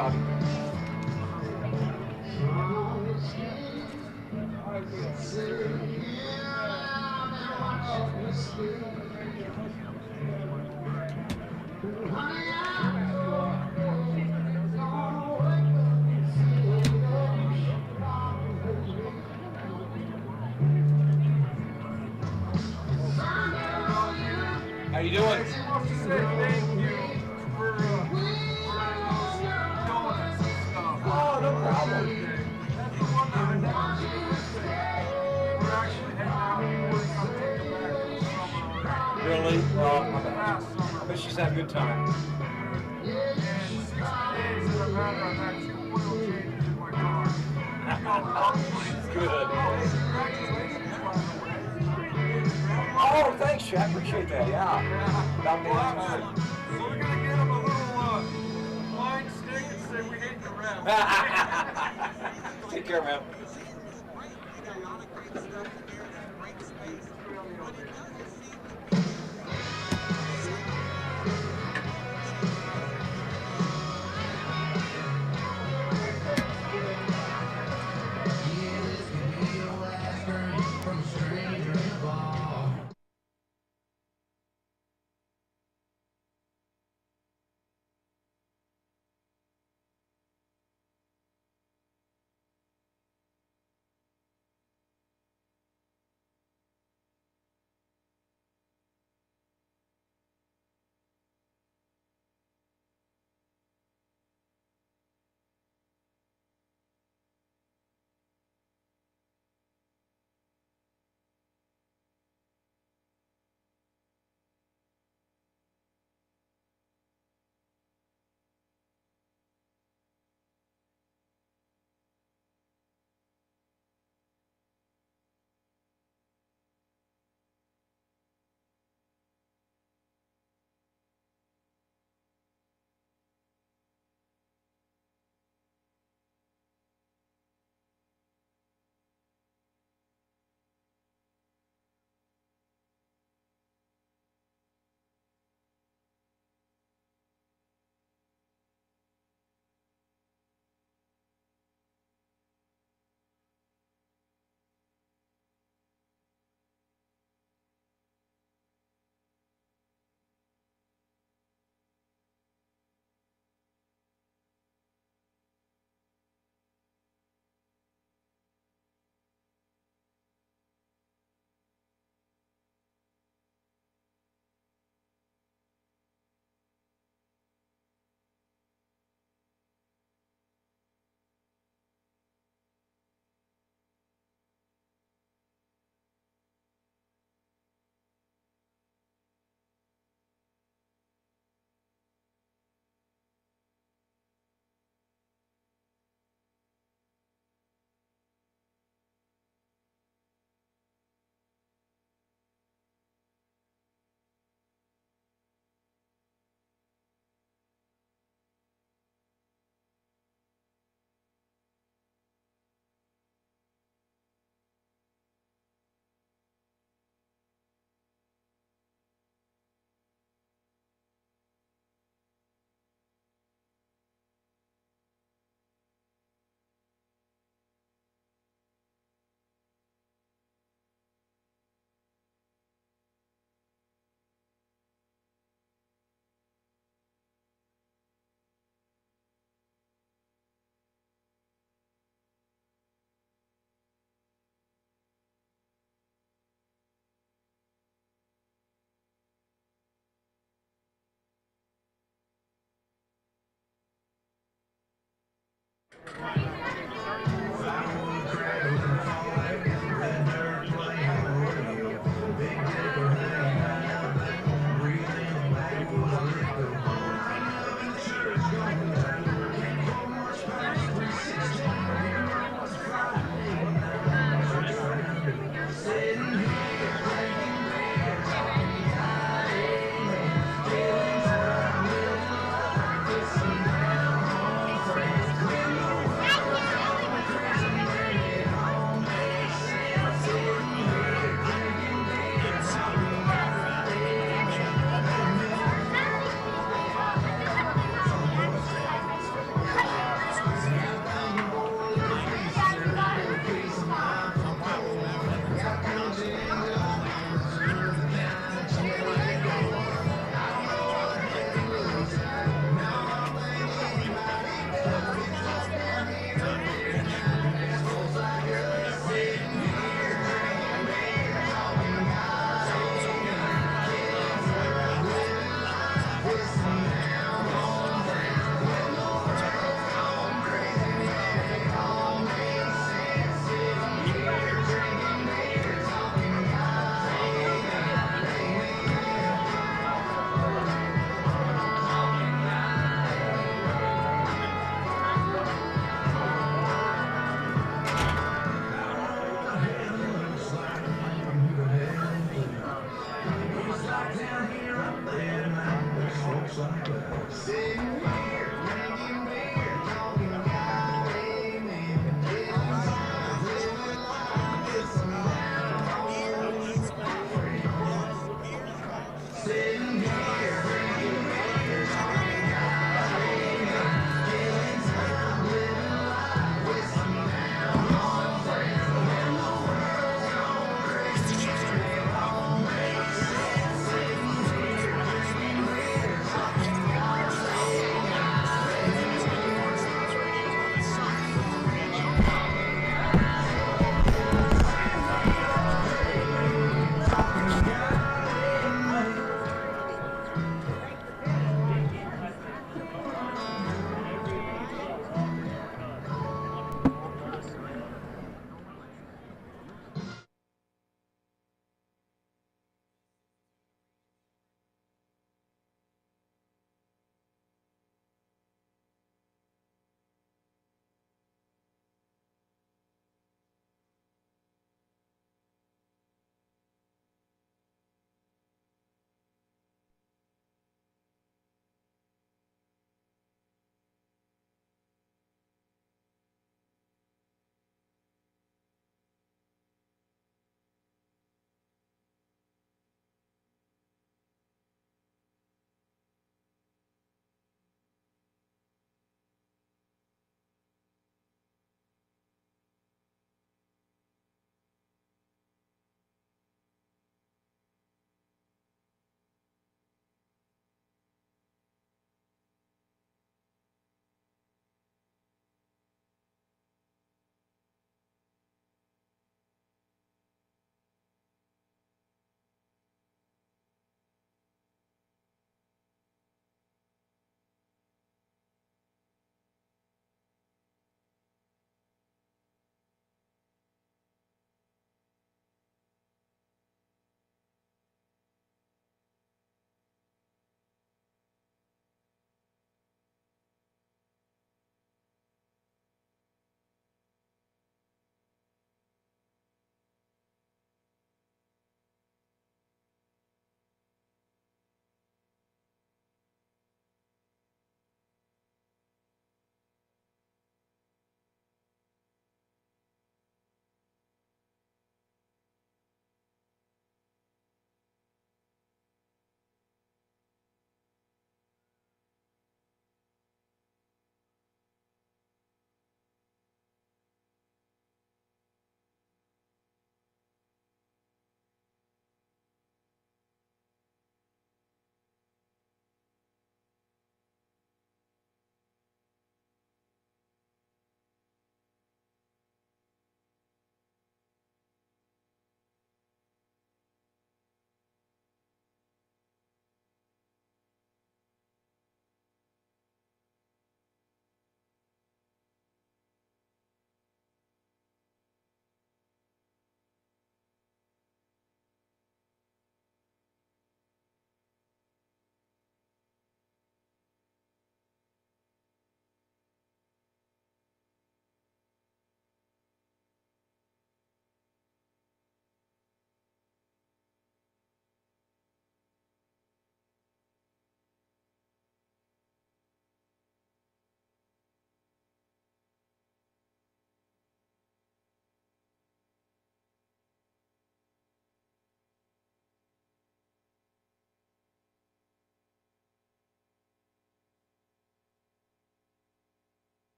Tommy. How you doing? He wants to say thank you for donuts and stuff. Oh, no problem. That's the one that I want you to say. We're actually hanging out and working on taking back to the summer. Really? Well, Last I summer. bet she's having a good time. And 60 days that I've had her, I've had 2 oil changes in my car. Good. Congratulations, by the way. Oh, thanks, Chad. I appreciate that. Yeah. About damn time. So we're gonna get him a little flying stick and say we hate the ref. Take care, man.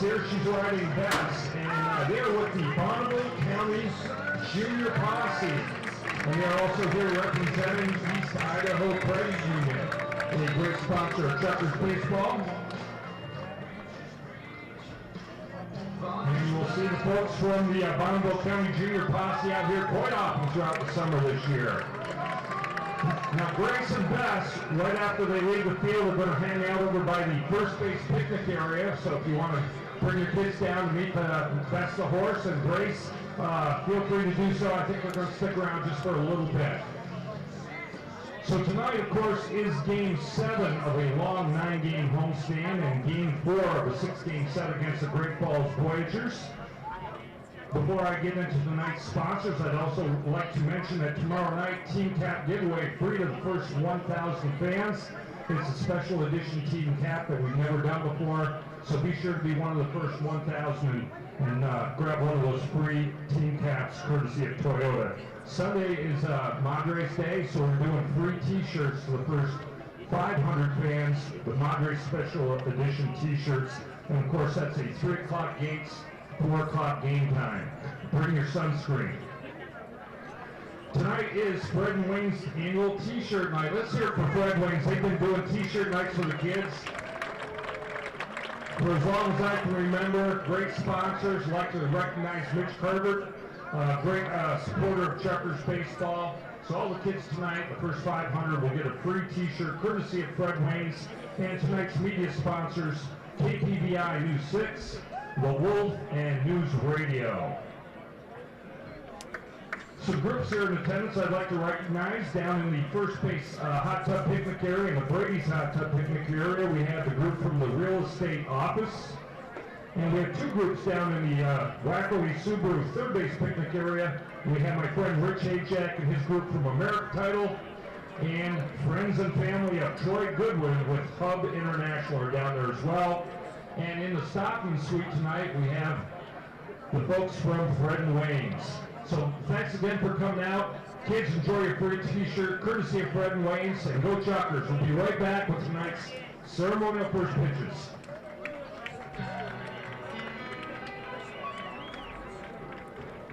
here. She's riding Bess, and they're with the Bonneville County Junior Posse. And they're also here representing East Idaho Credit Union, a great sponsor of Chukers Baseball. And you will see the folks from the Bonneville County Junior Posse out here quite often throughout the summer this year. Now Grace and Bess, right after they leave the field, are going to hang out over by the first base picnic area. So if you want to bring your kids down to meet Bess the horse and Grace, feel free to do so. I think they're going to stick around just for a little bit. So tonight, of course, is Game 7 of a long 9-game homestand and Game 4 of a 6-game set against the Great Falls Voyagers. Before I get into tonight's sponsors, I'd also like to mention that tomorrow night, Team Cap giveaway free to the first 1,000 fans. It's a special edition Team Cap that we've never done before, so be sure to be one of the first 1,000 and grab one of those free Team Caps courtesy of Toyota. Sunday is Madres Day, so we're doing free t-shirts for the first 500 fans, the Madres special edition t-shirts, and of course that's a 3 o'clock gates, 4 o'clock game time. Bring your sunscreen. Tonight is Fred and Wayne's annual t-shirt night. Let's hear it for Fred Wayne's. They've been doing t-shirt nights for the kids for as long as I can remember. Great sponsors. Like to recognize Mitch Carter, great supporter of Chukers baseball. So all the kids tonight, the first 500 will get a free t-shirt courtesy of Fred Wayne's. And tonight's media sponsors, KPVI News 6, The Wolf, and News Radio. Some groups here in attendance I'd like to recognize. Down in the first base hot tub picnic area, in the Brady's hot tub picnic area, we have the group from the real estate office. And we have 2 groups down in the Wackaway Subaru third base picnic area. We have my friend Rich Ajak and his group from American Title, and friends and family of Troy Goodwin with Hub International are down there as well. And in the stocking suite tonight, we have the folks from Fred and Wayne's. So thanks again for coming out. Kids, enjoy your free t-shirt, courtesy of Fred and Wayne's, and go Chukers. We'll be right back with tonight's ceremonial first pitches.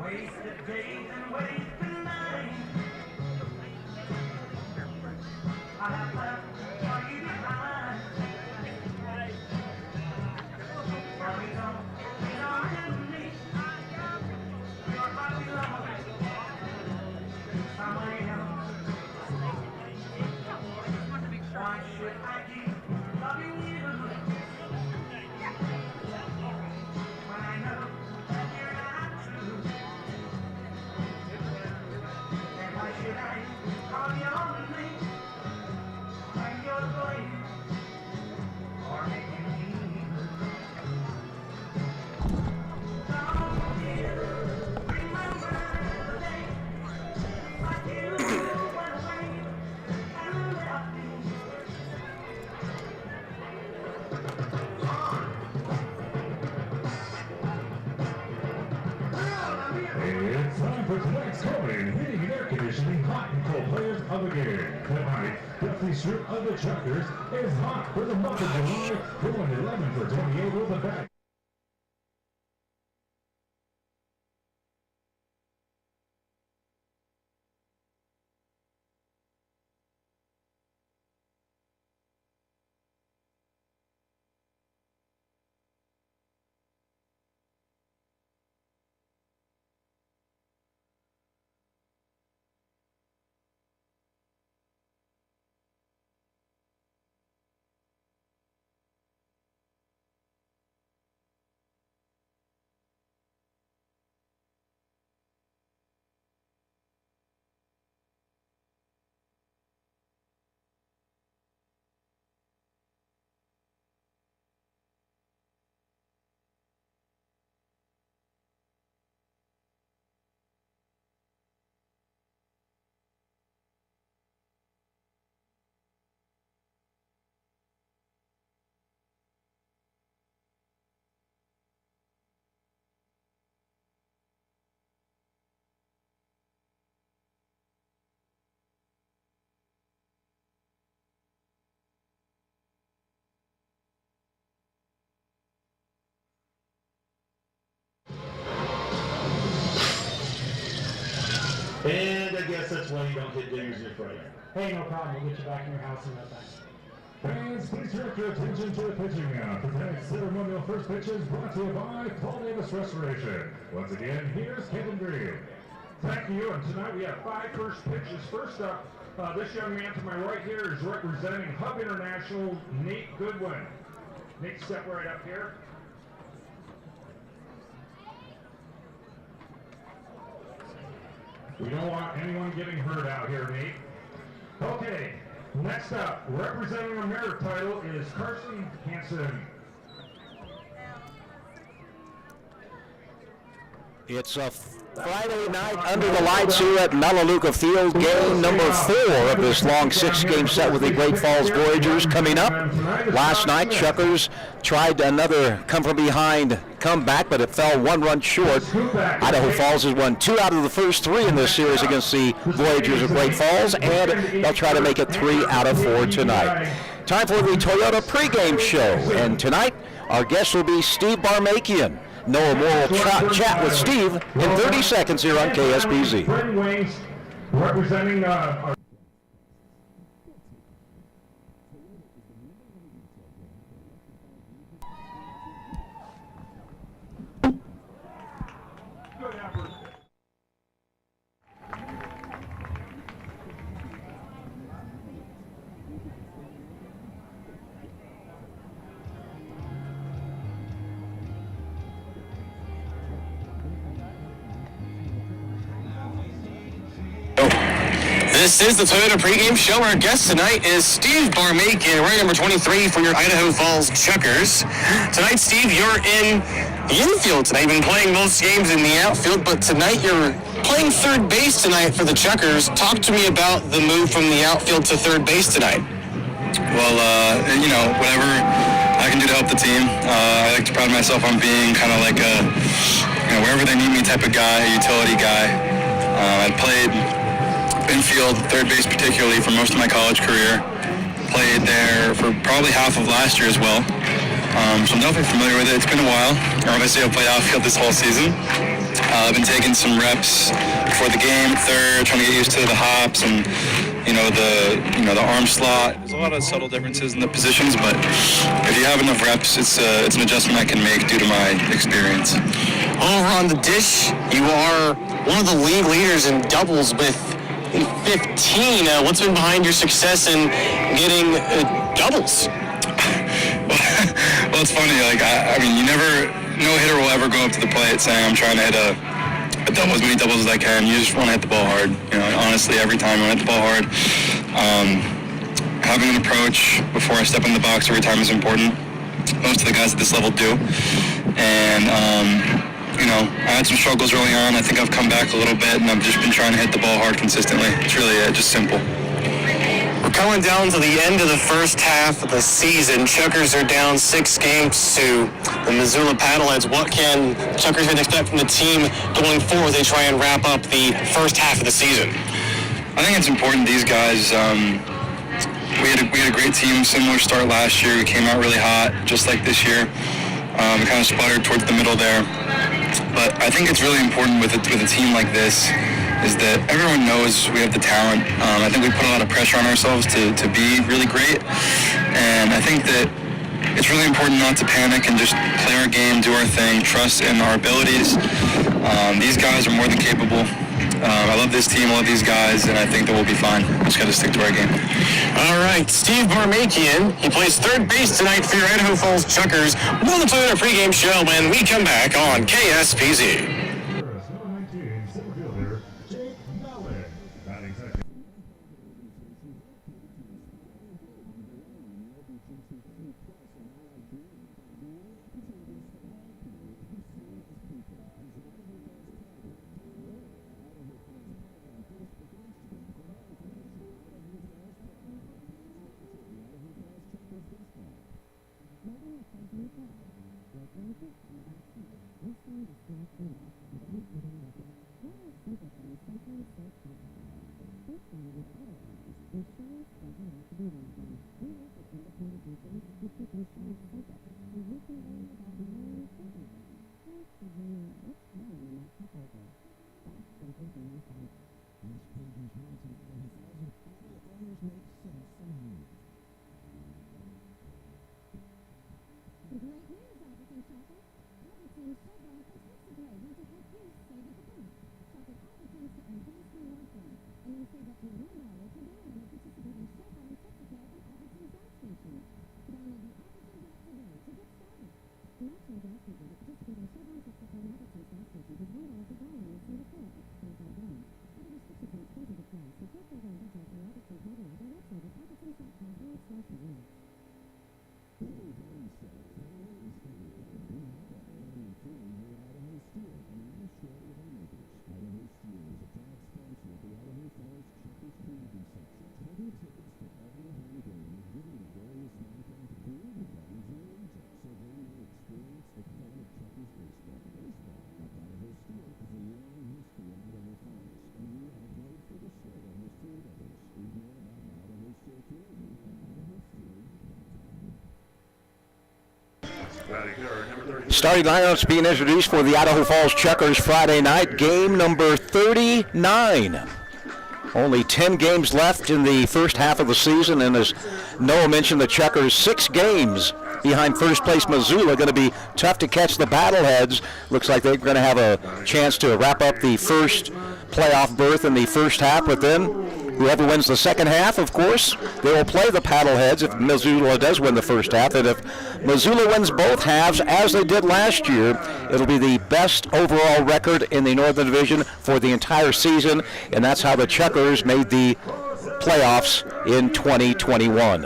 Wasted days and wasted nights, I have left for you behind. Sorry, don't be on me. You're my beloved. Somebody else. Why should I keep loving you when I know that you're not true? And why should I call you on me when you're going or making me? Don't you remember the day like you went away and left me? It's time for tonight's calling, heating and air conditioning, hot and cold players of the game. Tonight, the strip of the Chukers is hot for the month of July, going 11 for 28 with a back. guess that's why you don't get dinners your Friday. Hey, no problem. We'll get you back in your house in no time. Fans, please direct your attention to the pitching now. Tonight's ceremonial first pitch is brought to you by Paul Davis Restoration. Once again, here's Kevin Green. Thank you, and tonight we have 5 first pitches. First up, this young man to my right here is representing Hub International, Nate Goodwin. Nate, step right up here. We don't want anyone getting hurt out here, Nate. Okay, next up, representing a merit title is Carson Hansen. It's a Friday night under the lights here at Melaleuca Field, game number 4 of this long 6-game set with the Great Falls Voyagers coming up. Last night, Chukers tried another come-from-behind comeback, but it fell 1 run short. Idaho Falls has won 2 out of the first 3 in this series against the Voyagers of Great Falls, and they'll try to make it 3 out of 4 tonight. Time for the Toyota pregame show, and tonight our guest will be Steve Barmakian. Noah Moore will chat with Steve in 30 seconds here on KSPZ. Representing This is the Toyota pregame show. Our guest tonight is Steve Barmakian, wearing number 23 for your Idaho Falls Chukers. Tonight, Steve, you're in the infield tonight. You've been playing most games in the outfield, but tonight you're playing third base tonight for the Chukers. Talk to me about the move from the outfield to third base tonight. Well, whatever I can do to help the team. I like to pride myself on being kind of like a, wherever they need me type of guy, a utility guy. I played infield, third base particularly, for most of my college career. Played there for probably half of last year as well. So I'm definitely familiar with it. It's been a while. Obviously, I've played outfield this whole season. I've been taking some reps before the game, third, trying to get used to the hops and the arm slot. There's a lot of subtle differences in the positions, but if you have enough reps, it's an adjustment I can make due to my experience. Over on the dish, you are one of the league leaders in doubles with 15. What's been behind your success in getting doubles? Well, it's funny. No hitter will ever go up to the plate saying, I'm trying to hit a double, as many doubles as I can. You just want to hit the ball hard. Honestly, every time I hit the ball hard. Having an approach before I step in the box every time is important. Most of the guys at this level do. And, I had some struggles early on. I think I've come back a little bit, and I've just been trying to hit the ball hard consistently. It's really just simple. We're coming down to the end of the first half of the season. Chukers are down 6 games to the Missoula Paddleheads. What can Chukers fans expect from the team going forward as they try and wrap up the first half of the season? I think it's important. These guys, we had a great team, similar start last year. We came out really hot, just like this year. We kind of sputtered towards the middle there. But I think it's really important with a team like this is that everyone knows we have the talent. I think we put a lot of pressure on ourselves to be really great. And I think that it's really important not to panic and just play our game, do our thing, trust in our abilities. These guys are more than capable. I love this team, I love these guys, and I think that we'll be fine. Just got to stick to our game. All right, Steve Barmakian. He plays third base tonight for your Idaho Falls Chukers. We'll the Toyota pregame show when we come back on KSPZ. Starting lineups being introduced for the Idaho Falls Chukars Friday night, game number 39. Only 10 games left in the first half of the season, and as Noah mentioned, the Chukars 6 games behind first place Missoula. Going to be tough to catch the Battleheads. Looks like they're going to have a chance to wrap up the first playoff berth in the first half, but then whoever wins the second half, of course, they will play the Paddleheads if Missoula does win the first half. And if Missoula wins both halves, as they did last year, it'll be the best overall record in the Northern Division for the entire season, and that's how the Chukars made the playoffs in 2021.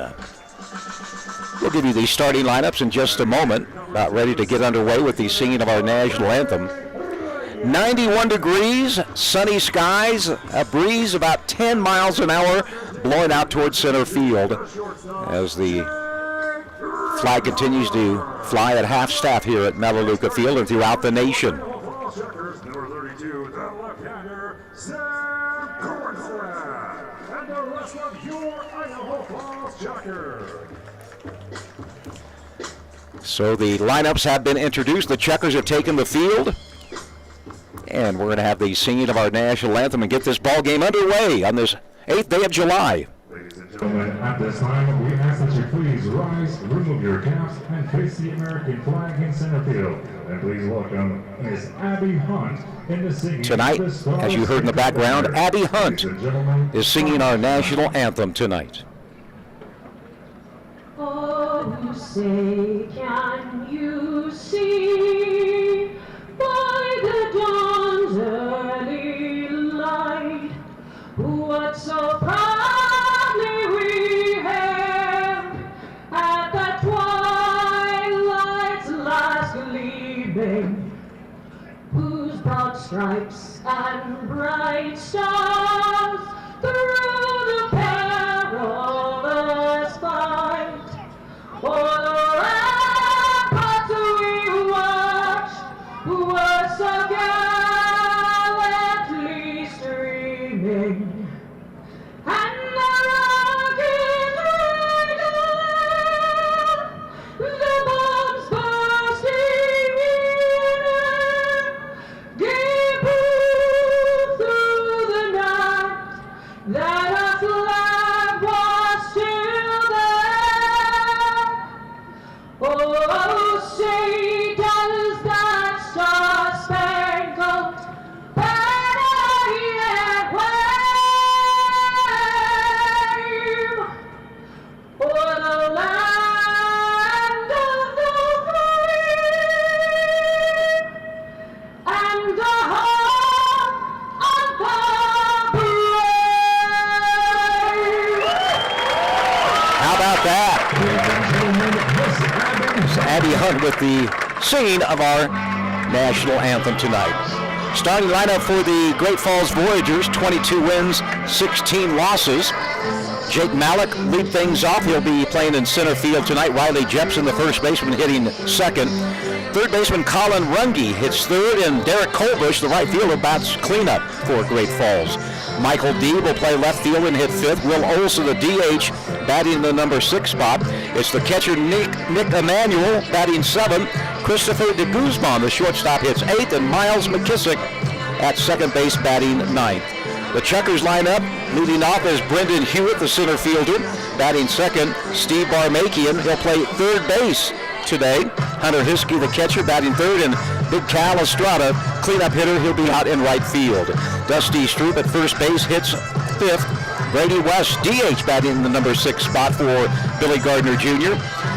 We'll give you the starting lineups in just a moment. About ready to get underway with the singing of our national anthem. 91 degrees, sunny skies, a breeze about 10 miles an hour blowing out towards center field as the flag continues to fly at half staff here at Melaleuca Field and throughout the nation. So the lineups have been introduced. The Chukars have taken the field. And we're going to have the singing of our national anthem and get this ball game underway on this 8th day of July. Ladies and gentlemen, at this time, we ask that you please rise, remove your caps, and face the American flag in center field. And please welcome Miss Abby Hunt in the singing. Tonight, as you heard in the background, Abby Hunt is singing our national anthem tonight. Oh, say, can you see by the dawn's early light what so proudly we hailed at the twilight's last gleaming, whose broad stripes and bright stars through the perilous fight o'er the ramparts we watched were so gallantly streaming, and the rockets regular, the bombs bursting in, gave proof through the night that our flag was still there. Oh, say does that star-spangled banner yet wave o'er the land of the free and the home of the brave? How about that? It's Abby Hunt with the singing of our national anthem tonight. Starting lineup for the Great Falls Voyagers, 22 wins, 16 losses. Jake Malik lead things off. He'll be playing in center field tonight. Riley Jepson, the first baseman, hitting second. Third baseman Colin Runge hits third, and Derek Colbush, the right fielder, bats cleanup for Great Falls. Michael D will play left field and hit fifth. Will Olson, the DH, batting in the number 6 spot. It's the catcher Nick Emanuel batting 7th. Christopher de Guzman, the shortstop, hits 8th, and Miles McKissick at second base batting 9th. The Chukars lineup leading off is Brendan Hewitt, the center fielder, batting second. Steve Barmakian, he'll play third base today. Hunter Hiskey, the catcher, batting third, and Big Cal Estrada, cleanup hitter, he'll be out in right field. Dusty Stroop at first base hits fifth. Brady West, DH, batting in the number 6 spot for Billy Gardner Jr.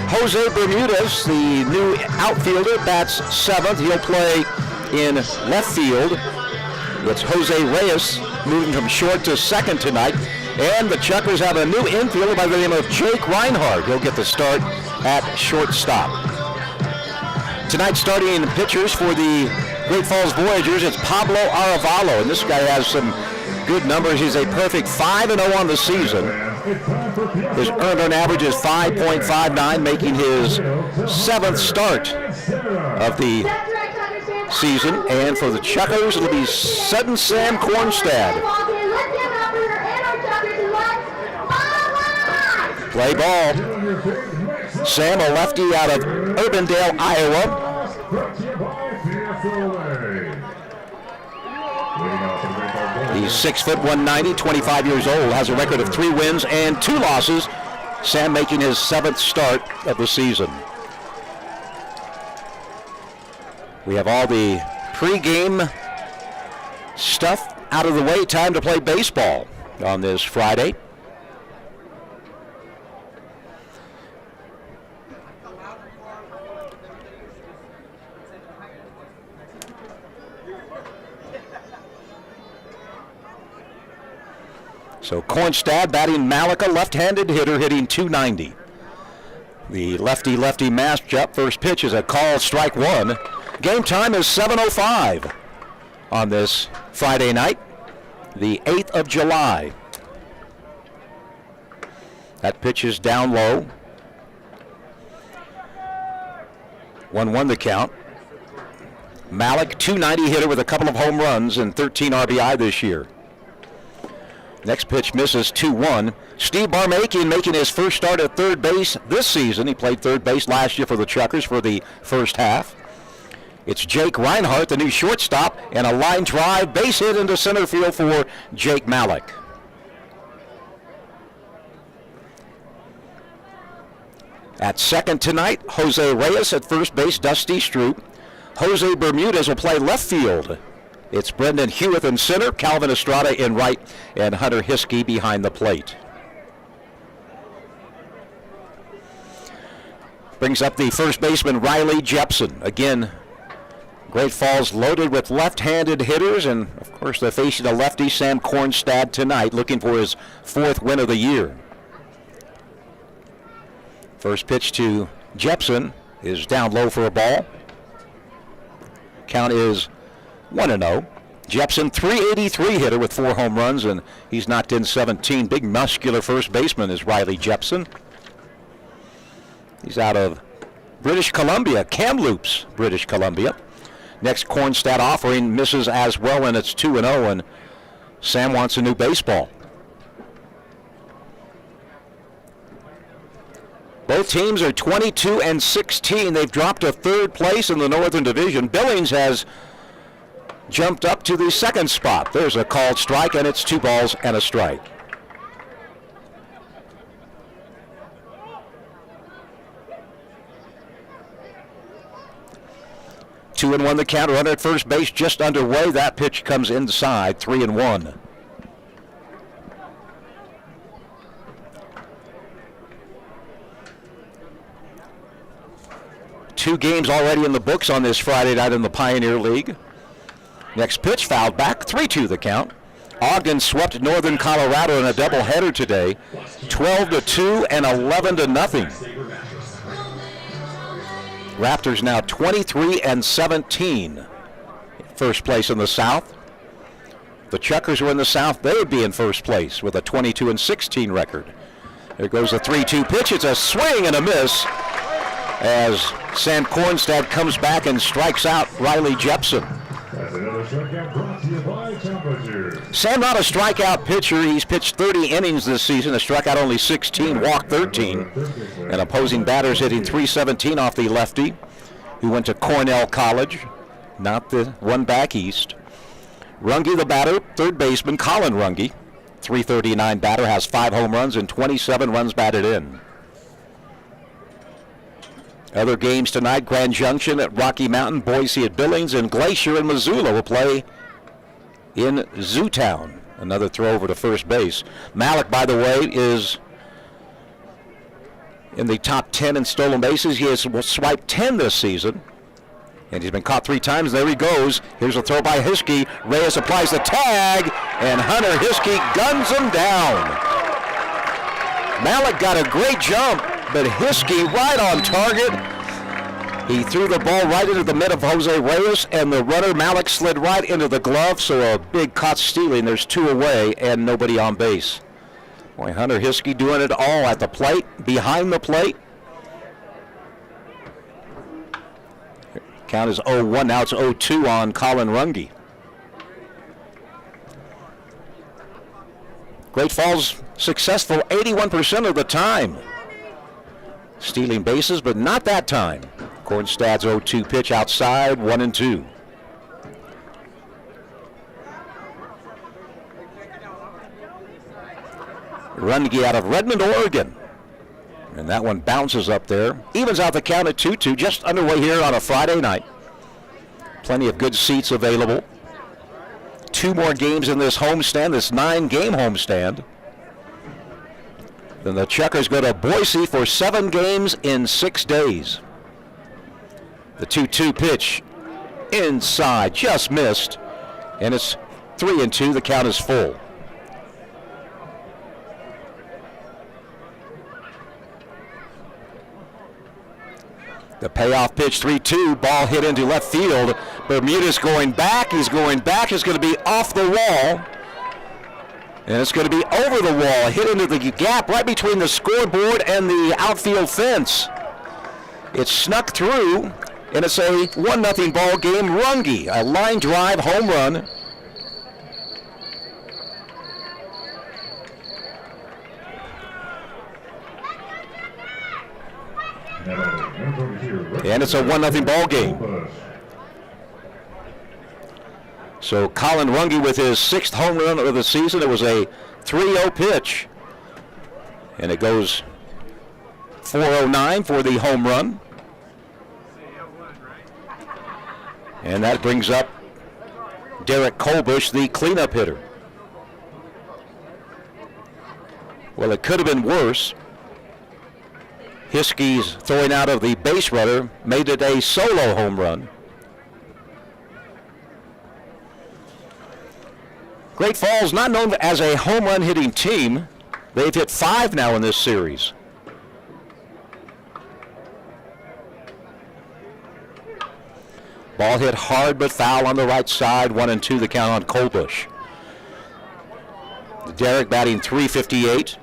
Jose Bermudez, the new outfielder, bats 7th. He'll play in left field. It's Jose Reyes moving from short to 2nd tonight. And the Chukars have a new infielder by the name of Jake Reinhardt. He'll get the start at shortstop. Tonight, starting pitchers for the Great Falls Voyagers, it's Pablo Arevalo. And this guy has some good numbers. He's a perfect 5-0 on the season. His earned run average is 5.59, making his 7th start of the season. And for the Chukars, it'll be Sudden Sam Kornstad. Play ball. Sam, a lefty out of Urbandale, Iowa. He's 6 foot 190, 25 years old, has a record of 3 wins and 2 losses. Sam making his 7th start of the season. We have all the pregame stuff out of the way. Time to play baseball on this Friday. So Kornstad batting Malika, left-handed hitter, hitting .290. The lefty-lefty matchup. First pitch is a call, strike 1. Game time is 7:05 on this Friday night, the 8th of July. That pitch is down low. 1-1 the count. Malik, .290 hitter with a couple of home runs and 13 RBI this year. Next pitch misses, 2-1. Steve Barmakian making his first start at third base this season. He played third base last year for the Chukars for the first half. It's Jake Reinhardt, the new shortstop, and a line drive, base hit into center field for Jake Malik. At second tonight, Jose Reyes. At first base, Dusty Stroop. Jose Bermudez will play left field. It's Brendan Hewitt in center, Calvin Estrada in right, and Hunter Hiskey behind the plate. Brings up the first baseman, Riley Jepson. Again, Great Falls loaded with left-handed hitters, and of course they're facing a lefty, Sam Kornstad, tonight, looking for his 4th win of the year. First pitch to Jepson is down low for a ball. Count is 1-0. Jepson, .383 hitter with 4 home runs, and he's knocked in 17. Big muscular first baseman is Riley Jepson. He's out of British Columbia, Kamloops, British Columbia. Next Kornstad offering misses as well, and it's 2-0, and Sam wants a new baseball. Both teams are 22-16. They've dropped to 3rd place in the Northern Division. Billings has jumped up to the 2nd spot. There's a called strike, and it's 2 balls and a strike. Two and 1 the count. Runner at first base just underway. That pitch comes inside. 3-1. Two games already in the books on this Friday night in the Pioneer League. Next pitch fouled back. 3-2 the count. Ogden swept Northern Colorado in a doubleheader today. 12-2 and 11-0. Raptors now 23-17. First place in the South. The Chukars were in the South. They would be in first place with a 22-16 record. There goes a 3-2 pitch. It's a swing and a miss as Sam Kornstad comes back and strikes out Riley Jepson. That's another strikeout brought to you by Temperature. Sam, not a strikeout pitcher. He's pitched 30 innings this season, has struck out only 16, walked 13. And opposing batters hitting .317 off the lefty, who went to Cornell College, not the one back east. Runge, the batter, third baseman, Colin Runge, .339 batter, has 5 home runs and 27 runs batted in. Other games tonight, Grand Junction at Rocky Mountain, Boise at Billings, and Glacier and Missoula will play in Zootown. Another throw over to first base. Malik, by the way, is in the top 10 in stolen bases. He has swiped 10 this season. And he's been caught 3 times. There he goes. Here's a throw by Hiskey. Reyes applies the tag, and Hunter Hiskey guns him down. Malik got a great jump, but Hiskey right on target. He threw the ball right into the mid of Jose Reyes, and the runner, Malik, slid right into the glove, so a big caught stealing. There's 2 away and nobody on base. Boy, Hunter Hiskey doing it all at the plate, behind the plate. Count is 0-1. Now it's 0-2 on Colin Runge. Great Falls successful 81% of the time. Stealing bases, but not that time. Kornstad's 0-2 pitch outside, 1-2. Runge out of Redmond, Oregon. And that one bounces up there. Evens out the count at 2-2, just underway here on a Friday night. Plenty of good seats available. 2 more games in this homestand, this 9-game homestand. Then the Chukars go to Boise for 7 games in 6 days. The 2-2 pitch inside, just missed. And it's 3-2, the count is full. The payoff pitch, 3-2, ball hit into left field. Bermuda's going back. He's going back. It's going to be off the wall. And it's going to be over the wall, hit into the gap right between the scoreboard and the outfield fence. It snuck through, and it's a 1-0 ball game. Runge, a line drive home run. And it's a 1-0 ball game. So Colin Runge with his 6th home run of the season. It was a 3-0 pitch. And it goes 409 for the home run. And that brings up Derek Colbush, the cleanup hitter. Well, it could have been worse. Hiskey's throwing out of the base runner made it a solo home run. Great Falls, not known as a home run hitting team. They've hit 5 now in this series. Ball hit hard but foul on the right side. 1-2 the count on Colbush. Derek batting .358.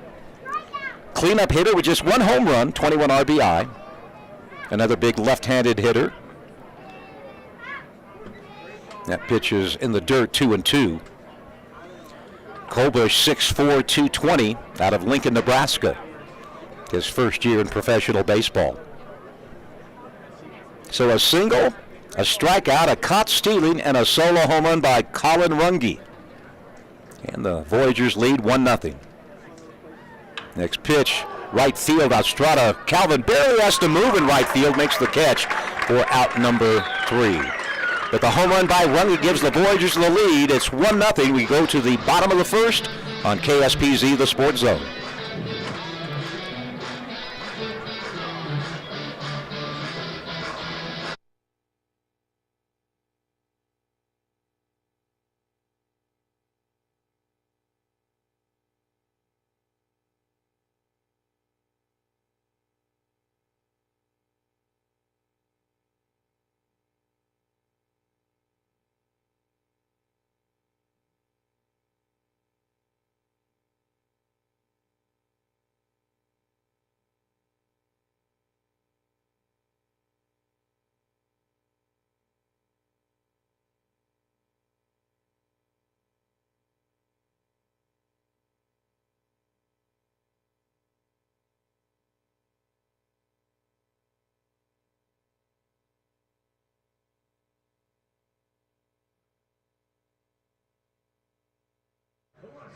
Cleanup hitter with just 1 home run, 21 RBI. Another big left-handed hitter. That pitch is in the dirt, 2-2. Colbush, 6'4", 220, out of Lincoln, Nebraska. His first year in professional baseball. So a single, a strikeout, a caught stealing, and a solo home run by Colin Runge. And the Voyagers lead 1-0. Next pitch, right field, Ostrada. Calvin barely has to move in right field, makes the catch for out number 3. But the home run by Runge gives the Voyagers the lead. It's 1-0. We go to the bottom of the first on KSPZ, the Sports Zone.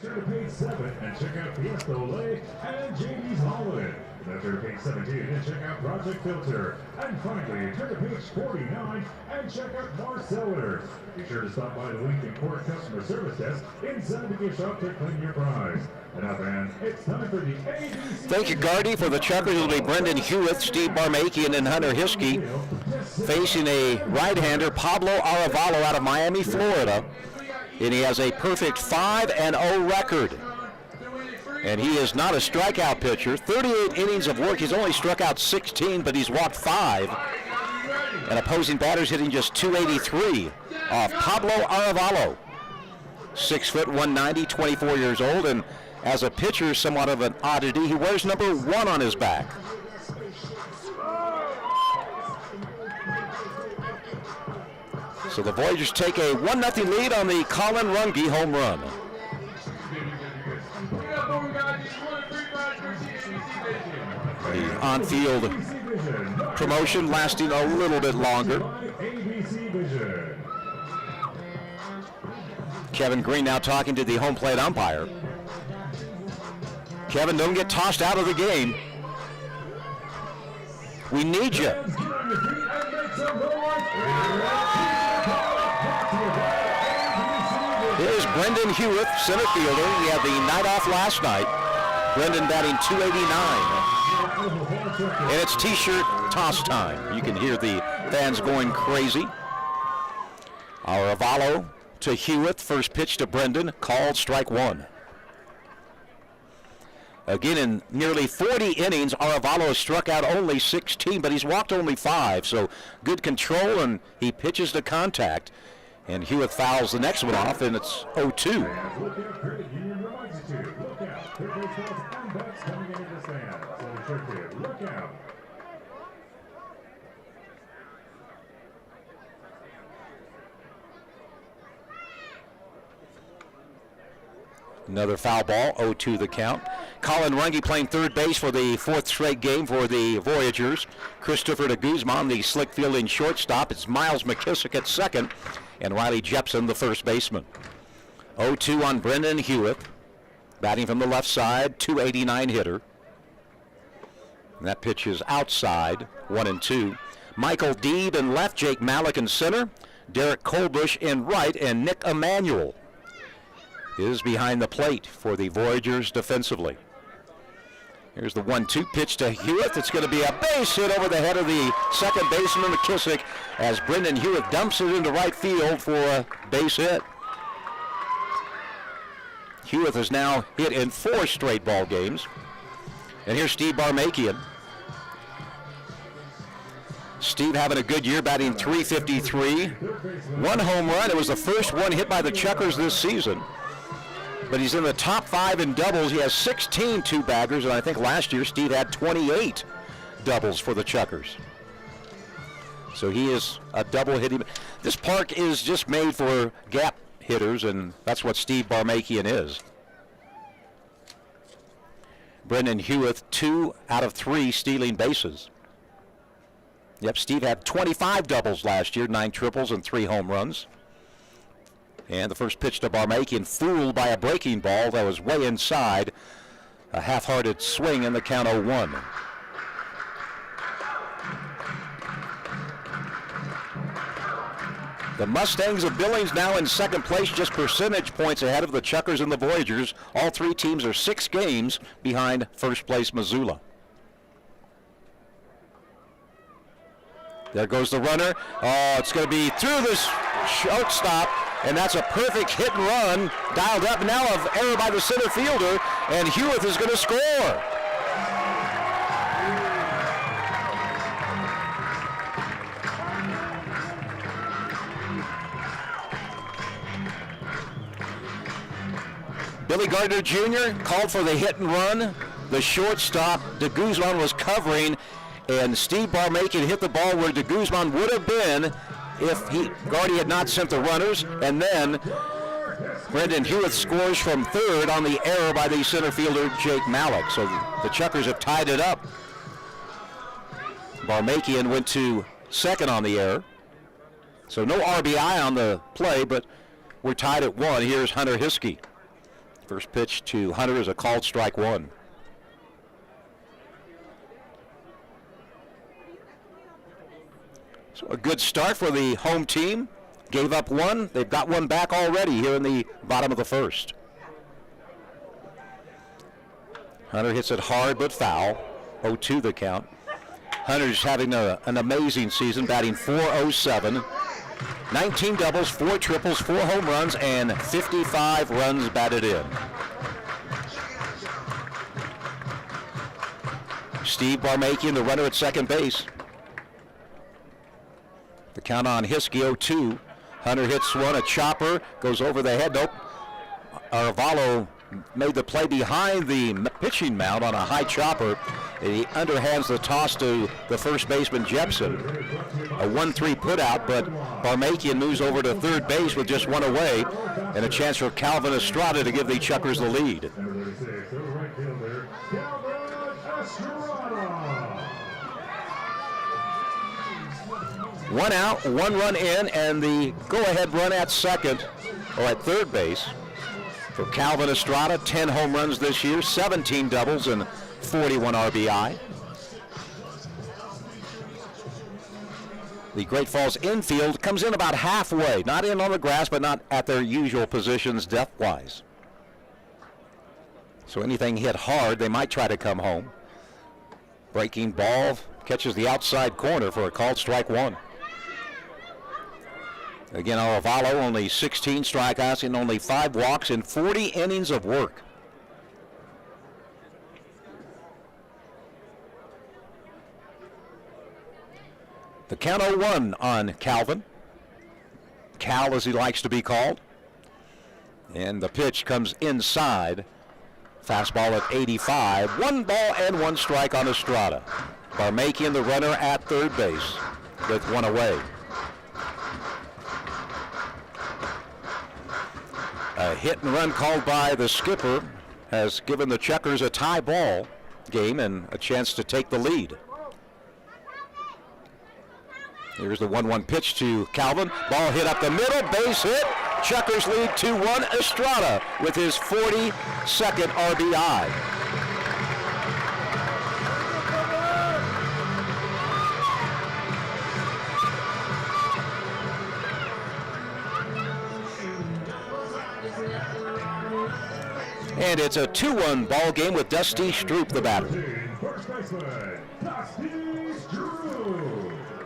Turn to page 7 and check out Fiesta Olay and JD's Holland. Then turn to page 17 and check out Project Filter. And finally, turn to page 49 and check out Marcellers. Be sure to stop by the Lincoln Court Customer Service Desk inside the gift shop to claim your prize. And now, fans, it's time for the ABC. Thank you, Gardy. For the Chukars, it'll be Brendan Hewitt, Steve Barmakian, and Hunter Hiskey facing a right-hander, Pablo Arevalo, out of Miami, Florida. And he has a perfect 5-0 record. And he is not a strikeout pitcher. 38 innings of work. He's only struck out 16, but he's walked 5. And opposing batters hitting just .283 off Pablo Arevalo. 6 foot 190, 24 years old, and as a pitcher, somewhat of an oddity. He wears number 1 on his back. So the Voyagers take a 1-0 lead on the Colin Runge home run. The on-field promotion lasting a little bit longer. Kevin Green now talking to the home plate umpire. Kevin, don't get tossed out of the game. We need you. Here's Brendan Hewitt, center fielder. He had the night off last night. Brendan batting .289. And it's T-shirt toss time. You can hear the fans going crazy. Arevalo to Hewitt. First pitch to Brendan. Called strike 1. Again, in nearly 40 innings, Arevalo has struck out only 16, but he's walked only 5. So good control, and he pitches to contact. And Hewitt fouls the next one off, and it's 0-2. Another foul ball, 0-2 the count. Colin Runge playing third base for the 4th straight game for the Voyagers. Christopher de Guzman, the slick fielding shortstop. It's Miles McKissick at second, and Riley Jepson, the first baseman. 0-2 on Brendan Hewitt. Batting from the left side, .289 hitter. And that pitch is outside, 1-2. Michael Deeb in left, Jake Malik in center, Derek Colbush in right, and Nick Emanuel is behind the plate for the Voyagers defensively. Here's the 1-2 pitch to Hewitt. It's going to be a base hit over the head of the second baseman McKissick as Brendan Hewitt dumps it into right field for a base hit. Hewitt has now hit in 4 straight ball games. And here's Steve Barmakian. Steve having a good year, batting .353. 1 home run. It was the first one hit by the Chukars this season. But he's in the top 5 in doubles. He has 16 two-baggers, and I think last year Steve had 28 doubles for the Chukars. So he is a double hitting. This park is just made for gap hitters, and that's what Steve Barmakian is. Brendan Hewitt, 2 out of 3 stealing bases. Yep, Steve had 25 doubles last year, 9 triples and 3 home runs. And the first pitch to Barmakian, fooled by a breaking ball that was way inside. A half-hearted swing in the count 0-1. The Mustangs of Billings now in second place, just percentage points ahead of the Chukars and the Voyagers. All 3 teams are 6 games behind first place Missoula. There goes the runner. Oh, it's going to be through the shortstop, and that's a perfect hit and run. Dialed up now of error by the center fielder, and Hewitt is going to score. Billy Gardner Jr. called for the hit and run. The shortstop, de Guzman, was covering, and Steve Barmakian hit the ball where de Guzman would have been if Gardy had not sent the runners. And then Brendan Hewitt scores from third on the error by the center fielder, Jake Malik. So the Chukars have tied it up. Barmakian went to second on the error. So no RBI on the play, but we're tied at 1. Here's Hunter Hiskey. First pitch to Hunter is a called strike one. So a good start for the home team. Gave up one. They've got one back already here in the bottom of the first. Hunter hits it hard but foul. 0-2 the count. Hunter's having an amazing season, batting .407. 19 doubles, 4 triples, 4 home runs, and 55 runs batted in. Steve Barmakian, the runner at second base. The count on Hiskey, 0-2. Hunter hits one, a chopper, goes over the head. Nope. Arevalo made the play behind the pitching mound on a high chopper. He underhands the toss to the first baseman, Jepson. A 1-3 put out, but Barmakian moves over to third base with just one away, and a chance for Calvin Estrada to give the Chukers the lead. One out, 1 run in, and the go-ahead run at second, or at third base, for Calvin Estrada. 10 home runs this year, 17 doubles, and 41 RBI. The Great Falls infield comes in about halfway, not in on the grass, but not at their usual positions depth-wise. So anything hit hard, they might try to come home. Breaking ball catches the outside corner for a called strike one. Again, Arevalo only 16 strikeouts and only 5 walks in 40 innings of work. The count 0-1 on Calvin. Cal, as he likes to be called. And the pitch comes inside. Fastball at 85. 1 ball and 1 strike on Estrada. Barmakian, the runner at third base, with 1 away. A hit and run called by the skipper has given the Chukers a tie ball game and a chance to take the lead. Here's the 1-1 pitch to Calvin. Ball hit up the middle, base hit. Chukers lead 2-1. Estrada with his 42nd RBI. And it's a 2-1 ball game with Dusty Stroop, the batter.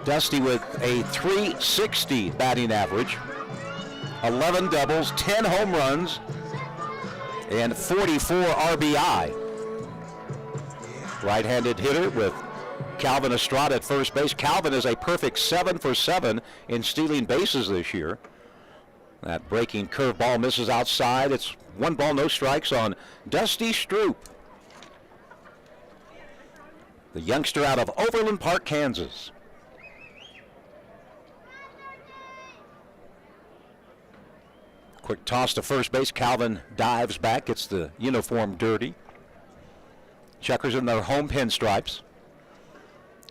Dusty with a .360 batting average, 11 doubles, 10 home runs, and 44 RBI. Right-handed hitter with Calvin Estrada at first base. Calvin is a perfect 7 for 7 in stealing bases this year. That breaking curveball misses outside. It's 1 ball, no strikes on Dusty Stroop, the youngster out of Overland Park, Kansas. Quick toss to first base. Calvin dives back, gets the uniform dirty. Chukers in their home pinstripes.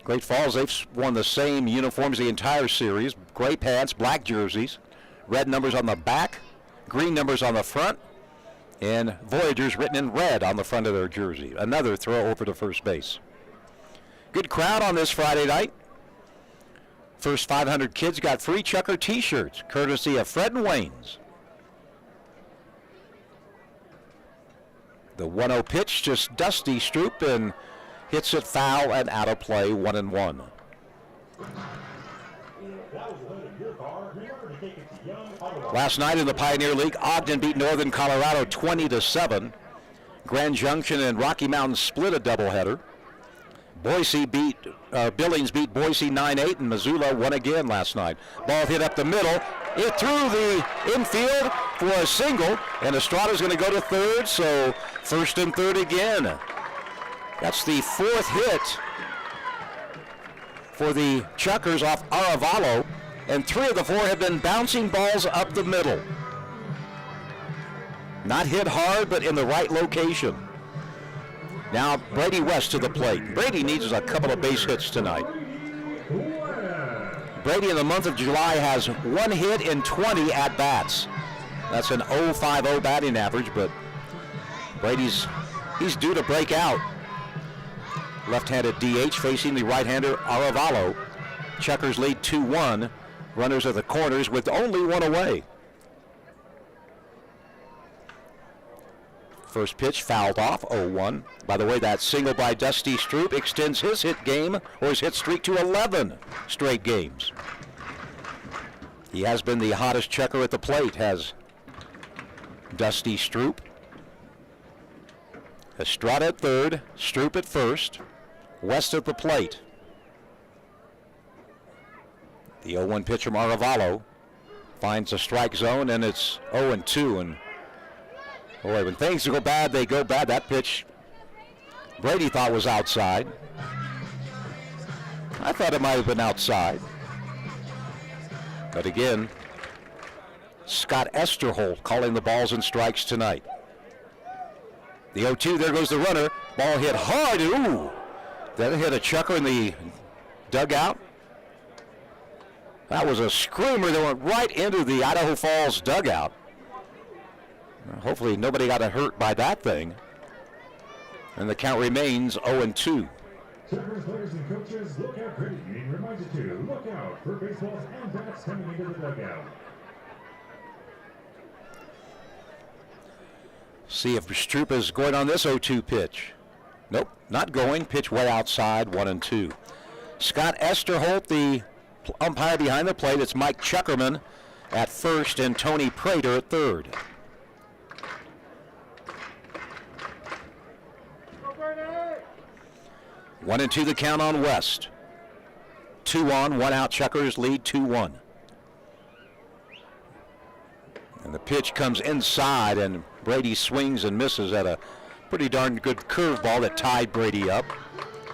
Great Falls, they've worn the same uniforms the entire series. Gray pants, black jerseys, red numbers on the back, green numbers on the front, and Voyagers written in red on the front of their jersey. Another throw over to first base. Good crowd on this Friday night. First 500 kids got free Chuker t-shirts, courtesy of Fred and Wayne's. The 1-0 pitch, just Dusty Stroop, and hits it foul and out of play, 1-1. Last night in the Pioneer League, Ogden beat Northern Colorado 20-7. Grand Junction and Rocky Mountain split a doubleheader. Billings beat Boise 9-8, and Missoula won again last night. Ball hit up the middle. It threw the infield for a single, and Estrada's going to go to third, so first and third again. That's the 4th hit for the Chukers off Arevalo, and 3 of the 4 have been bouncing balls up the middle. Not hit hard, but in the right location. Now Brady West to the plate. Brady needs a couple of base hits tonight. Brady in the month of July has 1 hit in 20 at-bats. That's an .050 batting average, but he's due to break out. Left-handed DH facing the right-hander Arevalo. Chukers lead 2-1. Runners at the corners with only one away. First pitch fouled off, 0-1. By the way, that single by Dusty Stroop extends his hit game or his hit streak to 11 straight games. He has been the hottest Chuker at the plate, has Dusty Stroop. Estrada at third, Stroop at first, West at the plate. The 0-1 pitch from Arevalo finds a strike zone, and it's 0-2. And boy, when things go bad, they go bad. That pitch Brady thought was outside. I thought it might have been outside. But again, Scott Esterholt calling the balls and strikes tonight. The 0-2, there goes the runner. Ball hit hard. Ooh! That hit a Chuker in the dugout. That was a screamer that went right into the Idaho Falls dugout. Hopefully nobody got hurt by that thing. And the count remains 0-2. Chukers players and coaches, look out, credit union reminds you to look out for baseballs and bats coming into the dugout. See if Stroop is going on this 0-2 pitch. Nope, not going. Pitch way outside, 1-2. Scott Esterholt, the umpire behind the plate. It's Mike Chuckerman at first and Tony Prater at third. One and two the count on West. 2 on, 1 out. Chukers lead 2-1. And the pitch comes inside, and Brady swings and misses at a pretty darn good curveball that tied Brady up.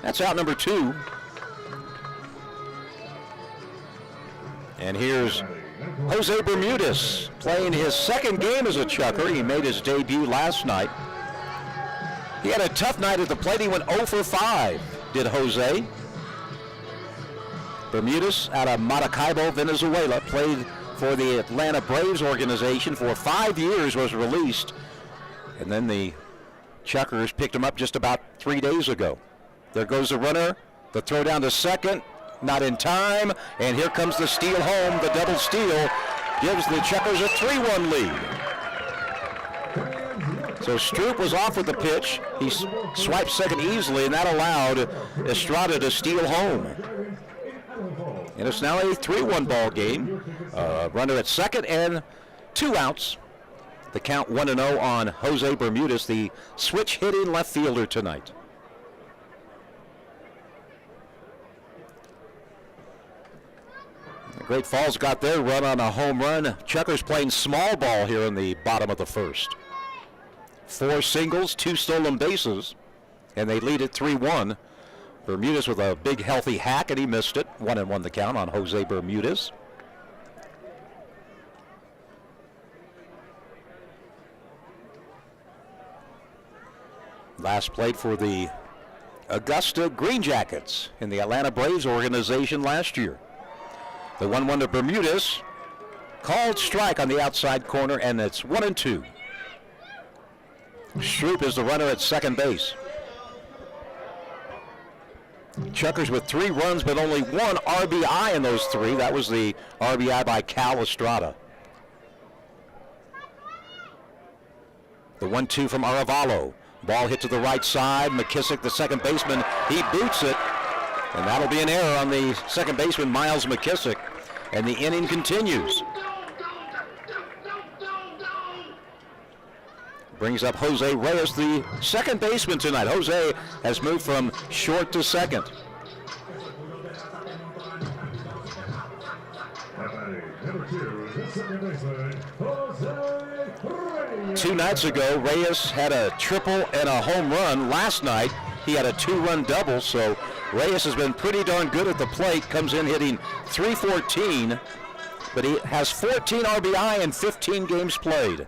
That's out number 2. And here's Jose Bermudez playing his second game as a Chuker. He made his debut last night. He had a tough night at the plate. He went 0 for 5, did Jose. Bermudez out of Maracaibo, Venezuela, played for the Atlanta Braves organization for 5 years, was released. And then the Chukers picked him up just about 3 days ago. There goes the runner. The throw down to second, not in time. And here comes the steal home. The double steal gives the Chukers a 3-1 lead. So Stroop was off with the pitch. He swiped second easily, and that allowed Estrada to steal home. And it's now a 3-1 ball game. Runner at second and 2 outs. The count 1-0 on Jose Bermudez, the switch hitting left fielder tonight. The Great Falls got their run on a home run. Chukers playing small ball here in the bottom of the first. 4 singles, 2 stolen bases, and they lead it 3-1. Bermudez with a big healthy hack, and he missed it. 1-1 the count on Jose Bermudez. Last played for the Augusta Green Jackets in the Atlanta Braves organization last year. The 1-1 to Bermudez, called strike on the outside corner, and it's 1-2. Stroop is the runner at second base. Chukers with 3 runs, but only 1 RBI in those 3. That was the RBI by Cal Estrada. The 1-2 from Arevalo. Ball hit to the right side. McKissick, the second baseman, he boots it. And that'll be an error on the second baseman, Miles McKissick. And the inning continues. Brings up Jose Reyes, the second baseman tonight. Jose has moved from short to second. Two nights ago, Reyes had a triple and a home run. Last night, he had a 2-run double, so Reyes has been pretty darn good at the plate. Comes in hitting .314, but he has 14 RBI in 15 games played.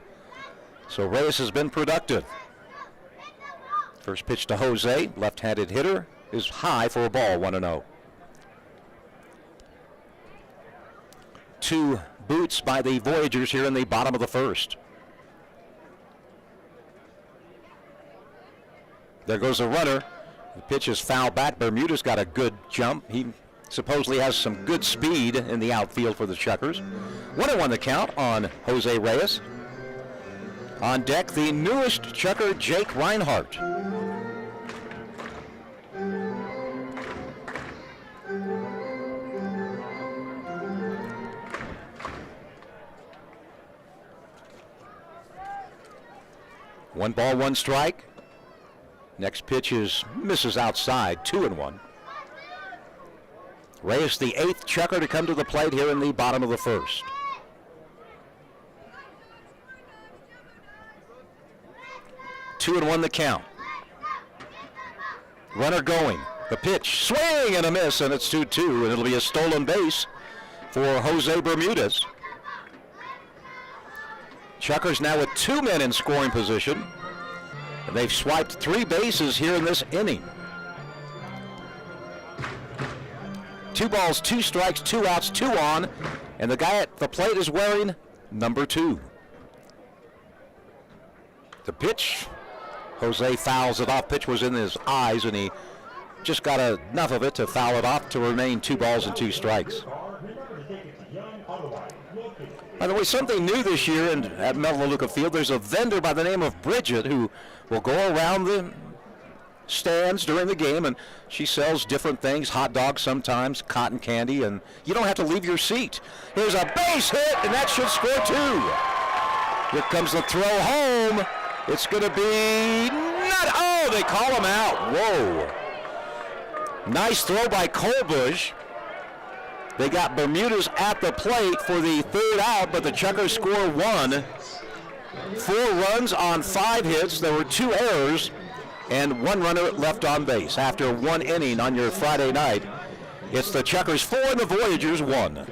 So Reyes has been productive. First pitch to Jose, left-handed hitter, is high for a ball, 1-0. 2 boots by the Voyagers here in the bottom of the first. There goes the runner. The pitch is foul back. Bermuda's got a good jump. He supposedly has some good speed in the outfield for the Chukars. 1-1 the count on Jose Reyes. On deck, the newest Chukker, Jake Reinhardt. One ball, one strike. Next pitch misses outside, 2-1. Reyes, the 8th Chukker to come to the plate here in the bottom of the first. Two and one the count. Runner going. The pitch, swing and a miss, and it's 2-2, and it'll be a stolen base for Jose Bermudez. Chukars now with 2 men in scoring position. And they've swiped 3 bases here in this inning. 2 balls, 2 strikes, 2 outs, 2 on, and the guy at the plate is wearing number 2. The pitch, Jose fouls it off. Pitch was in his eyes, and he just got enough of it to foul it off to remain 2 balls and 2 strikes. By the way, something new this year at Melaleuca Field, there's a vendor by the name of Bridget who will go around the stands during the game, and she sells different things, hot dogs sometimes, cotton candy, and you don't have to leave your seat. Here's a base hit, and that should score 2. Here comes the throw home. It's going to be not. Oh, they call him out. Whoa. Nice throw by Colbush. They got Bermudez at the plate for the 3rd out, but the Chukars score 1. 4 runs on 5 hits. There were 2 errors and 1 runner left on base. After 1 inning on your Friday night, it's the Chukars 4 and the Voyagers 1.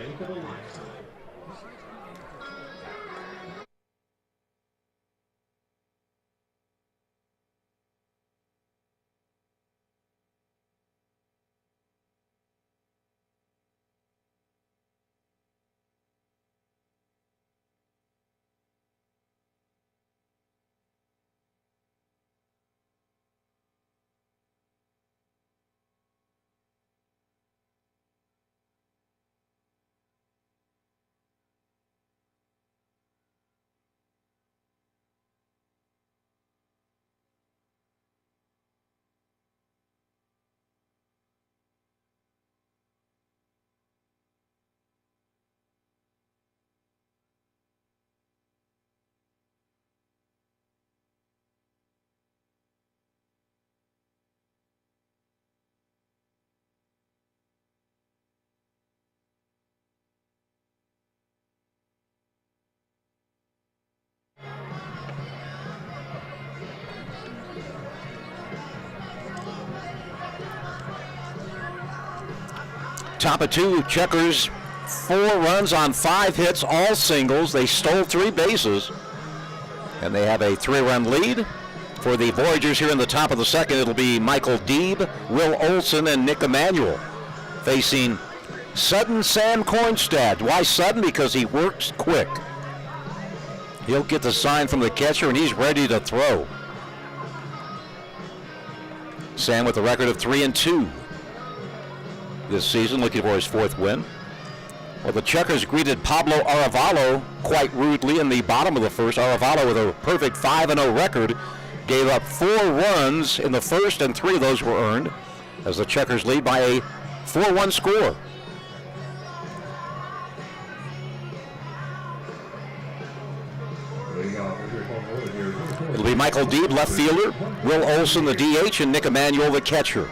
Top of 2, Chukars, 4 runs on 5 hits, all singles. They stole 3 bases, and they have a 3-run lead. For the Voyagers here in the top of the second, it'll be Michael Deeb, Will Olson, and Nick Emanuel facing Sudden Sam Kornstad. Why Sudden? Because he works quick. He'll get the sign from the catcher, and he's ready to throw. Sam with a record of 3-2 this season, looking for his 4th win. Well, the Chukars greeted Pablo Arevalo quite rudely in the bottom of the first. Arevalo with a perfect 5-0 record gave up 4 runs in the first, and 3 of those were earned as the Chukars lead by a 4-1 score. It'll be Michael Deeb, left fielder, Will Olson, the DH, and Nick Emanuel, the catcher.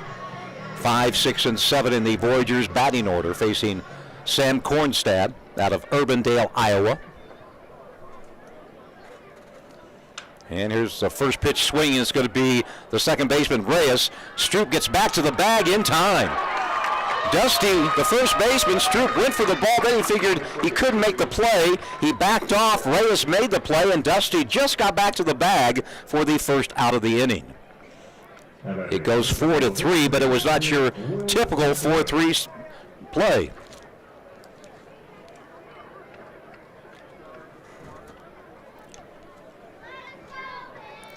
5, 6, and 7 in the Voyagers batting order, facing Sam Kornstad out of Urbandale, Iowa. And here's the first pitch swinging. It's going to be the second baseman, Reyes. Stroop gets back to the bag in time. Dusty, the first baseman, Stroop went for the ball, then he figured he couldn't make the play. He backed off, Reyes made the play, and Dusty just got back to the bag for the first out of the inning. It goes 4-3, but it was not your typical 4-3 play.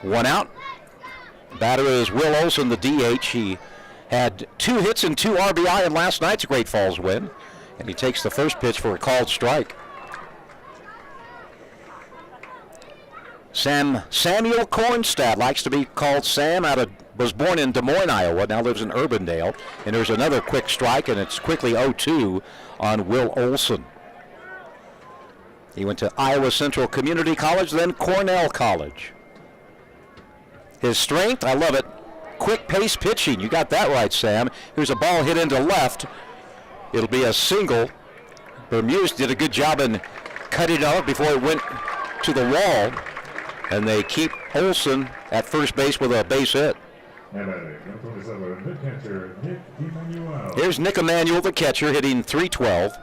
One out. Batter is Will Olson, the DH. He had 2 hits and 2 RBI in last night's Great Falls win. And he takes the first pitch for a called strike. Samuel Kornstad likes to be called Sam, was born in Des Moines, Iowa, now lives in Urbandale. And there's another quick strike, and it's quickly 0-2 on Will Olson. He went to Iowa Central Community College, then Cornell College. His strength, I love it, quick pace pitching. You got that right, Sam. Here's a ball hit into left. It'll be a single. Bermuse did a good job in cutting it out before it went to the wall. And they keep Olson at first base with a base hit. Here's Nick Emanuel, the catcher, hitting .312.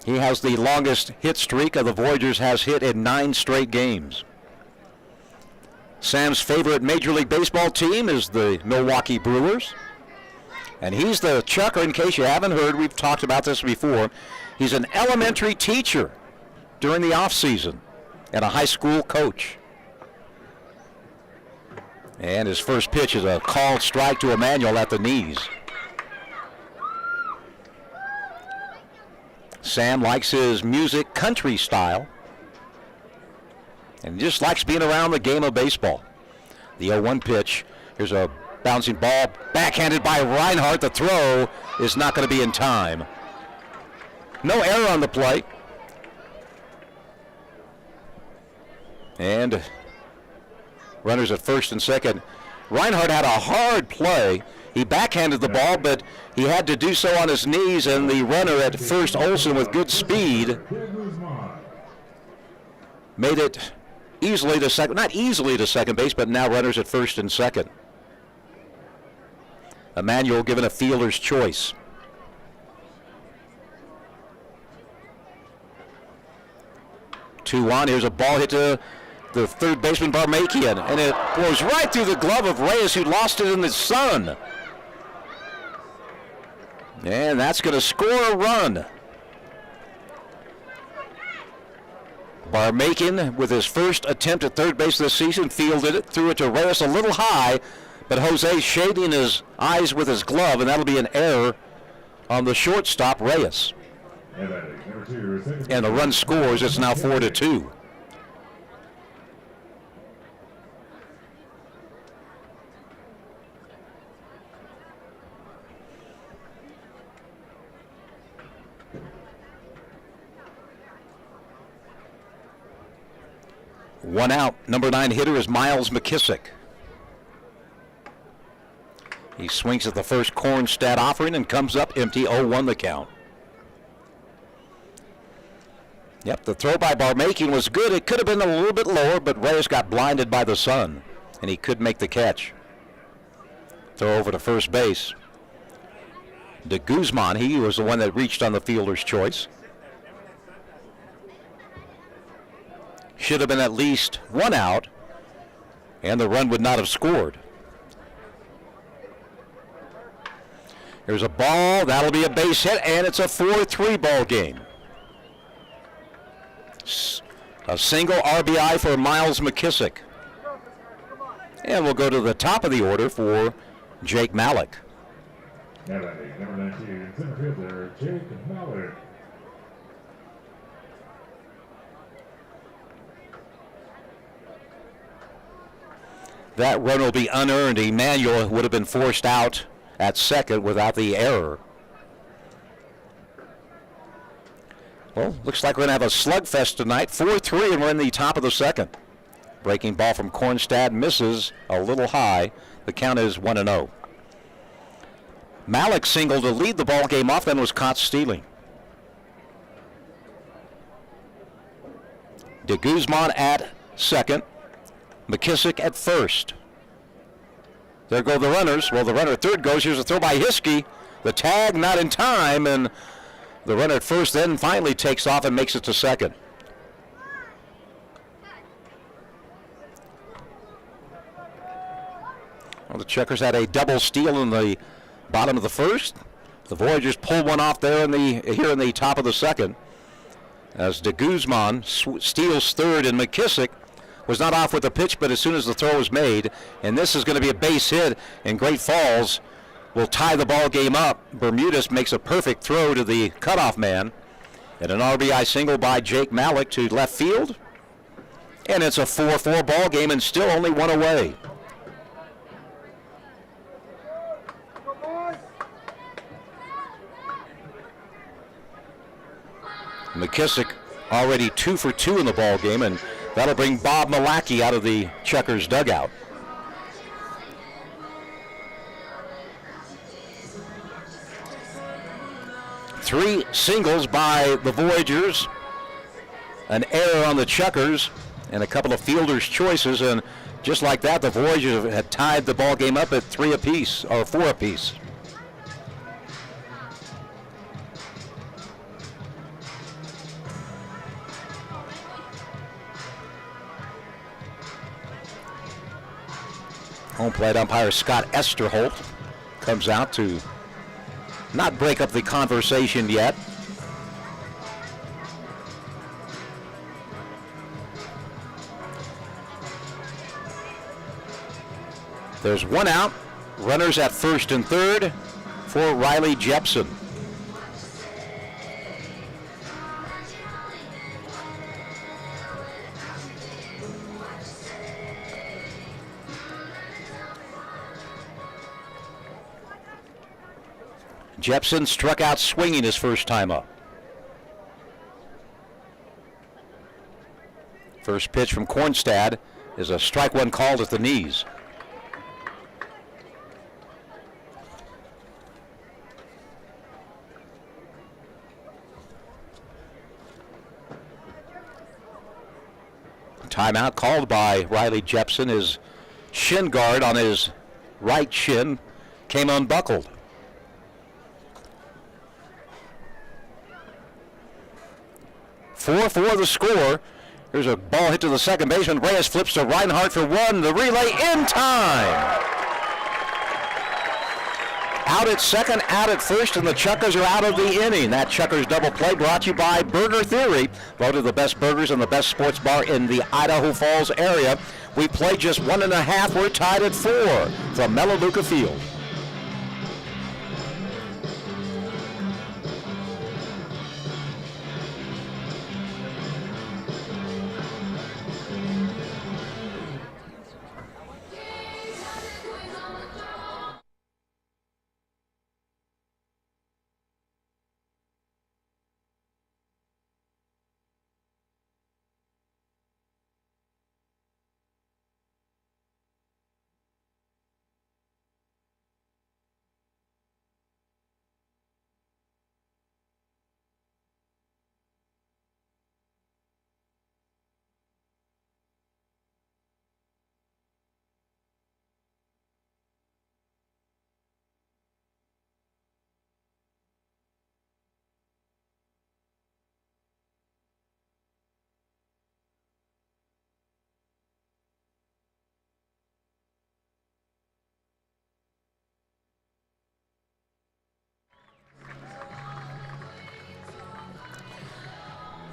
He has the longest hit streak of the Voyagers, has hit in 9 straight games. Sam's favorite Major League Baseball team is the Milwaukee Brewers. And he's the Chucker, in case you haven't heard, we've talked about this before. He's an elementary teacher during the off season and a high school coach. And his first pitch is a called strike to Emanuel at the knees. Sam likes his music country style and just likes being around the game of baseball. The 0-1 pitch. Here's a bouncing ball, backhanded by Reinhardt. The throw is not going to be in time. No error on the play. And runners at first and second. Reinhardt had a hard play. He backhanded the ball, but he had to do so on his knees, and the runner at first, Olson, with good speed, made it easily to second, not easily to second base, but now runners at first and second. Emanuel given a fielder's choice. Two on. Here's a ball hit to the third baseman, Barmakian, and it goes right through the glove of Reyes, who lost it in the sun. And that's going to score a run. Barmakian, with his first attempt at third base this season, fielded it, threw it to Reyes a little high, but Jose shading his eyes with his glove, and that'll be an error on the shortstop, Reyes. And the run scores. It's now 4-2. One out. Number 9 hitter is Miles McKissick. He swings at the first Kornstad offering and comes up empty. 0-1 the count. Yep, the throw by Barmakian was good. It could have been a little bit lower, but Reyes got blinded by the sun, and he could make the catch. Throw over to first base. De Guzman, he was the one that reached on the fielder's choice. Should have been at least one out, and the run would not have scored. There's a ball. That'll be a base hit, and it's a 4-3 ball game. A single RBI for Miles McKissick. And we'll go to the top of the order for Jake Malik. Number 19, center fielder, Jake Malik. That run will be unearned. Emanuel would have been forced out at second without the error. Well, looks like we're going to have a slugfest tonight. 4-3, and we're in the top of the second. Breaking ball from Kornstad misses a little high. The count is 1-0. Malik singled to lead the ball game off, then was caught stealing. De Guzman at second. McKissick at first. There go the runners. Well, the runner at third goes. Here's a throw by Hiskey. The tag not in time, and the runner at first then finally takes off and makes it to second. Well, the Chukars had a double steal in the bottom of the first. The Voyagers pulled one off there here in the top of the second, as De Guzman steals third, and McKissick was not off with the pitch, but as soon as the throw was made, and this is going to be a base hit, and Great Falls will tie the ball game up. Bermudez makes a perfect throw to the cutoff man, and an RBI single by Jake Malik to left field, and it's a 4-4 ball game and still only one away. McKissick already 2 for 2 in the ball game, and that'll bring Bob Malachy out of the Chukers dugout. Three singles by the Voyagers, an error on the Chukers, and a couple of fielders' choices, and just like that, the Voyagers had tied the ball game up at 3 apiece, or 4 apiece. Home plate umpire Scott Esterholt comes out to not break up the conversation yet. There's one out, runners at first and third for Riley Jepson. Jepson struck out swinging his first time up. First pitch from Kornstad is a strike one called at the knees. Timeout called by Riley Jepson. His shin guard on his right shin came unbuckled. Four the score. Here's a ball hit to the second baseman. Reyes flips to Reinhardt for one. The relay in time. Out at second, out at first, and the Chukers are out of the inning. That Chukers double play brought to you by Burger Theory, voted the best burgers and the best sports bar in the Idaho Falls area. We played just 1.5. We're tied at 4 from Melaleuca Field.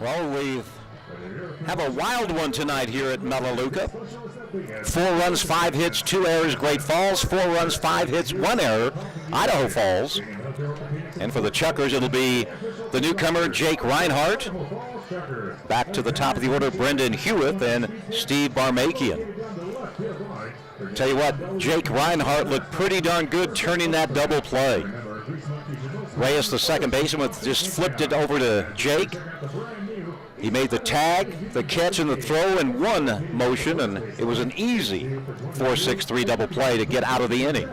Well, we have a wild one tonight here at Melaleuca. 4 runs, 5 hits, 2 errors, Great Falls. 4 runs, 5 hits, 1 error, Idaho Falls. And for the Chukers, it'll be the newcomer, Jake Reinhardt. Back to the top of the order, Brendan Hewitt and Steve Barmakian. Tell you what, Jake Reinhardt looked pretty darn good turning that double play. Reyes, the second baseman, just flipped it over to Jake. He made the tag, the catch, and the throw in one motion, and it was an easy 4-6-3 double play to get out of the inning.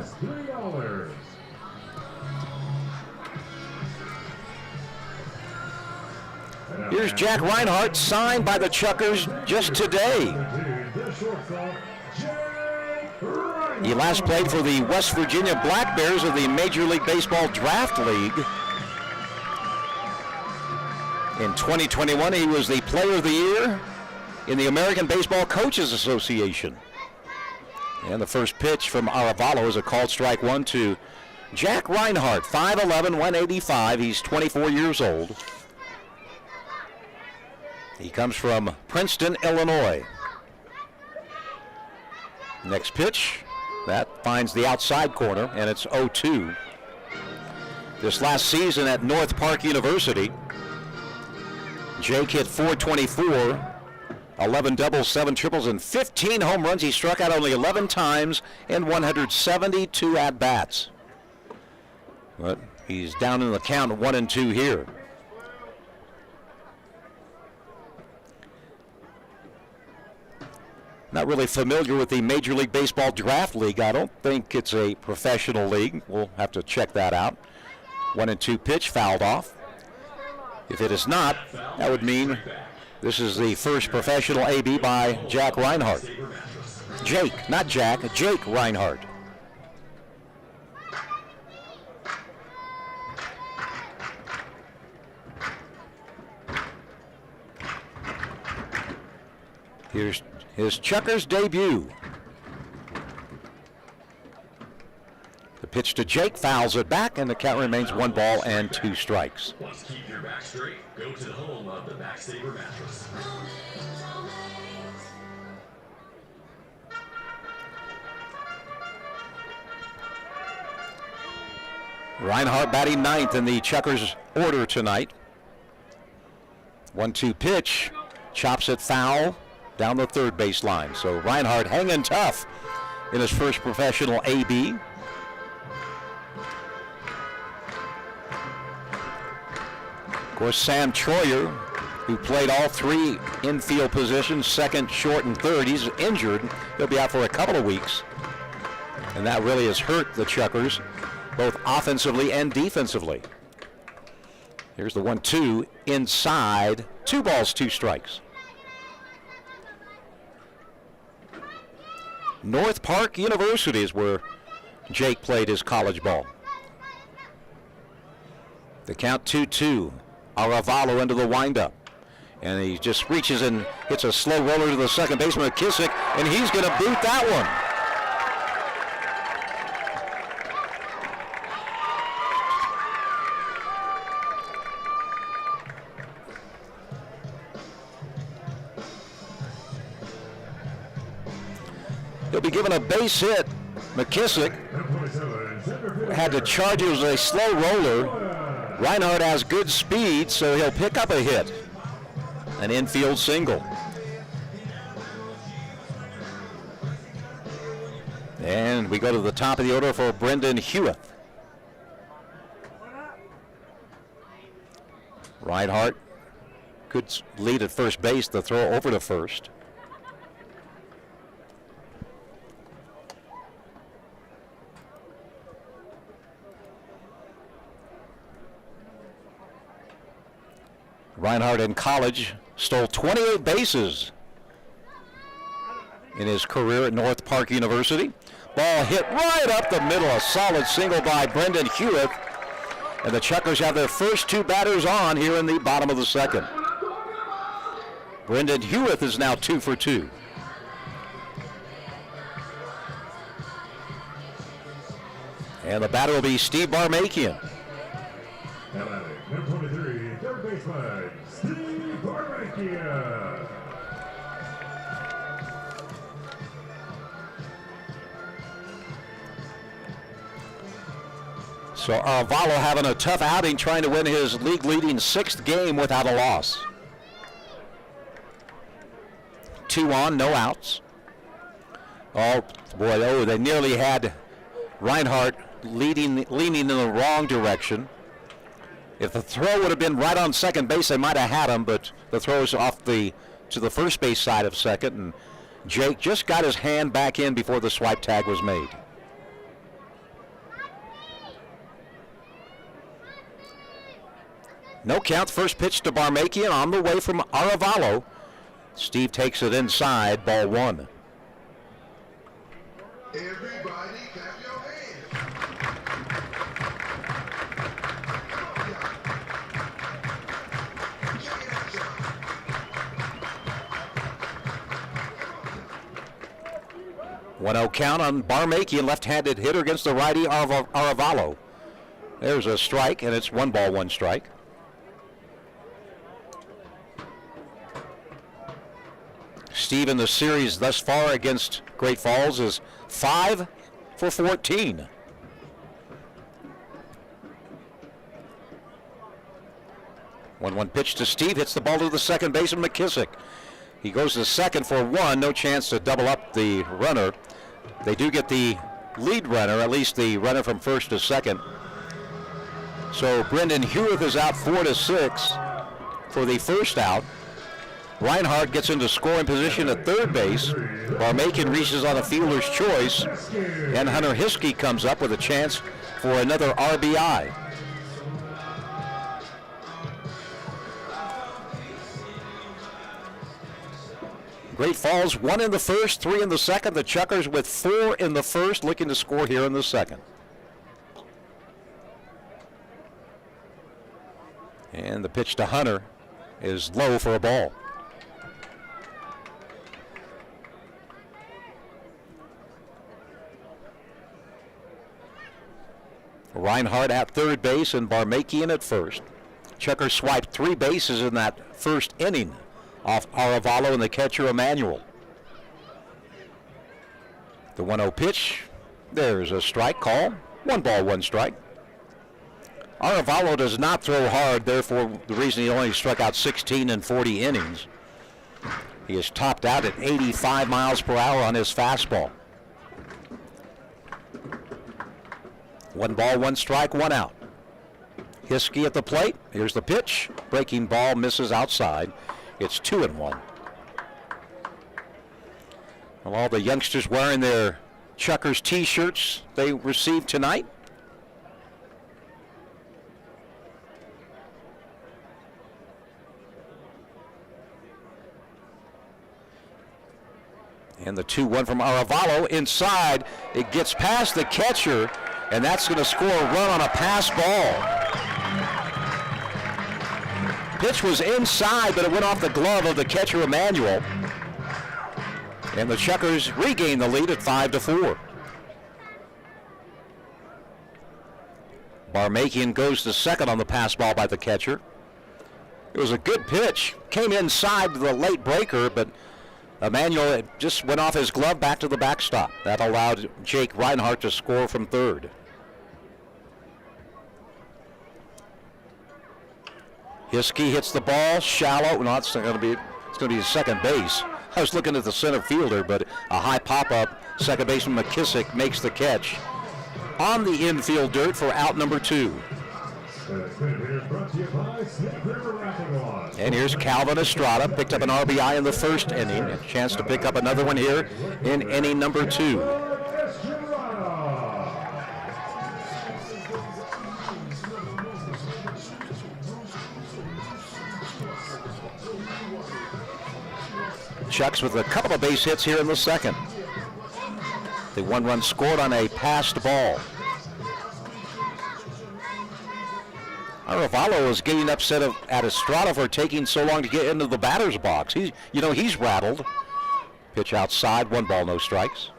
Here's Jack Reinhardt, signed by the Chukers just today. He last played for the West Virginia Black Bears of the Major League Baseball Draft League. In 2021, he was the Player of the Year in the American Baseball Coaches Association. And the first pitch from Aravalo is a called strike one to Jack Reinhardt, 5'11", 185. He's 24 years old. He comes from Princeton, Illinois. Next pitch, that finds the outside corner, and it's 0-2. This last season at North Park University, Jake hit .424, 11 doubles, 7 triples, and 15 home runs. He struck out only 11 times in 172 at-bats. But he's down in the count 1-2 here. Not really familiar with the Major League Baseball Draft League. I don't think it's a professional league. We'll have to check that out. 1-2 pitch fouled off. If it is not, that would mean this is the first professional AB by Jack Reinhardt. Jake, not Jack, Jake Reinhardt. Here's his Chukers debut. The pitch to Jake fouls it back, and the count remains 1 ball and 2 strikes. Want to keep your back straight? Go to the home of the Back Saver mattress. Reinhardt batting 9th in the Chukers order tonight. 1-2 pitch, chops it foul down the third base line. So Reinhardt hanging tough in his first professional AB. Of course, Sam Troyer, who played all 3 infield positions, second, short, and third, he's injured. He'll be out for a couple of weeks. And that really has hurt the Chukers, both offensively and defensively. Here's the 1-2 inside. 2 balls, 2 strikes. North Park University is where Jake played his college ball. The count 2-2. Aravalo into the windup. And he just reaches and hits a slow roller to the second baseman, McKissick, and he's going to boot that one. He'll be given a base hit. McKissick had to charge it as a slow roller. Reinhardt has good speed, so he'll pick up a hit. An infield single. And we go to the top of the order for Brendan Hewitt. Reinhardt, good lead at first base, the throw over to first. Reinhardt in college stole 28 bases in his career at North Park University. Ball hit right up the middle, a solid single by Brendan Hewitt. And the Chukers have their first 2 batters on here in the bottom of the second. Brendan Hewitt is now 2 for 2. And the batter will be Steve Barmakian. Number 23, third baseman, Steve Barmakian. So Aravalo having a tough outing trying to win his league-leading 6th game without a loss. 2 on, no outs. Oh, boy, they nearly had Reinhardt leaning in the wrong direction. If the throw would have been right on second base, they might have had him, but the throw is off to the first base side of second, and Jake just got his hand back in before the swipe tag was made. No count, first pitch to Barmakian on the way from Aravalo. Steve takes it inside, ball 1. Everybody clap your hands. One 1-0 count on Barmakian, left-handed hitter against the righty Aravalo. There's a strike, and it's 1 ball, 1 strike. Steve in the series thus far against Great Falls is 5 for 14. One pitch to Steve, hits the ball to the second baseman, McKissick. He goes to second for one, no chance to double up the runner. They do get the lead runner, at least the runner from first to second. So Brendan Hewitt is out 4-6 for the first out. Reinhardt gets into scoring position at third base. Barmakin reaches on a fielder's choice, and Hunter Hiskey comes up with a chance for another RBI. Great Falls 1 in the first, 3 in the second. The Chukars with 4 in the first, looking to score here in the second. And the pitch to Hunter is low for a ball. Reinhardt at third base and Barmakian at first. Chukars swiped 3 bases in that first inning off Aravalo and the catcher Emmanuel. The 1-0 pitch. There's a strike call. 1 ball, 1 strike. Aravalo does not throw hard, therefore the reason he only struck out 16 in 40 innings. He is topped out at 85 miles per hour on his fastball. 1 ball, 1 strike, 1 out. Hiskey at the plate. Here's the pitch. Breaking ball misses outside. It's 2-1. Well, all the youngsters wearing their Chukars t-shirts they received tonight. And the 2-1 from Aravalo inside. It gets past the catcher, and that's going to score a run on a pass ball. Pitch was inside, but it went off the glove of the catcher Emmanuel. And the Chukars regain the lead at 5-4. Barmakian goes to second on the pass ball by the catcher. It was a good pitch. Came inside the late breaker, but Emmanuel just went off his glove back to the backstop. That allowed Jake Reinhardt to score from third. Hiskey hits the ball shallow. No, it's going to be second base. I was looking at the center fielder, but a high pop-up. Second baseman McKissick makes the catch on the infield dirt for out number 2. And here's Calvin Estrada, picked up an RBI in the first inning. A chance to pick up another one here in inning number 2. Chucks with a couple of base hits here in the second. The 1 run scored on a passed ball. Aravalo is getting upset at Estrada for taking so long to get into the batter's box. He's rattled. Pitch outside, 1 ball, no strikes.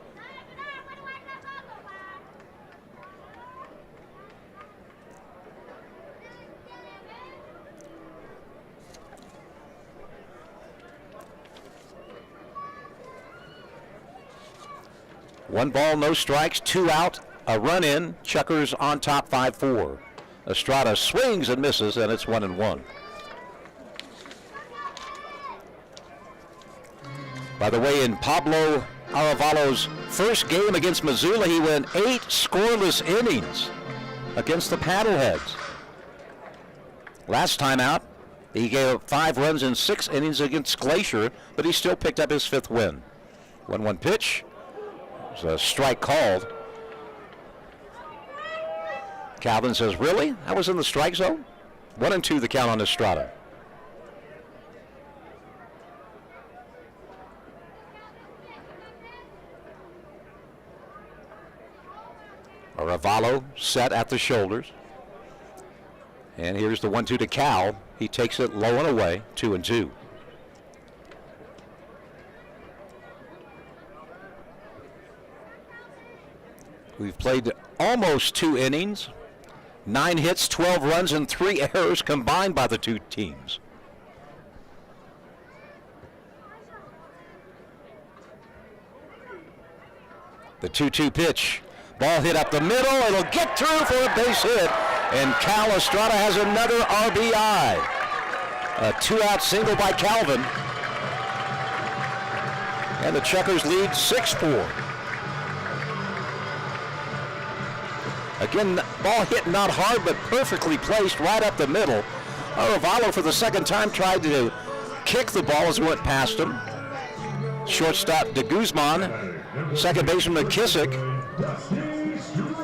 One ball, no strikes, 2 out, a run in. Chukars on top 5-4. Estrada swings and misses, and it's 1-1. By the way, in Pablo Aravalo's first game against Missoula, he went 8 scoreless innings against the Paddleheads. Last time out, he gave up 5 runs in 6 innings against Glacier, but he still picked up his 5th win. 1-1 pitch. There's a strike called. Calvin says, really? I was in the strike zone? 1-2 the count on Estrada. Aravalo set at the shoulders. And here's the 1-2 to Cal. He takes it low and away, 2-2. We've played almost 2 innings. 9 hits, 12 runs, and 3 errors combined by the 2 teams. The 2-2 pitch. Ball hit up the middle. It'll get through for a base hit. And Cal Estrada has another RBI. A 2-out single by Calvin. And the Chukars lead 6-4. Again, ball hit not hard, but perfectly placed right up the middle. Arevalo for the second time tried to kick the ball as it went past him. Shortstop de Guzman, second baseman McKissick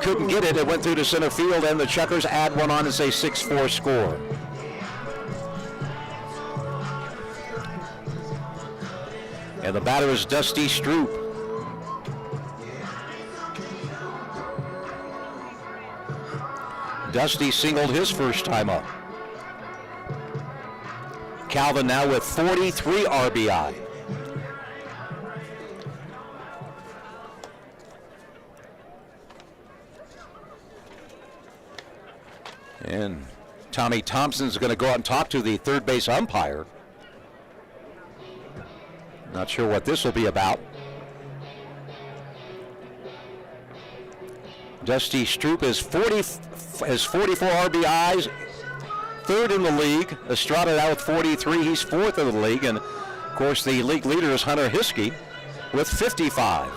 couldn't get it. It went through to center field, and the Chukars add one on. It's a 6-4 score. And the batter is Dusty Stroop. Dusty singled his first time up. Calvin now with 43 RBI. And Tommy Thompson's going to go out and talk to the third base umpire. Not sure what this will be about. Dusty Stroop has 44 RBIs, third in the league. Estrada now with 43. He's fourth in the league. And, of course, the league leader is Hunter Hiskey with 55.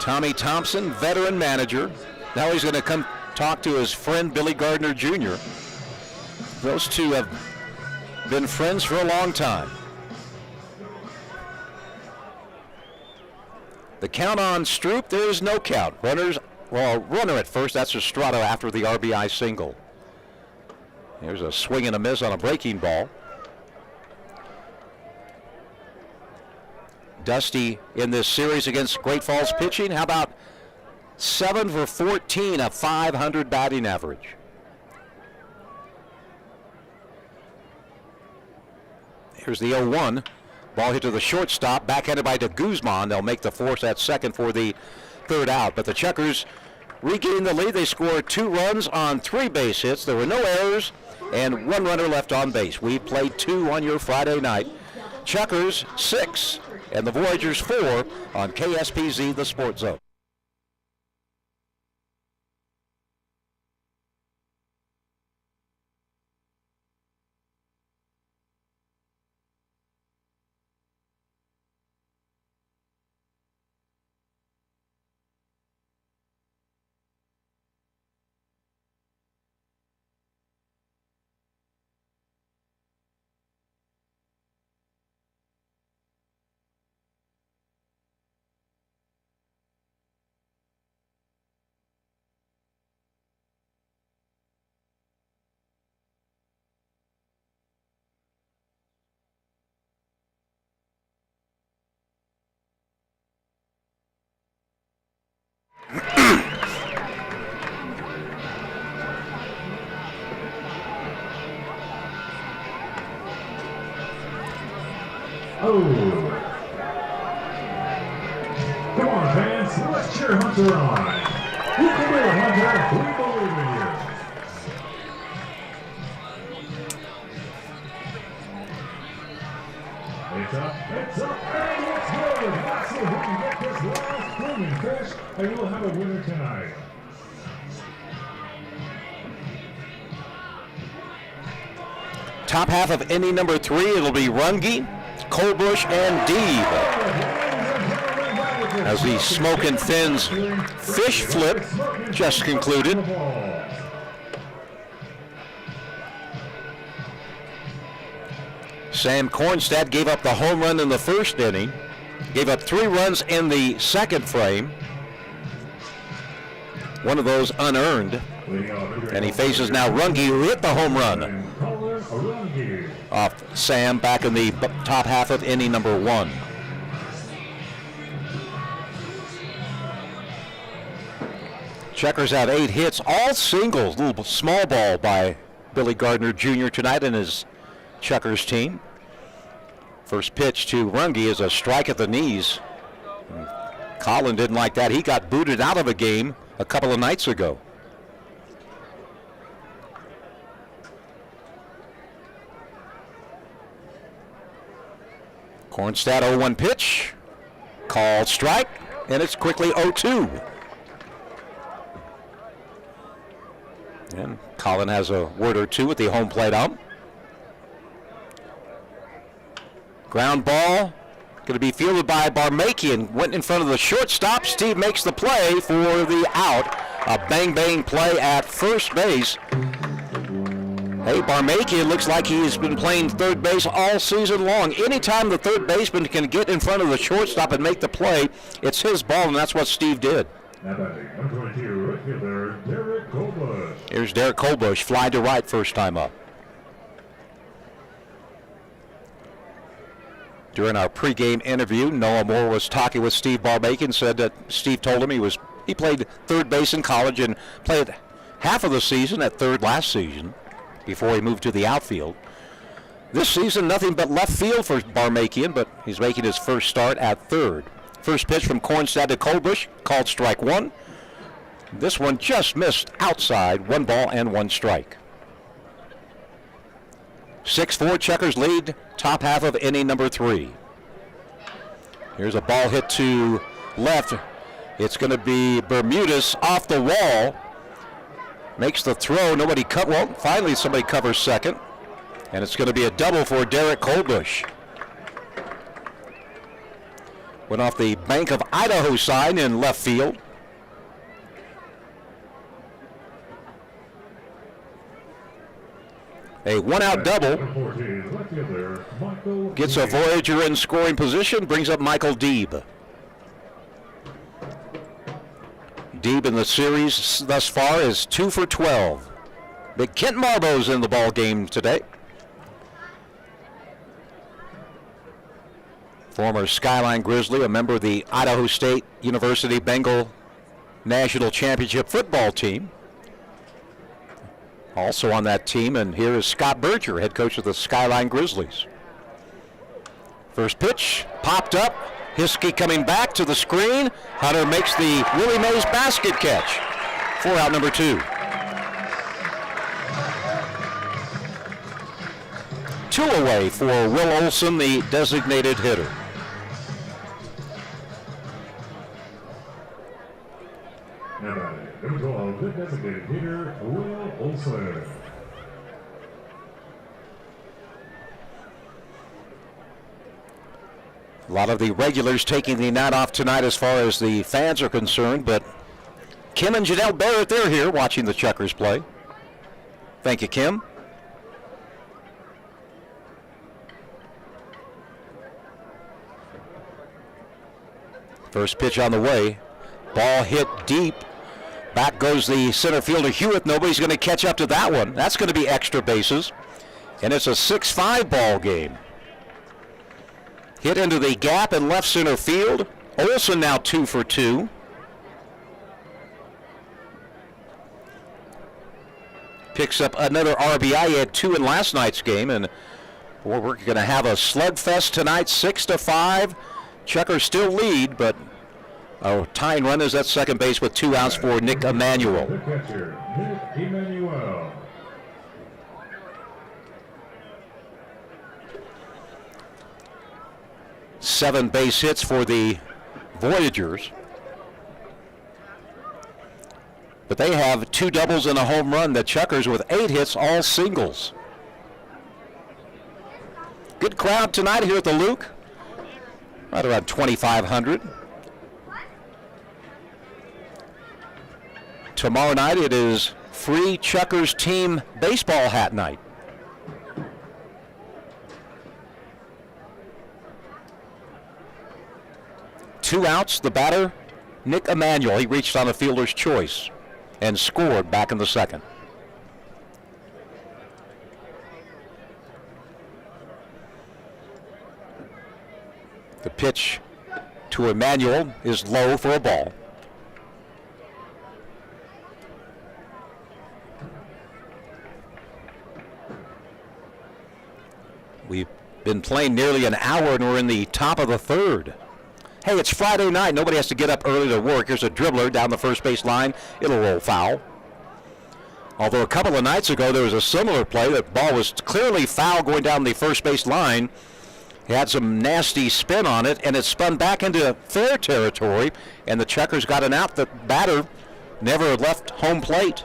Tommy Thompson, veteran manager. Now he's going to come talk to his friend Billy Gardner Jr. Those two have been friends for a long time. The count on Stroop, there is no count. Runner at first, that's Estrada after the RBI single. Here's a swing and a miss on a breaking ball. Dusty in this series against Great Falls pitching. How about 7 for 14, a .500 batting average? Here's the 0-1. Ball hit to the shortstop, backhanded by de Guzman. They'll make the force at second for the third out. But the Chukars regaining the lead. They scored 2 runs on 3 base hits. There were no errors and 1 runner left on base. We played 2 on your Friday night. Chukars 6 and the Voyagers 4 on KSPZ, the Sports Zone. Oh. Come on, fans. Let's cheer Hunter on. You can do it, Hunter. We believe in you. It's up, and it's good. Let's see who can get this last blooming fish, and we'll have a winner tonight. Top half of inning number 3, it'll be Runge, Colbush, and Deeb. As the Smoke and Fins fish flip just concluded. Sam Kornstad gave up the home run in the first inning, gave up 3 runs in the second frame, one of those unearned, and he faces now Runge, who hit the home run off Sam back in the top half of inning number 1. Chukars had 8 hits, all singles, little small ball by Billy Gardner Jr. tonight and his Chukars team. First pitch to Runge is a strike at the knees. Colin didn't like that. He got booted out of a game a couple of nights ago. Cornstad 0-1 pitch. Called strike, and it's quickly 0-2. And Colin has a word or two with the home plate ump. Ground ball, going to be fielded by Barmakian. Went in front of the shortstop. Steve makes the play for the out. A bang-bang play at first base. Hey, Barmakian looks like he's been playing third base all season long. Anytime the third baseman can get in front of the shortstop and make the play, it's his ball, and that's what Steve did. Here's Derek Colbush, fly to right first time up. During our pregame interview, Noah Moore was talking with Steve Barmakian, said that Steve told him he played third base in college and played half of the season at third last season before he moved to the outfield. This season, nothing but left field for Barmakian, but he's making his first start at third. First pitch from Cornstad to Colbush, called strike one. This one just missed outside, 1 ball and 1 strike. 6-4, Chukers lead, top half of inning number 3. Here's a ball hit to left. It's going to be Bermudez off the wall. Makes the throw. Finally somebody covers second. And it's going to be a double for Derek Colbush. Went off the Bank of Idaho sign in left field. A one-out double. Gets a Voyager in scoring position, brings up Michael Deeb. Deeb in the series thus far is 2 for 12. Big Kent Marbo's in the ball game today. Former Skyline Grizzly, a member of the Idaho State University Bengal National Championship football team. Also on that team, and here is Scott Berger, head coach of the Skyline Grizzlies. First pitch, popped up. Hiskey coming back to the screen. Hunter makes the Willie Mays basket catch. 4 out number 2. 2 away for Will Olson, the designated hitter. Number 12, the designated hitter, Will Olson. A lot of the regulars taking the night off tonight as far as the fans are concerned, but Kim and Janelle Barrett, they're here watching the Chukers play. Thank you, Kim. First pitch on the way. Ball hit deep. Back goes the center fielder Hewitt. Nobody's going to catch up to that one. That's going to be extra bases. And it's a 6-5 ball game. Hit into the gap in left center field. Olson now 2 for 2. Picks up another RBI. He had 2 in last night's game. And we're going to have a slugfest tonight, 6-5. Chukers still lead, but a tying run is at second base with 2 outs for Nick Emanuel. The catcher, Nick Emanuel. Seven base hits for the Voyagers. But they have 2 doubles and a home run. The Chukers with 8 hits, all singles. Good crowd tonight here at the Luke. Right around 2,500. Tomorrow night it is free Chukers team baseball hat night. Two outs, the batter, Nick Emanuel. He reached on a fielder's choice and scored back in the second. The pitch to Emanuel is low for a ball. We've been playing nearly an hour and we're in the top of the third. Hey, it's Friday night. Nobody has to get up early to work. Here's a dribbler down the first base line. It'll roll foul. Although a couple of nights ago there was a similar play. That ball was clearly foul going down the first base line. He had some nasty spin on it, and it spun back into fair territory, and the Chukars got an out. The batter never left home plate.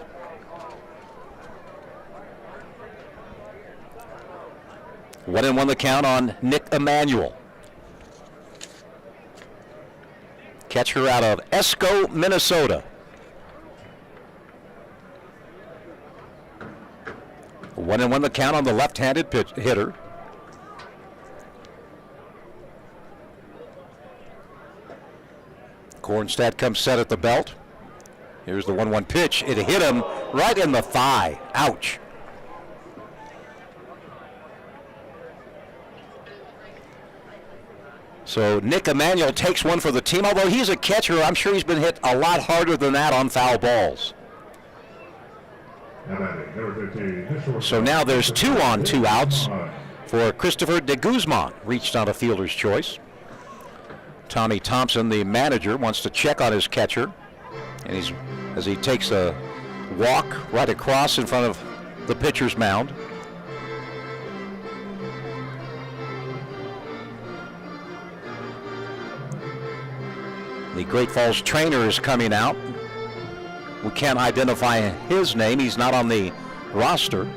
One and one the count on Nick Emanuel. Catcher out of Esco, Minnesota. 1-1 the count on the left-handed hitter. Kornstad comes set at the belt. Here's the 1-1 pitch. It hit him right in the thigh. Ouch. So Nick Emanuel takes one for the team. Although he's a catcher, I'm sure he's been hit a lot harder than that on foul balls. So now there's 2 on, 2 outs for Christopher de Guzman. Reached on a fielder's choice. Tommy Thompson, the manager, wants to check on his catcher. And as he takes a walk right across in front of the pitcher's mound. The Great Falls trainer is coming out. We can't identify his name. He's not on the roster.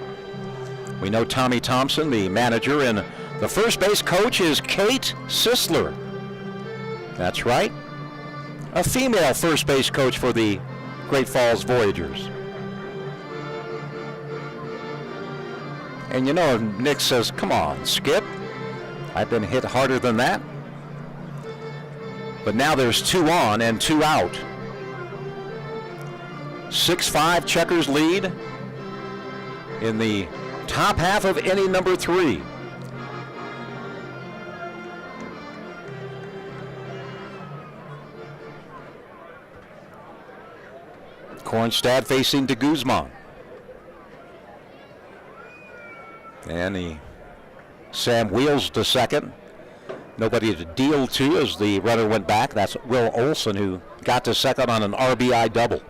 We know Tommy Thompson, the manager, and the first base coach is Kate Sisler. That's right. A female first base coach for the Great Falls Voyagers. And you know, Nick says, come on, Skip. I've been hit harder than that. But now there's 2 on and 2 out. 6-5 Chukars lead in the top half of inning number 3. Kornstad facing de Guzman. And Sam wheels to second. Nobody to deal to as the runner went back. That's Will Olson, who got to second on an RBI double.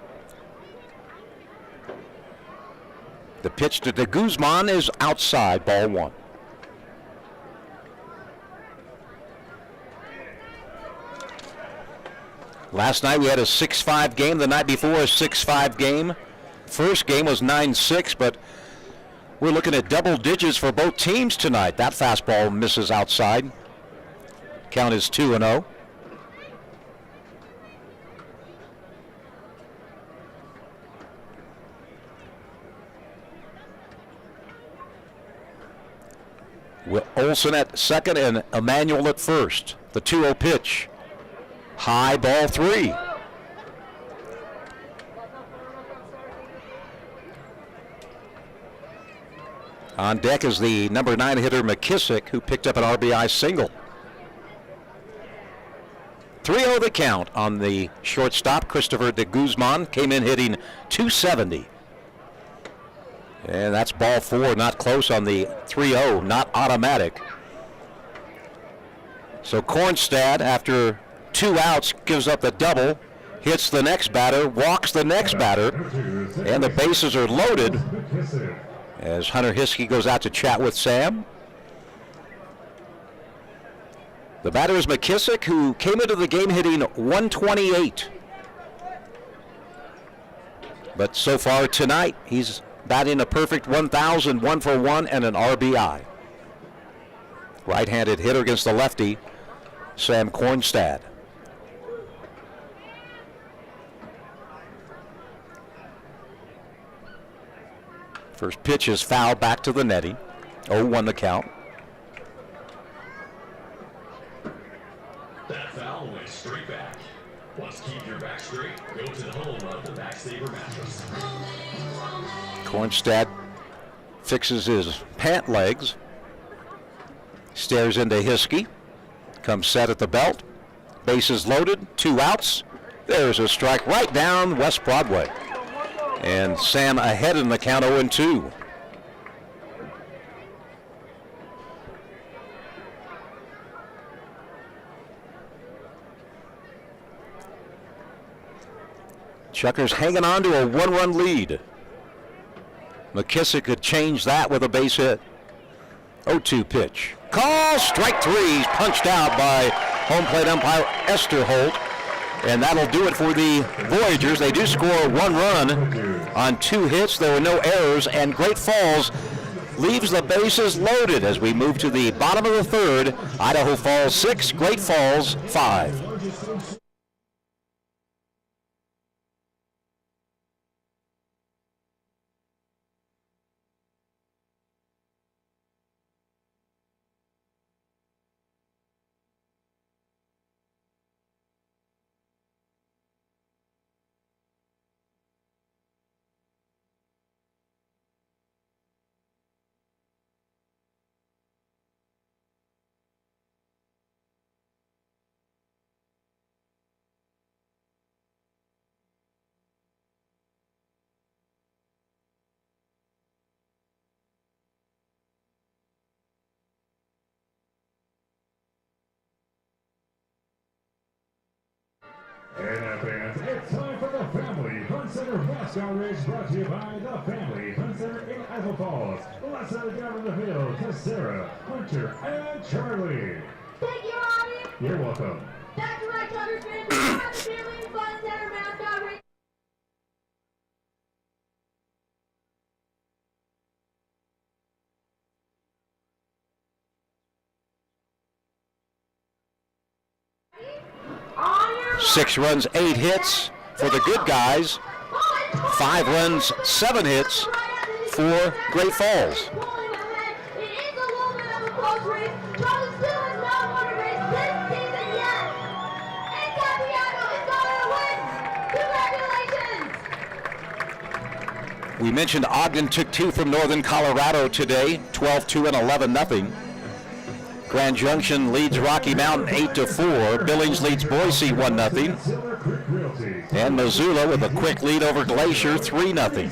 The pitch to de Guzman is outside, ball 1. Last night we had a 6-5 game. The night before, a 6-5 game. First game was 9-6, but we're looking at double digits for both teams tonight. That fastball misses outside. Count is 2-0. Olson at second and Emanuel at first. The 2-0 pitch. High, ball 3. On deck is the number 9 hitter McKissick, who picked up an RBI single. 3-0 the count on the shortstop. Christopher de Guzman came in hitting .270. And that's ball 4, not close on the 3-0, not automatic. So Kornstad, after 2 outs, gives up the double, hits the next batter, walks the next batter, and the bases are loaded as Hunter Hiskey goes out to chat with Sam. The batter is McKissick, who came into the game hitting .128. But so far tonight, he's batting a perfect 1,000, 1 for 1, and an RBI. Right-handed hitter against the lefty, Sam Kornstad. First pitch is foul back to the netting. 0-1 the count. That foul went straight back. Want to keep your back straight? Go to the home of the Backsaver mattress. Kornstad fixes his pant legs. Stares into Hiskey. Comes set at the belt. Bases loaded. 2 outs. There's a strike right down West Broadway. And Sam ahead in the count, 0-2. Chukars hanging on to a 1-run lead. McKissick could change that with a base hit. 0-2 pitch. Call, strike three, punched out by home plate umpire Esther Holt. And that'll do it for the Voyagers. They do score 1 run on 2 hits. There were no errors, and Great Falls leaves the bases loaded as we move to the bottom of the third. Idaho Falls 6, Great Falls 5. And now, fans, it's time for the Family Fun Center West Outrage, brought to you by the Family Fun Center in Idaho Falls. Let's have it down in the field to Sarah, Hunter, and Charlie. Thank you, audience. You're welcome. That's right, Chukers fans. We have the Family Fun Center mascot ready. On your 6 runs, 8 hits for the good guys. 5 runs, 7 hits for Great Falls. It is a little bit of a close race. Charlie still has not won a race this season yet. And Capriano is going to win. Congratulations. We mentioned Ogden took 2 from Northern Colorado today, 12-2 and 11-0. Grand Junction leads Rocky Mountain 8-4. Billings leads Boise 1-0. And Missoula with a quick lead over Glacier 3-0.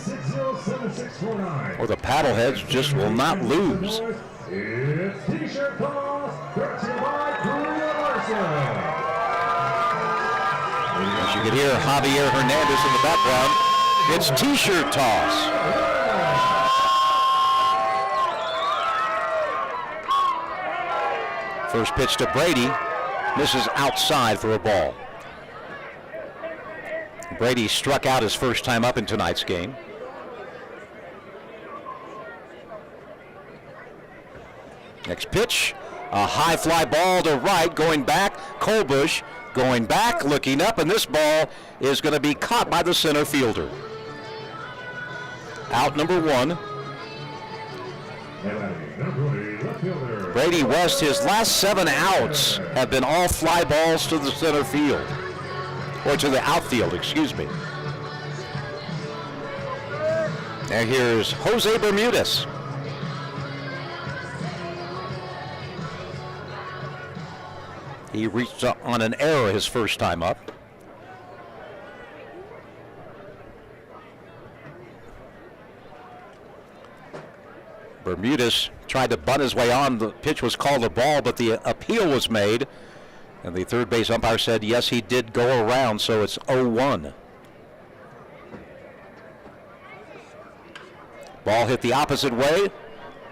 Or the Paddleheads just will not lose. It's T-shirt toss, brought to you by Correa. As you can hear Javier Hernandez in the background, it's T-shirt toss. First pitch to Brady, misses outside for a ball. Brady struck out his first time up in tonight's game. Next pitch, a high fly ball to right, going back. Colbush going back, looking up, and this ball is going to be caught by the center fielder. Out number 1. Brady West, his last 7 outs have been all fly balls to the center field. Or to the outfield, excuse me. And here's Jose Bermudez. He reached on an error his first time up. Bermudez tried to bunt his way on. The pitch was called a ball, but the appeal was made. And the third base umpire said, yes, he did go around, so it's 0-1. Ball hit the opposite way.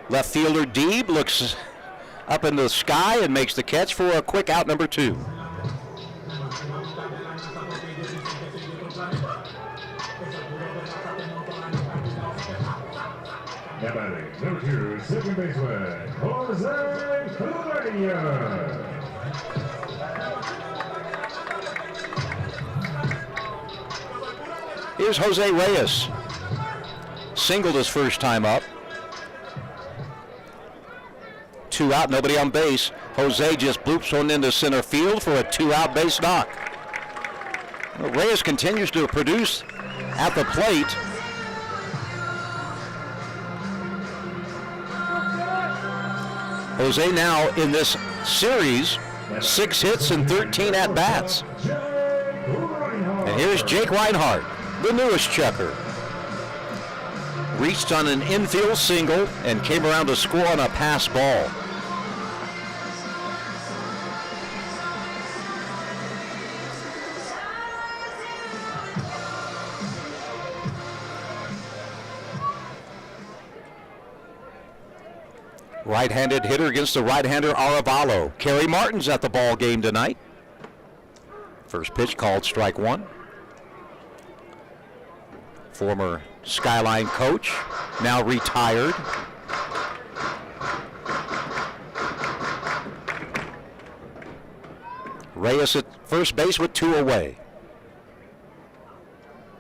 Left fielder Deeb looks up in the sky and makes the catch for a quick out number 2. Now batting, number 2, second baseman, Jose Correa. Here's Jose Reyes. Singled his first time up. 2 out, nobody on base. Jose just bloops one into center field for a 2-out base knock. Well, Reyes continues to produce at the plate. Jose now in this series, 6 hits and 13 at-bats. And here's Jake Reinhardt, the newest Chucker. Reached on an infield single and came around to score on a pass ball. Right-handed hitter against the right-hander Arevalo. Kerry Martin's at the ball game tonight. First pitch called strike one. Former Skyline coach, now retired. Reyes at first base with 2 away.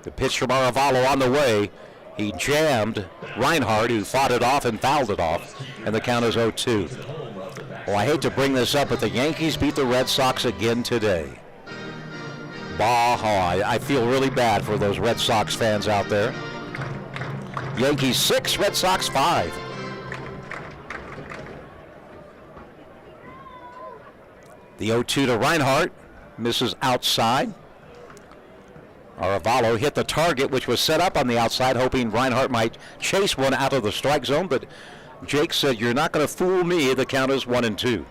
The pitch from Arevalo on the way. He jammed Reinhardt, who fought it off and fouled it off, and the count is 0-2. Well, I hate to bring this up, but the Yankees beat the Red Sox again today. I feel really bad for those Red Sox fans out there. Yankees 6, Red Sox 5. The 0-2 to Reinhardt, misses outside. Arevalo hit the target, which was set up on the outside, hoping Reinhardt might chase one out of the strike zone, but Jake said, "You're not going to fool me." The count is 1-2.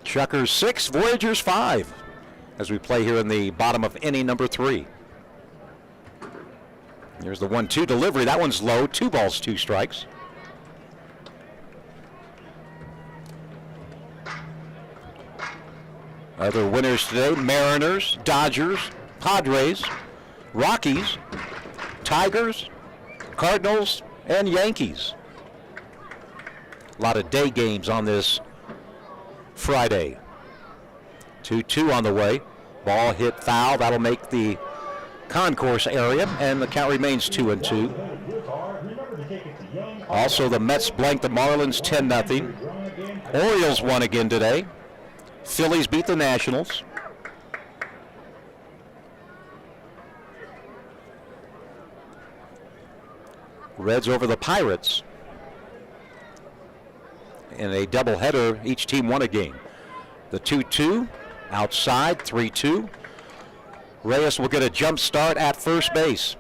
Chukars 6, Voyagers 5, as we play here in the bottom of inning number 3. Here's the 1-2 delivery. That one's low. 2 balls, 2 strikes. Other winners today: Mariners, Dodgers, Padres, Rockies, Tigers, Cardinals, and Yankees. A lot of day games on this Friday. 2-2 on the way. Ball hit foul. That'll make the concourse area, and the count remains 2-2. Also, the Mets blanked the Marlins 10-0. Orioles won again today. Phillies beat the Nationals. Reds over the Pirates. In a doubleheader, each team won a game. The 2-2 outside, 3-2. Reyes will get a jump start at first base.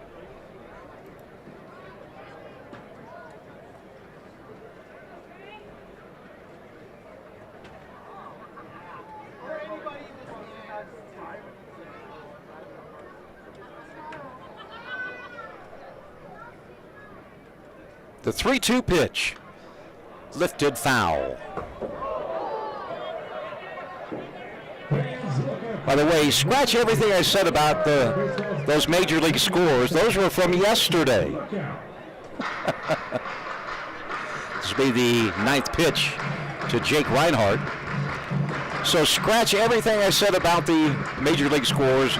The 3-2 pitch, lifted foul. By the way, scratch everything I said about those major league scores. Those were from yesterday. This will be the 9th pitch to Jake Reinhardt. So scratch everything I said about the major league scores.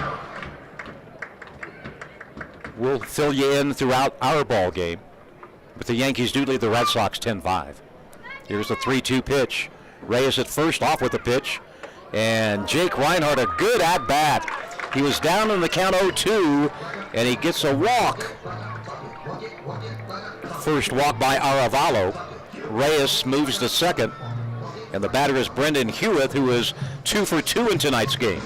We'll fill you in throughout our ball game. But the Yankees do lead the Red Sox 10-5. Here's the 3-2 pitch. Reyes at first, off with the pitch. And Jake Reinhardt, a good at-bat. He was down in the count 0-2, and he gets a walk. First walk by Arevalo. Reyes moves to second. And the batter is Brendan Hewitt, who is 2 for 2 in tonight's game.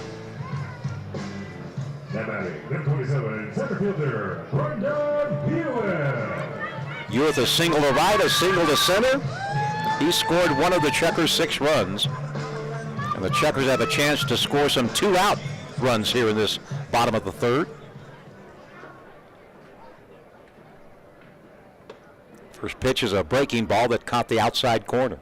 That batting, number 27, center fielder, Brendan Hewitt. Hewitt a single to right, a single to center. He scored one of the Chukars' 6 runs. And the Chukars have a chance to score some 2-out runs here in this bottom of the 3rd. First pitch is a breaking ball that caught the outside corner.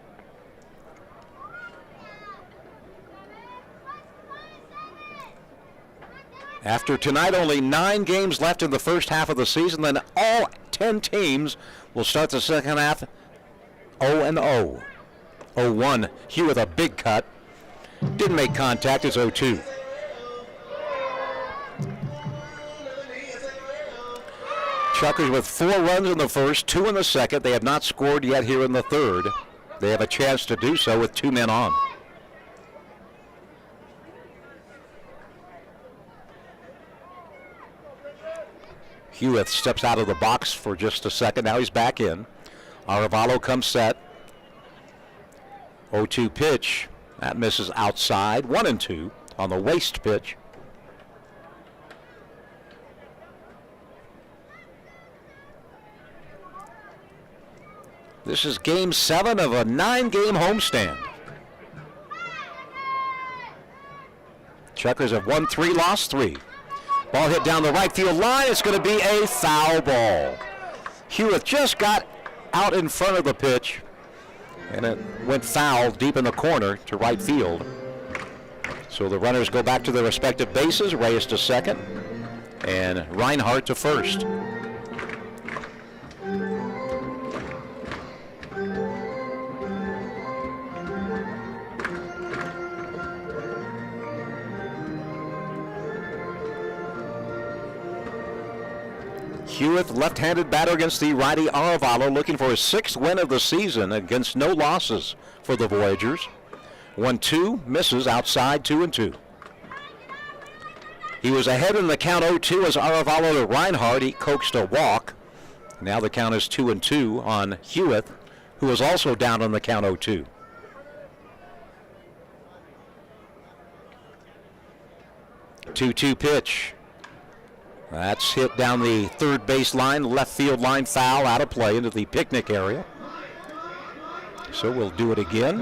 After tonight, only 9 games left in the first half of the season. Then all 10 teams will start the second half 0-0. 0-1. Hewitt a big cut. Didn't make contact. It's 0-2. Chukars with 4 runs in the first, 2 in the second. They have not scored yet here in the 3rd. They have a chance to do so with 2 men on. Hewitt steps out of the box for just a second. Now he's back in. Arevalo comes set. 0-2 pitch. That misses outside. 1-2 on the waste pitch. This is game 7 of a 9-game homestand. Chukars have won 3, lost 3. Ball hit down the right field line. It's going to be a foul ball. Hewitt just got out in front of the pitch, and it went foul deep in the corner to right field. So the runners go back to their respective bases. Reyes to second, and Reinhardt to first. Hewitt, left-handed batter against the righty Arevalo, looking for his 6th win of the season against no losses for the Voyagers. 1-2, misses outside, 2-2. He was ahead in the count 0-2 as Arevalo to Reinhardt. He coaxed a walk. Now the count is 2-2 on Hewitt, who is also down on the count 0-2. Two-two pitch. That's hit down the third base line, left field line, foul, out of play into the picnic area. So we'll do it again.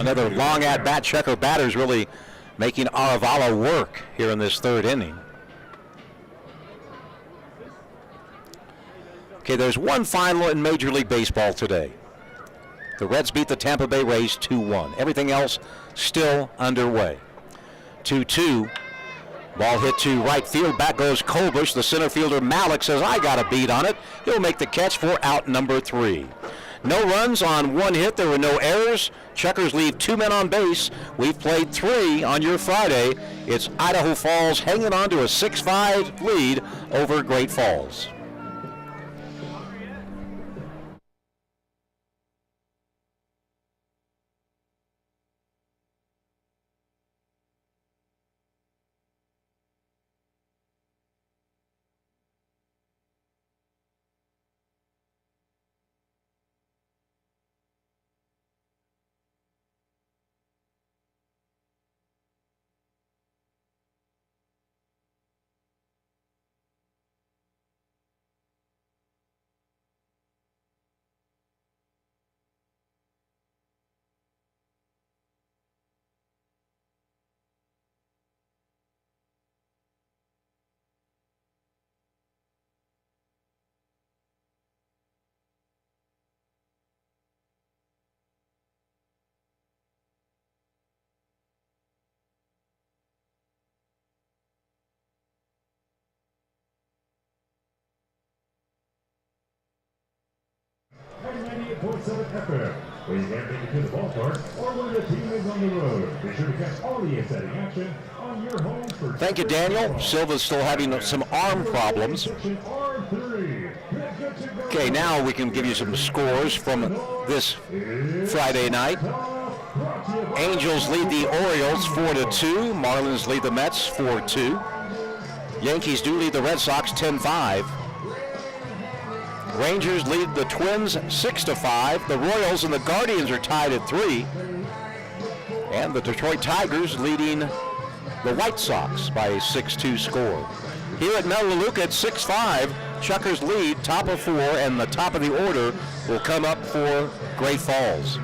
Another long at-bat. Checker batters really making Arevalo work here in this third inning. Okay, there's one final in Major League Baseball today. The Reds beat the Tampa Bay Rays 2-1. Everything else still underway. 2-2. Ball hit to right field. Back goes Kolbush. The center fielder Malik says, I got a beat on it. He'll make the catch for out number 3. No runs on 1 hit. There were no errors. Chukers leave 2 men on base. We've played 3 on your Friday. It's Idaho Falls hanging on to a 6-5 lead over Great Falls. Where you can't make it to the ballpark or when the team is on the road. Be sure to catch all the exciting action on your home for. Thank you, Daniel. Silva's still having some arm problems. Okay, now we can give you some scores from this Friday night. Angels lead the Orioles 4-2. Marlins lead the Mets 4-2. Yankees do lead the Red Sox 10-5. Rangers lead the Twins 6-5. The Royals and the Guardians are tied at 3. And the Detroit Tigers leading the White Sox by a 6-2 score. Here at Melaleuca at 6-5, Chukers lead top of 4, and the top of the order will come up for Great Falls.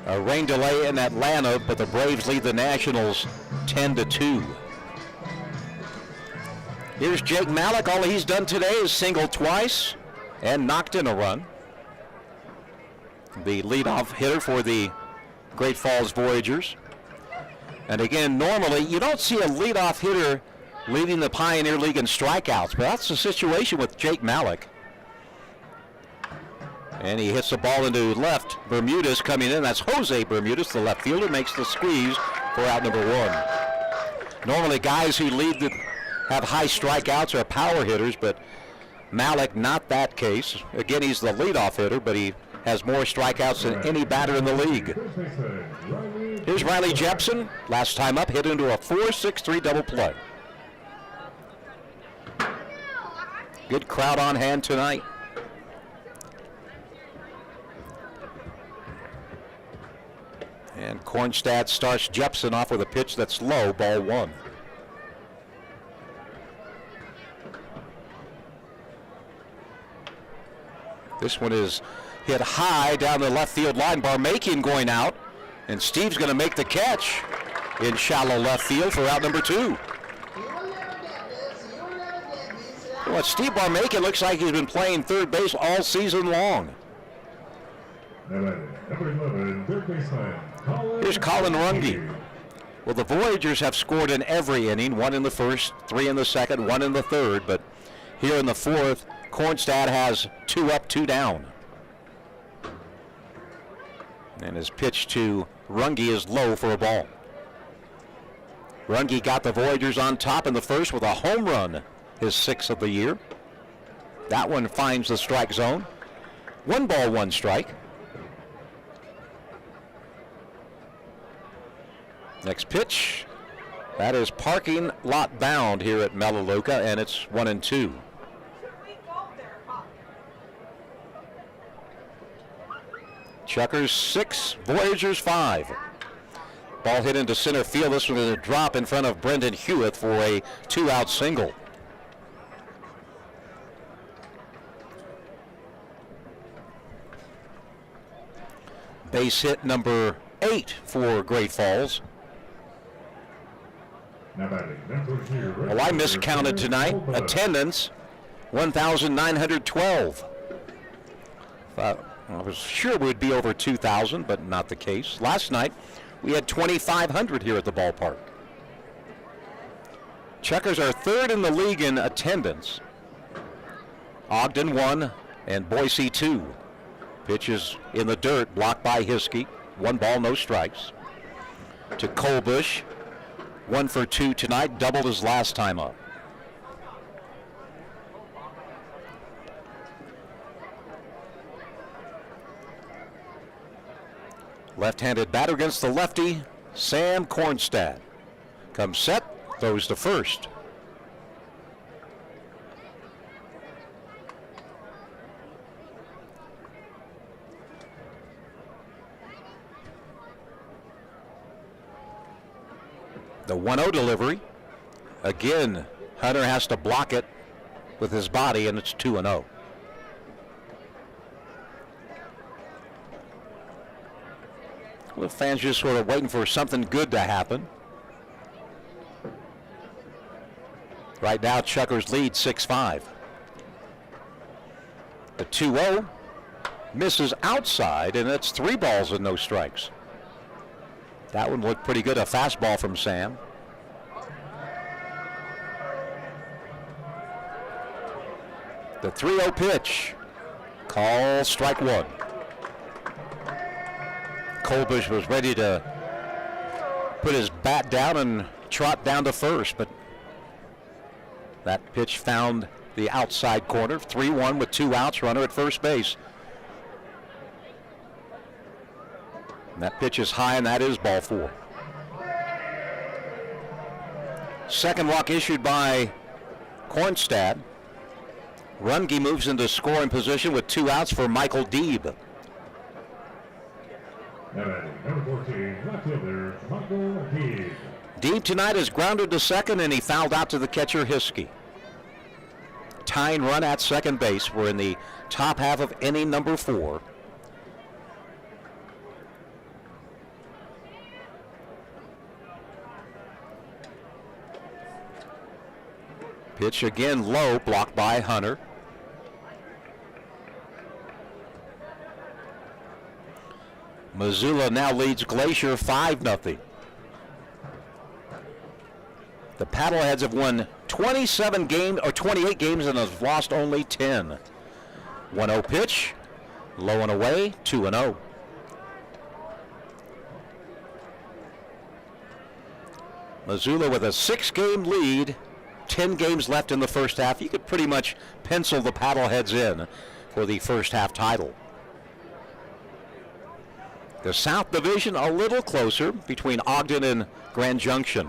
A rain delay in Atlanta, but the Braves lead the Nationals 10-2. Here's Jake Malik. All he's done today is single twice and knocked in a run. The leadoff hitter for the Great Falls Voyagers. And again, normally you don't see a leadoff hitter leading the Pioneer League in strikeouts, but that's the situation with Jake Malik. And he hits the ball into left. Bermudez coming in. That's Jose Bermudez, the left fielder, makes the squeeze for out number 1. Normally guys who have high strikeouts are power hitters, but Malik not that case. Again, he's the leadoff hitter, but he has more strikeouts than any batter in the league. Here's Riley Jepson. Last time up, hit into a 4-6-3 double play. Good crowd on hand tonight. And Kornstad starts Jepson off with a pitch that's low, ball 1. This one is hit high down the left field line. Barmakian going out, and Steve's going to make the catch in shallow left field for out number 2. Well, Steve Barmakian looks like he's been playing third base all season long. Number 11, third baseman. Here's Colin Runge. Well, the Voyagers have scored in every inning, 1 in the first, 3 in the second, 1 in the third, but here in the fourth, Kornstad has 2 up, 2 down. And his pitch to Runge is low for a ball. Runge got the Voyagers on top in the first with a home run, his 6th of the year. That one finds the strike zone. 1 ball, 1 strike. Next pitch, that is parking lot bound here at Melaleuca, and it's 1-2. Chukers 6, Voyagers 5. Ball hit into center field. This one is a drop in front of Brendan Hewitt for a 2-out single. Base hit number 8 for Great Falls. Well, I miscounted tonight. Attendance, 1,912. I was sure we'd be over 2,000, but not the case. Last night, we had 2,500 here at the ballpark. Chukers are 3rd in the league in attendance. Ogden 1 and Boise 2. Pitches in the dirt, blocked by Hiskey. 1 ball, no strikes. To Colbush. 1 for 2 tonight, doubled his last time up. Left-handed batter against the lefty, Sam Kornstad. Comes set, throws to first. The 1-0 delivery. Again, Hunter has to block it with his body, and it's 2-0. Well, the fans just sort of waiting for something good to happen. Right now, Chukers lead 6-5. The 2-0 misses outside, and it's 3 balls and no strikes. That one looked pretty good, a fastball from Sam. The 3-0 pitch. Call strike 1. Colbush was ready to put his bat down and trot down to first, but that pitch found the outside corner. 3-1 with 2 outs, runner at first base. And that pitch is high, and that is ball 4. Second walk issued by Kornstad. Runge moves into scoring position with 2 outs for Michael Deeb. Number 14, left fielder, Michael Deeb. Deeb tonight is grounded to second, and he fouled out to the catcher Hiskey. Tying run at second base. We're in the top half of inning number 4. Pitch again low, blocked by Hunter. Missoula now leads Glacier 5-0. The Paddleheads have won 28 games and have lost only 10. 1-0 pitch, low and away, 2-0. Missoula with a 6-game lead, 10 games left in the first half. You could pretty much pencil the Paddleheads in for the first half title. The South Division a little closer between Ogden and Grand Junction.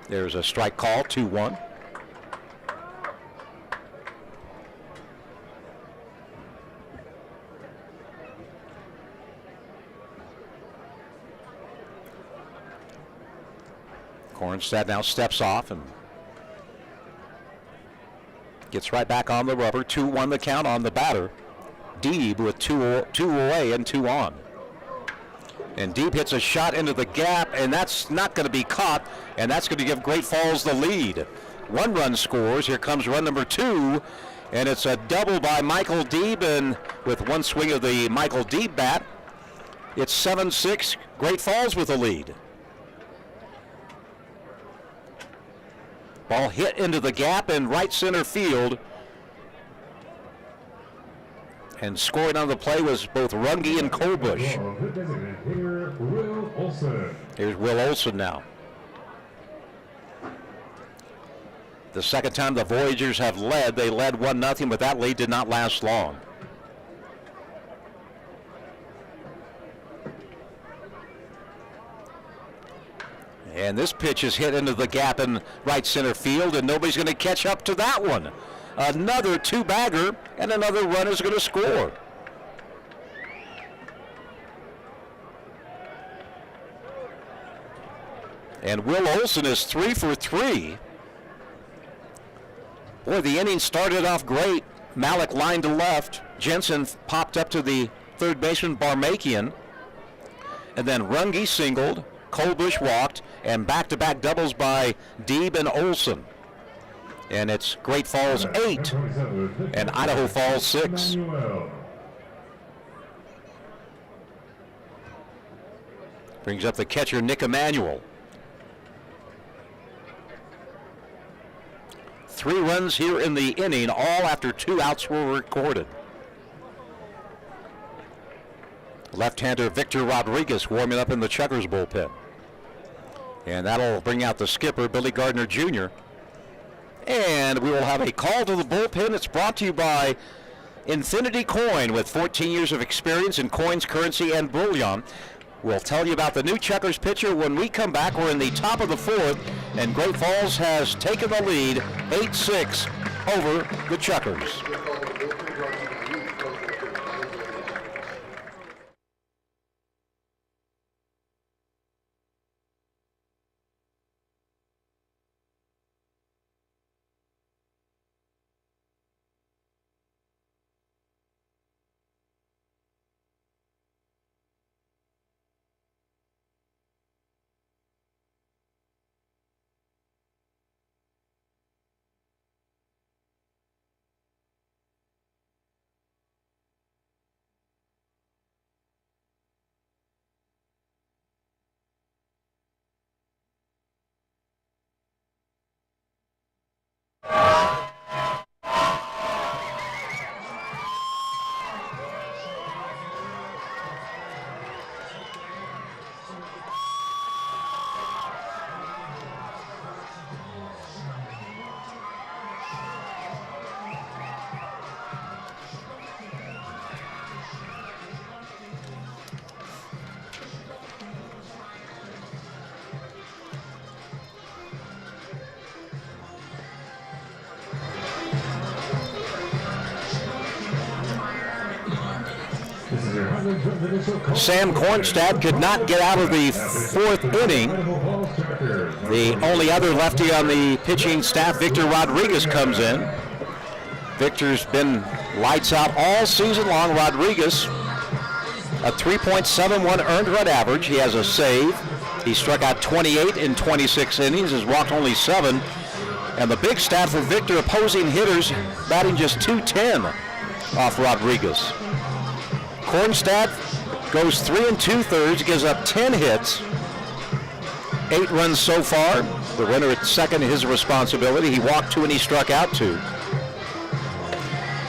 There's a strike call, 2-1. Kornstad now steps off and gets right back on the rubber. 2-1 the count on the batter, Deeb with two away and 2 on. And Deeb hits a shot into the gap, and that's not going to be caught, and that's going to give Great Falls the lead. 1 run scores. Here comes run number 2, and it's a double by Michael Deeb, and with 1 swing of the Michael Deeb bat, it's 7-6, Great Falls with the lead. Ball hit into the gap in right center field. And scoring on the play was both Runge and Colbush. Here's Will Olson now. The second time the Voyagers have led, they led 1-0, but that lead did not last long. And this pitch is hit into the gap in right center field, and nobody's going to catch up to that one. Another 2-bagger, and another run is going to score. And Will Olson is 3 for 3. Boy, the inning started off great. Malik lined to left. Jensen popped up to the third baseman, Barmakian. And then Runge singled, Colbush walked, and back-to-back doubles by Deeb and Olson. And it's Great Falls 8 and Idaho Falls 6. Brings up the catcher, Nick Emanuel. 3 runs here in the inning, all after 2 outs were recorded. Left-hander Victor Rodriguez warming up in the Chukers bullpen. And that'll bring out the skipper, Billy Gardner Jr. And we will have a call to the bullpen. It's brought to you by Infinity Coin, with 14 years of experience in coins, currency, and bullion. We'll tell you about the new Chukers pitcher when we come back. We're in the top of the 4th, and Great Falls has taken the lead 8-6 over the Chukers. Sam Kornstad could not get out of the 4th inning. The only other lefty on the pitching staff, Victor Rodriguez, comes in. Victor's been lights out all season long. Rodriguez, a 3.71 earned run average. He has a save. He struck out 28 in 26 innings, has walked only 7. And the big stat for Victor, opposing hitters batting just .210 off Rodriguez. Kornstad goes 3 2/3, gives up 10 hits, 8 runs so far. The runner at second, his responsibility. He walked 2 and he struck out 2.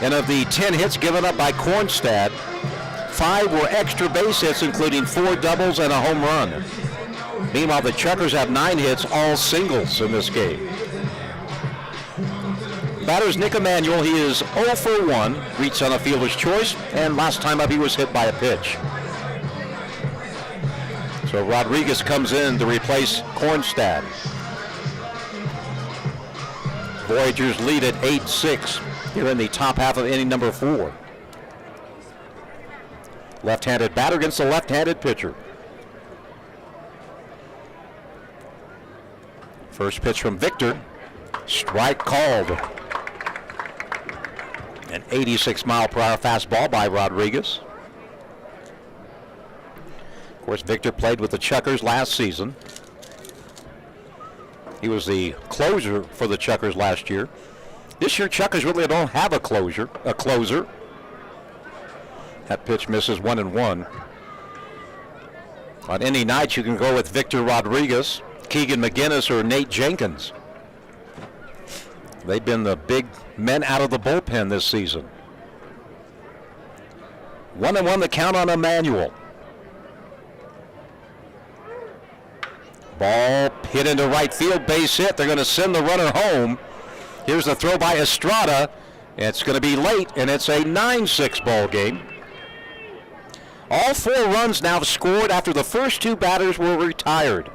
And of the 10 hits given up by Kornstad, 5 were extra base hits, including 4 doubles and a home run. Meanwhile, the Chukers have 9 hits, all singles in this game. Batter's Nick Emanuel. He is 0 for 1, reached on a fielder's choice, and last time up he was hit by a pitch. So Rodriguez comes in to replace Kornstad. Voyagers lead at 8-6 here in the top half of inning number 4. Left-handed batter against the left-handed pitcher. First pitch from Victor. Strike called. An 86-mile-per-hour fastball by Rodriguez. Of course, Victor played with the Chukars last season. He was the closer for the Chukars last year. This year, Chukars really don't have a closer. That pitch misses 1-1. On any night, you can go with Victor Rodriguez, Keegan McGinnis, or Nate Jenkins. They've been the big men out of the bullpen this season. 1-1 the count on Emmanuel. Ball hit into right field, base hit. They're going to send the runner home. Here's the throw by Estrada. It's going to be late, and it's a 9-6 ball game. All 4 runs now scored after the first 2 batters were retired.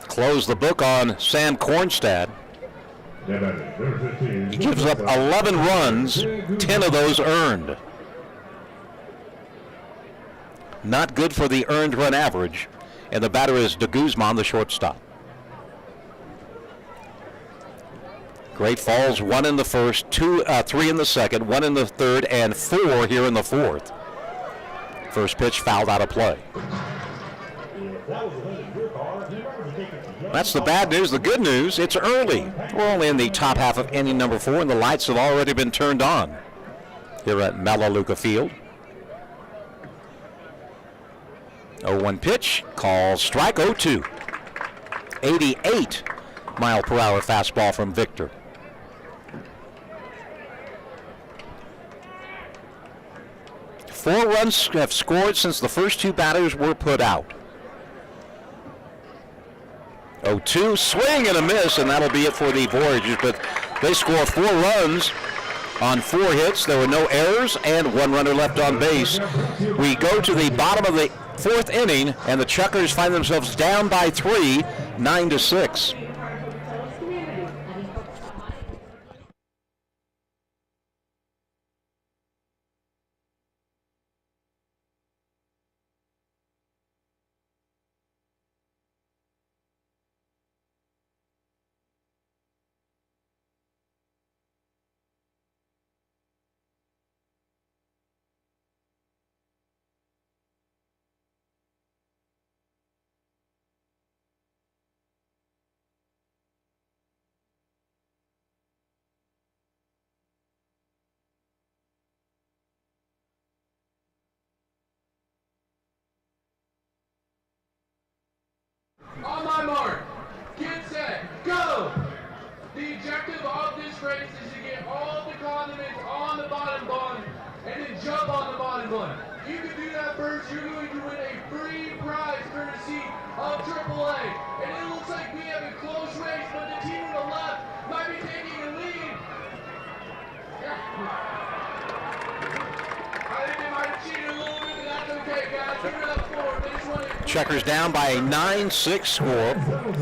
Close the book on Sam Kornstad. He gives up 11 runs, 10 of those earned. Not good for the earned run average. And the batter is De Guzman, the shortstop. Great Falls, 1 in the first, 3 in the second, 1 in the third, and 4 here in the fourth. First pitch fouled out of play. That's the bad news. The good news, it's early. We're only in the top half of inning number 4, and the lights have already been turned on here at Melaleuca Field. 0-1 pitch, call strike, 0-2. 88-mile-per-hour fastball from Victor. Four runs have scored since the first 2 batters were put out. 0-2, swing and a miss, and that'll be it for the Voyagers. But they score 4 runs on 4 hits. There were no errors and 1 runner left on base. We go to the bottom of the 4th inning, and the Chukars find themselves down by 3, 9-6. On my mark, get set, go! The objective of this race is to get all the condiments on the bottom bun and then jump on the bottom bun. If you can do that first, you're going to win a free prize courtesy of AAA. And it looks like we have a close race, but the team on the left might be taking the lead. I think they might have cheated a little bit, but that's okay, guys. Give it up for it. They just want to Chukars down by a 9-6 score.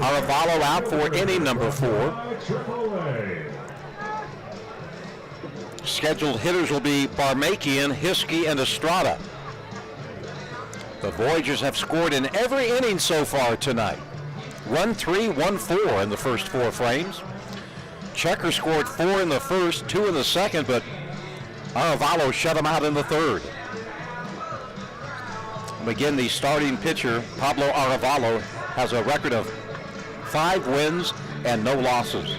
Arevalo out for inning number 4. Scheduled hitters will be Barmakian, Hiskey, and Estrada. The Voyagers have scored in every inning so far tonight. 1-3, 1-4 in the first 4 frames. Chukars scored 4 in the first, 2 in the second, but Arevalo shut them out in the third. Again, the starting pitcher, Pablo Arevalo, has a record of 5 wins and no losses.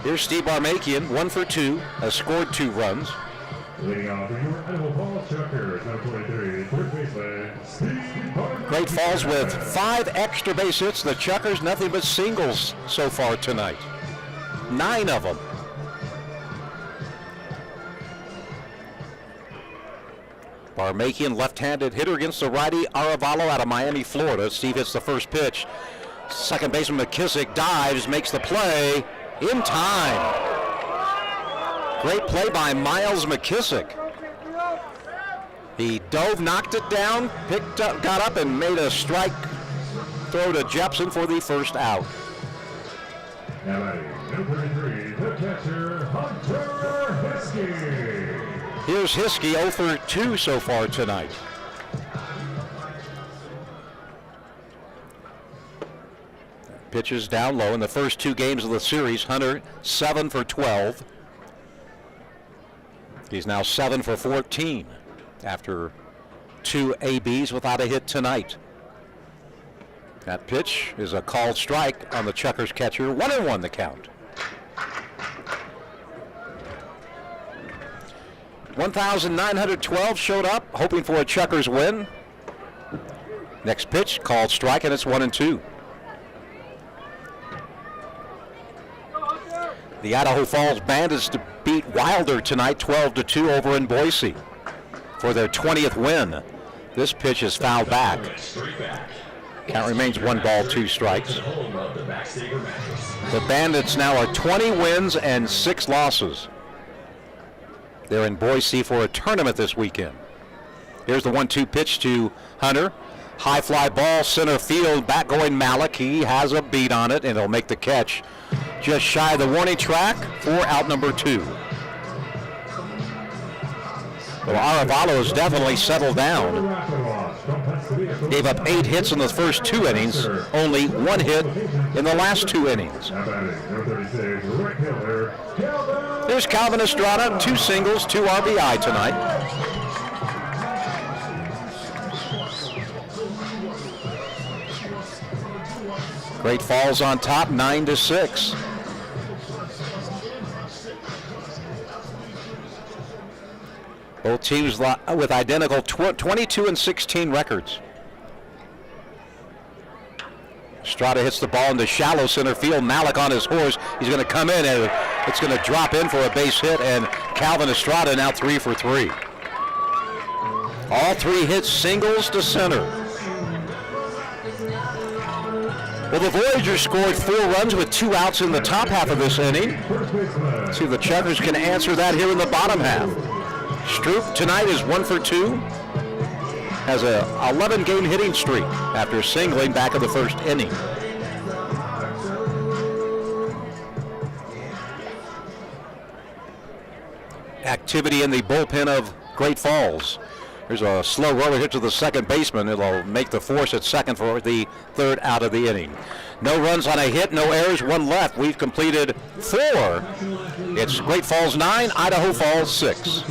Here's Steve Barmakian, 1 for 2, has scored 2 runs. Leading off for your Idaho Falls Chukars, number 23, third baseman, Steve Barmakian. Great Falls with 5 extra base hits. The Chukars, nothing but singles so far tonight. 9 of them. Barmakian, left-handed hitter against the righty Arevalo out of Miami, Florida. Steve hits the first pitch. Second baseman McKissick dives, makes the play in time. Great play by Miles McKissick. He dove, knocked it down, picked up, got up, and made a strike throw to Jepson for the first out. Number 33, the catcher, Hunter Hiskey. Here's Hiskey, 0 for 2 so far tonight. Pitches down low. In the first 2 games of the series, Hunter 7 for 12. He's now 7 for 14 after 2 ABs without a hit tonight. That pitch is a called strike on the Chukers catcher. 1-1 the count. 1,912 showed up, hoping for a Chukers win. Next pitch, called strike, and it's 1-2. The Idaho Falls Bandits to beat Wilder tonight 12-2 over in Boise for their 20th win. This pitch is fouled back. Count remains 1 ball, 2 strikes. The Bandits now are 20 wins and 6 losses. They're in Boise for a tournament this weekend. Here's the 1-2 pitch to Hunter. High fly ball, center field, back going Malik. He has a beat on it, and he'll make the catch just shy of the warning track for out number 2. Well, Aravalo has definitely settled down. Gave up 8 hits in the first 2 innings, only 1 hit in the last 2 innings. There's Calvin Estrada, 2 singles, 2 RBI tonight. Great Falls on top, 9-6. Both teams with identical 22-16 records. Estrada hits the ball into shallow center field. Malik on his horse. He's going to come in, and it's going to drop in for a base hit, and Calvin Estrada now 3 for 3. All 3 hits singles to center. Well, the Voyagers scored 4 runs with 2 outs in the top half of this inning. Let's see if the Chukers can answer that here in the bottom half. Stroop tonight is 1 for 2. Has a 11-game hitting streak after singling back in the first inning. Activity in the bullpen of Great Falls. There's a slow roller hit to the second baseman. It'll make the force at second for the 3rd out of the inning. No runs on a hit, no errors, 1 left. We've completed 4. It's Great Falls 9, Idaho Falls 6.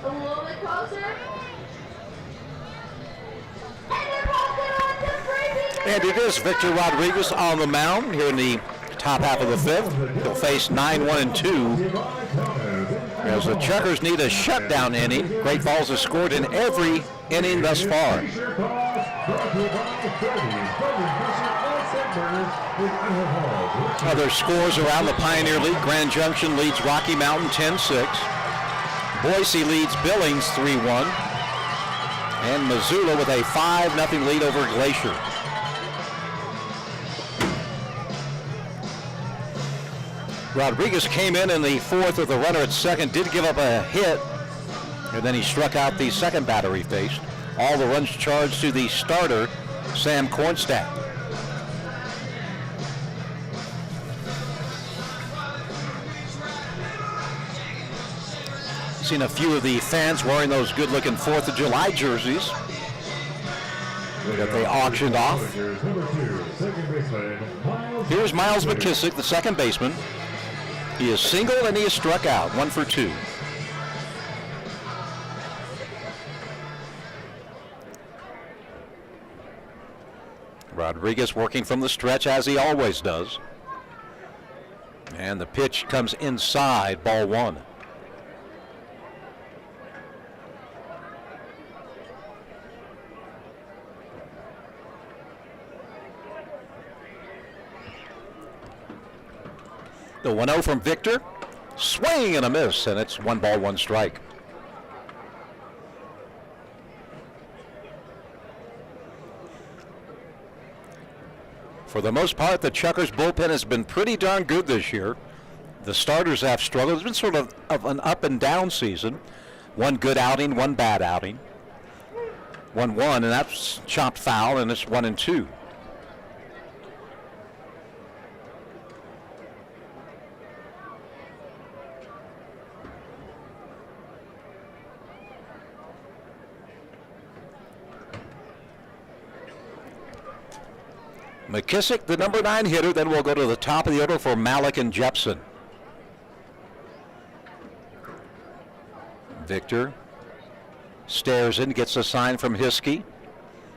A little bit closer. And it is Victor Rodriguez on the mound here in the top half of the 5th. He'll face 9-1-2. As the Chukers need a shutdown inning. Great Falls has scored in every inning thus far. Other scores around the Pioneer League. Grand Junction leads Rocky Mountain 10-6. Boise leads Billings 3-1. And Missoula with a 5-0 lead over Glacier. Rodriguez came in the 4th with a runner at second, did give up a hit, and then he struck out the second batter he faced. All the runs charged to the starter, Sam Kornstadt. Seen a few of the fans wearing those good-looking 4th of July jerseys that they auctioned off. Here's Miles McKissick, the second baseman. He is single and he is struck out, 1 for 2. Rodriguez working from the stretch as he always does. And the pitch comes inside, ball one. The 1-0 from Victor. Swing and a miss, and it's 1 ball, 1 strike. For the most part, the Chukars bullpen has been pretty darn good this year. The starters have struggled. It's been sort of an up and down season. 1 good outing, 1 bad outing. 1-1, and that's chopped foul, and it's 1-2. McKissick, the number 9 hitter, then we'll go to the top of the order for Malik and Jepson. Victor stares in, gets a sign from Hiskey.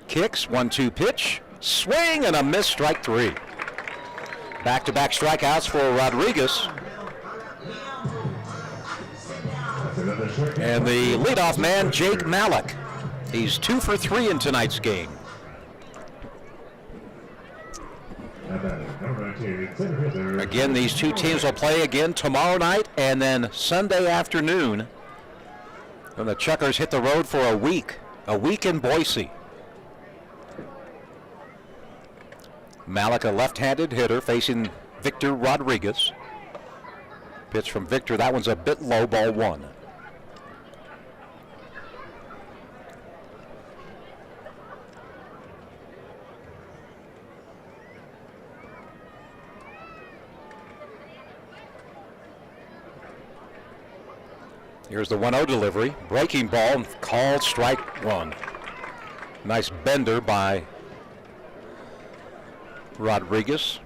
Kicks, 1-2 pitch, swing and a miss, strike 3. Back-to-back strikeouts for Rodriguez. And the leadoff man, Jake Malik. He's 2 for 3 in tonight's game. Again, these two teams will play again tomorrow night and then Sunday afternoon. And the Chukars hit the road for a week in Boise. Malik, a left-handed hitter, facing Victor Rodriguez. Pitch from Victor, that one's a bit low, ball 1. Here's the 1-0 delivery. Breaking ball, called strike 1. Nice bender by Rodriguez.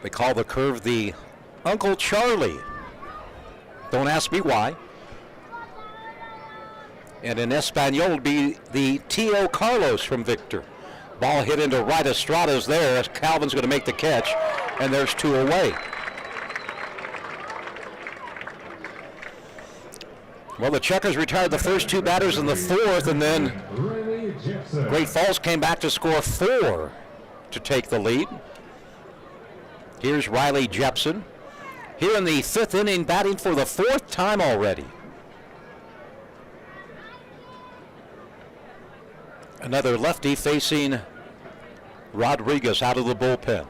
They call the curve the Uncle Charlie. Don't ask me why. And in Espanol will be the Tio Carlos from Victor. Ball hit into right. Estrada's there. Calvin's going to make the catch, and there's 2 away. Well, the Chukars retired the first 2 batters in the 4th, and then Great Falls came back to score 4 to take the lead. Here's Riley Jepson. Here in the 5th inning, batting for the 4th time already. Another lefty facing Rodriguez out of the bullpen.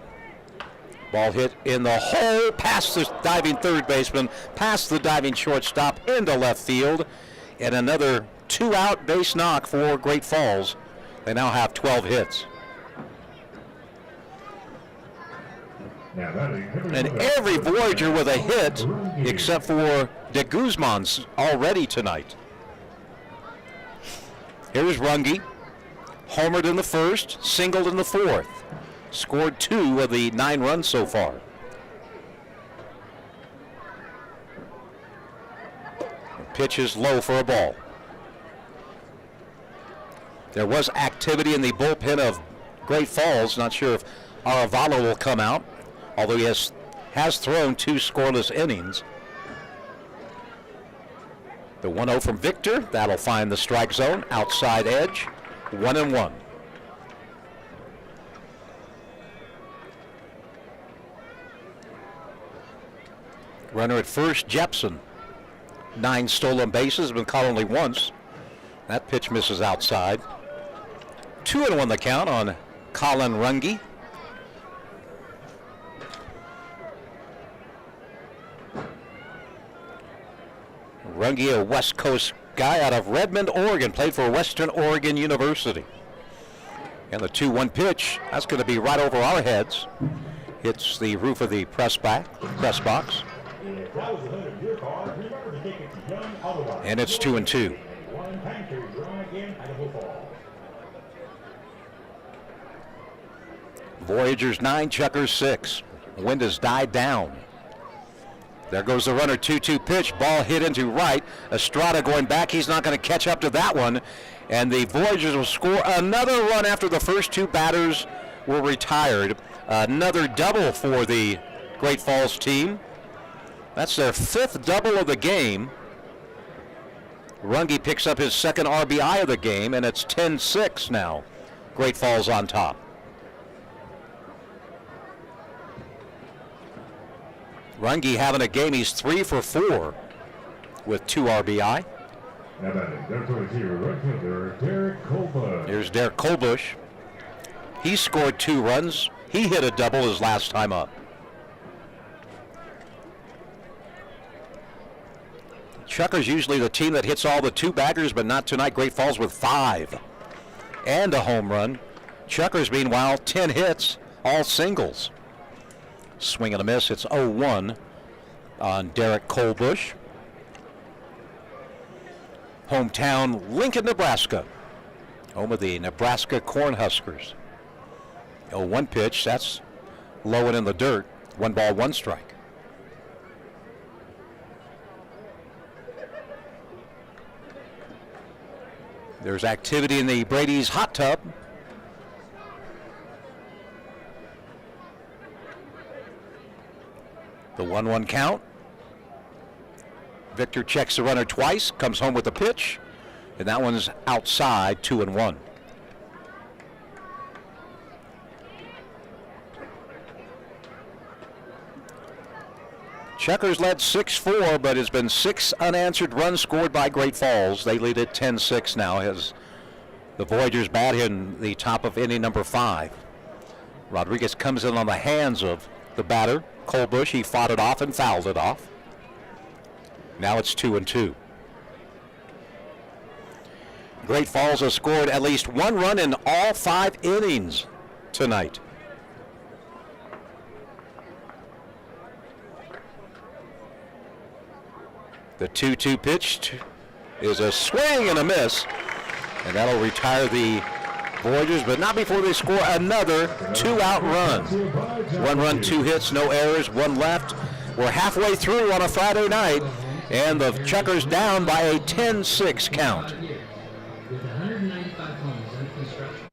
Ball hit in the hole, past the diving third baseman, past the diving shortstop, into left field. And another 2-out base knock for Great Falls. They now have 12 hits. And every Voyager with a hit except for De Guzman's already tonight. Here's Runge. Homered in the 1st, singled in the 4th. Scored 2 of the 9 runs so far. Pitch is low for a ball. There was activity in the bullpen of Great Falls. Not sure if Aravalo will come out, although he has thrown 2 scoreless innings. The 1-0 from Victor. That'll find the strike zone. Outside edge. 1-1. Runner at first, Jepson. 9 stolen bases, been caught only once. That pitch misses outside. 2-1 the count on Colin Runge. Runge, a West Coast guy out of Redmond, Oregon, played for Western Oregon University. And the 2-1 pitch, that's going to be right over our heads. Hits the roof of the press box. And it's 2-2. Voyagers 9, Chukars 6. Wind has died down. There goes the runner, 2-2 pitch. Ball hit into right. Estrada going back. He's not going to catch up to that one. And the Voyagers will score another run after the first two batters were retired. Another double for the Great Falls team. That's their 5th double of the game. Runge picks up his 2nd RBI of the game, and it's 10-6 now. Great Falls on top. Runge having a game. He's 3 for 4 with 2 RBI. Now batting, number 22, right fielder, Derek Colbush. Here's Derek Colbush. He scored 2 runs. He hit a double his last time up. Chukars usually the team that hits all the 2-baggers, but not tonight. Great Falls with 5 and a home run. Chukars, meanwhile, 10 hits, all singles. Swing and a miss. It's 0-1 on Derek Colbush. Hometown Lincoln, Nebraska. Home of the Nebraska Cornhuskers. 0-1 pitch. That's low and in the dirt. 1 ball, 1 strike. There's activity in the Brady's hot tub. The 1-1 count. Victor checks the runner twice, comes home with a pitch, and that one's outside, 2-1. Chukars led 6-4, but it's been 6 unanswered runs scored by Great Falls. They lead at 10-6 now as the Voyagers bat in the top of inning number 5. Rodriguez comes in on the hands of the batter, Colbush. He fought it off and fouled it off. Now it's 2-2. Great Falls has scored at least 1 run in all 5 innings tonight. The 2-2 pitch is a swing and a miss, and that'll retire the Voyagers, but not before they score another 2-out run. 1 run, 2 hits, no errors, 1 left. We're halfway through on a Friday night, and the Chukars down by a 10-6 count. With 195 homes under construction.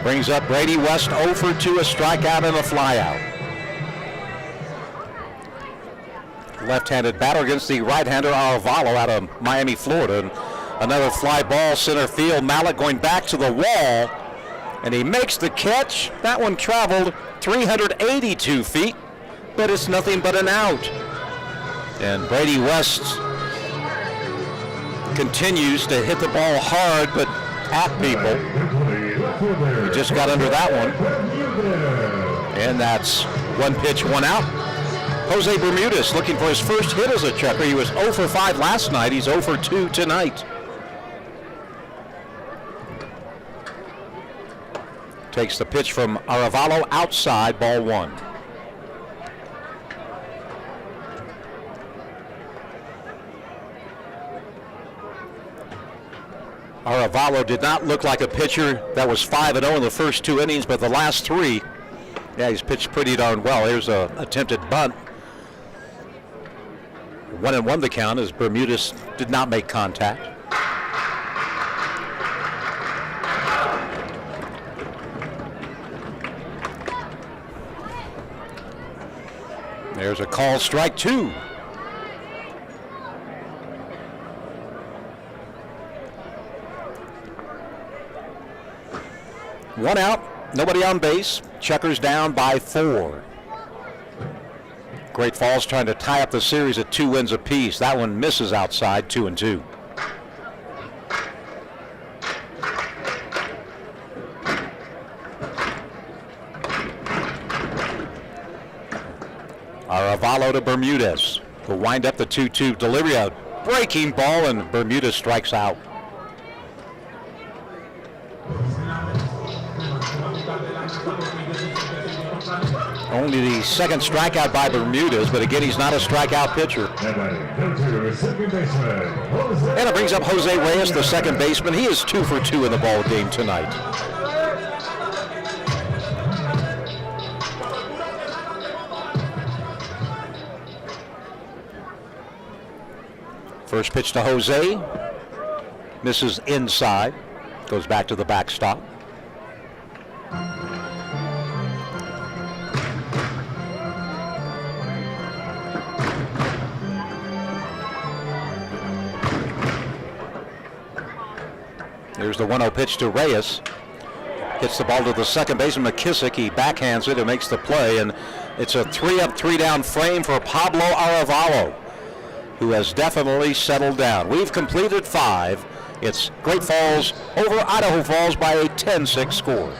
Brings up Brady West 0 for 2, a strikeout and a flyout. Left-handed batter against the right-hander Arvalo out of Miami, Florida. And another fly ball center field. Malik going back to the wall, and he makes the catch. That one traveled 382 feet, but it's nothing but an out. And Brady West continues to hit the ball hard, but at people. He just got under that one. And that's 1 pitch, 1 out. Jose Bermudez looking for his first hit as a Chucker. He was 0 for 5 last night. He's 0 for 2 tonight. Takes the pitch from Arevalo outside, ball 1. Aravalo did not look like a pitcher that was 5-0 in the first 2 innings, but the last 3, yeah, he's pitched pretty darn well. Here's a attempted bunt. 1-1 the count as Bermudez did not make contact. There's a call, strike 2. One out, nobody on base. Chukars down by 4. Great Falls trying to tie up the series at 2 wins apiece. That one misses outside, 2-2. Aravalo to Bermudez. Will wind up the 2-2 delivery. A breaking ball, and Bermudez strikes out. Only the second strikeout by Bermudez, but again, he's not a strikeout pitcher. And it brings up Jose Reyes, the second baseman. He is 2 for 2 in the ball game tonight. First pitch to Jose. Misses inside. Goes back to the backstop. Here's the 1-0 pitch to Reyes. Hits the ball to the second baseman, McKissick. He backhands it and makes the play, and it's a 3-up, 3-down frame for Pablo Aravalo, who has definitely settled down. We've completed 5. It's Great Falls over Idaho Falls by a 10-6 score.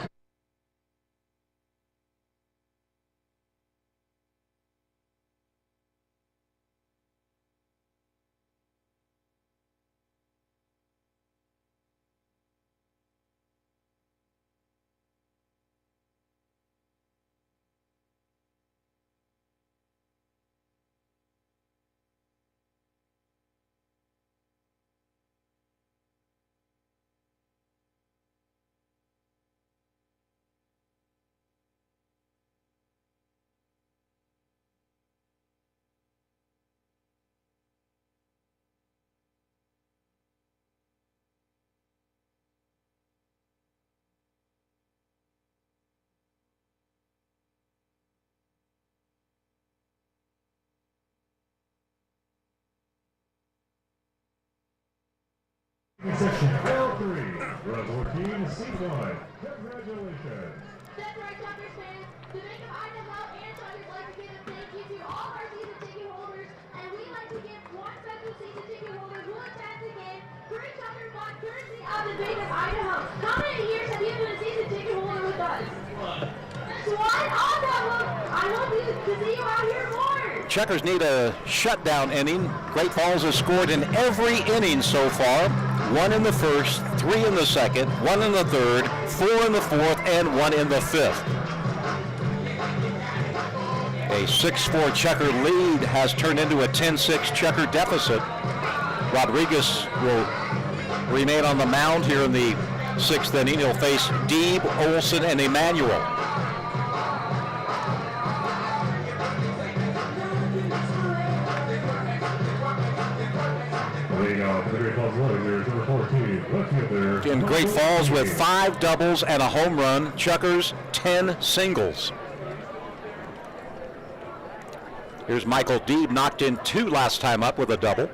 Section L3, Rebel Team C1. Congratulations. That's right, Chukers fans. The Bank of Idaho and Chukers like to give a thank you to all our season ticket holders, and we'd like to give one special season ticket holder who attends the game free Chukers box courtesy of the Bank of Idaho. How many years have you been a season ticket holder with us? That's one? Awesome! Well, I hope to see you out here more. Chukers need a shutdown inning. Great Falls has scored in every inning so far. 1 in the first, 3 in the second, 1 in the third, 4 in the fourth, and 1 in the 5th. A 6-4 Chuker lead has turned into a 10-6 Chuker deficit. Rodriguez will remain on the mound here in the 6th inning. He'll face Deeb, Olson, and Emmanuel. In Great Falls with 5 doubles and a home run. Chukers 10 singles. Here's Michael Deeb, knocked in 2 last time up with a double.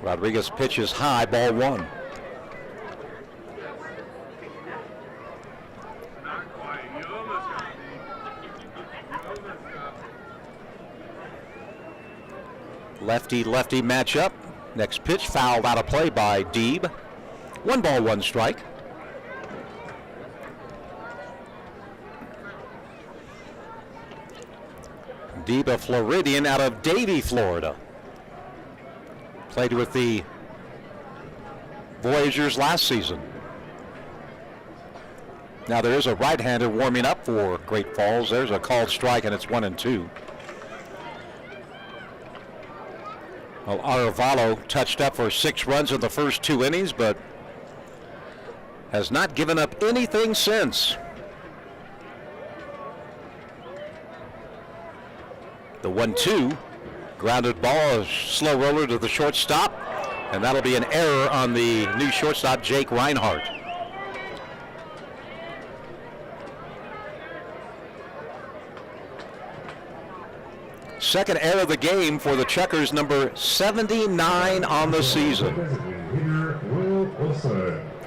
Rodriguez pitches high, ball 1. Lefty-lefty matchup. Next pitch fouled out of play by Deeb. 1 ball, 1 strike. Deeb, a Floridian out of Davie, Florida. Played with the Voyagers last season. Now there is a right-hander warming up for Great Falls. There's a called strike, and it's 1-2. Well, Arevalo touched up for 6 runs in the first 2 innings, but has not given up anything since. The 1-2, grounded ball, a slow roller to the shortstop, and that'll be an error on the new shortstop, Jake Reinhardt. Second error of the game for the Chukars, number 79 on the season.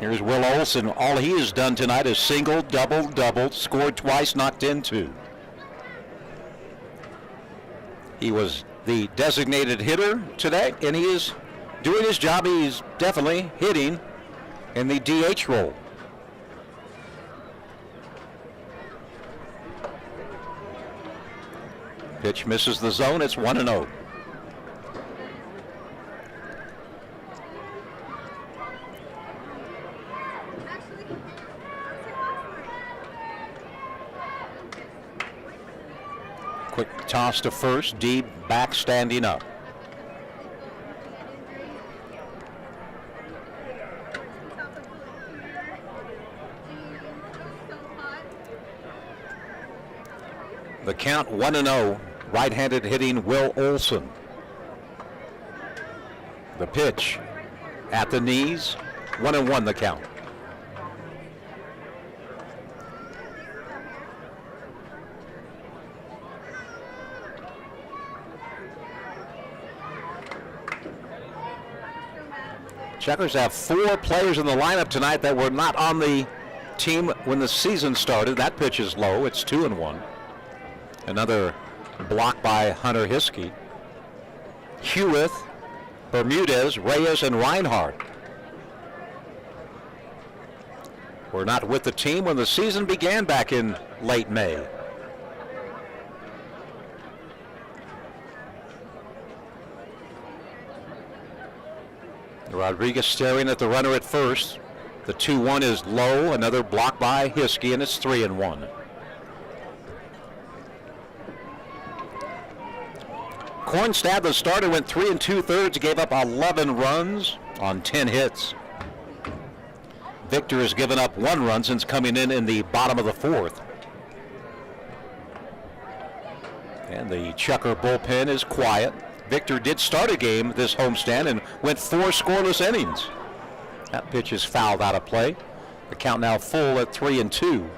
Here's Will Olson. All he has done tonight is single, double, double, scored twice, knocked in 2. He was the designated hitter today, and he is doing his job. He's definitely hitting in the DH role. Pitch misses the zone. It's 1-0. Quick toss to first. Deep back, standing up. The count 1-0. Right-handed hitting Will Olson. The pitch at the knees. 1-1 the count. Chukars have 4 players in the lineup tonight that were not on the team when the season started. That pitch is low. It's 2-1. Another block by Hunter Hiskey. Hewitt, Bermudez, Reyes, and Reinhardt were not with the team when the season began back in late May. Rodriguez staring at the runner at first. The 2-1 is low. Another block by Hiskey, and it's 3-1. Cornstad, the starter, went 3 2/3, gave up 11 runs on 10 hits. Victor has given up 1 run since coming in the bottom of the 4th. And the Chukar bullpen is quiet. Victor did start a game this homestand and went 4 scoreless innings. That pitch is fouled out of play. The count now full at 3-2.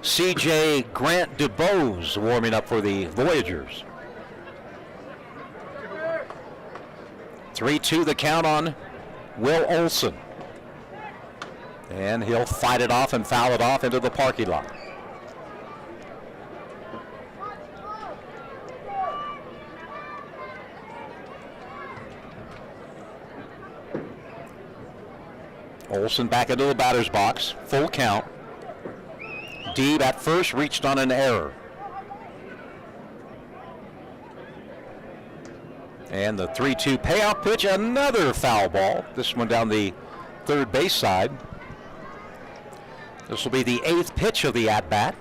C.J. Grant DuBose warming up for the Voyagers. 3-2 the count on Will Olson. And he'll fight it off and foul it off into the parking lot. Olson back into the batter's box. Full count. Deeb at first reached on an error. And the 3-2 payout pitch, another foul ball. This one down the third base side. This will be the 8th pitch of the at-bat.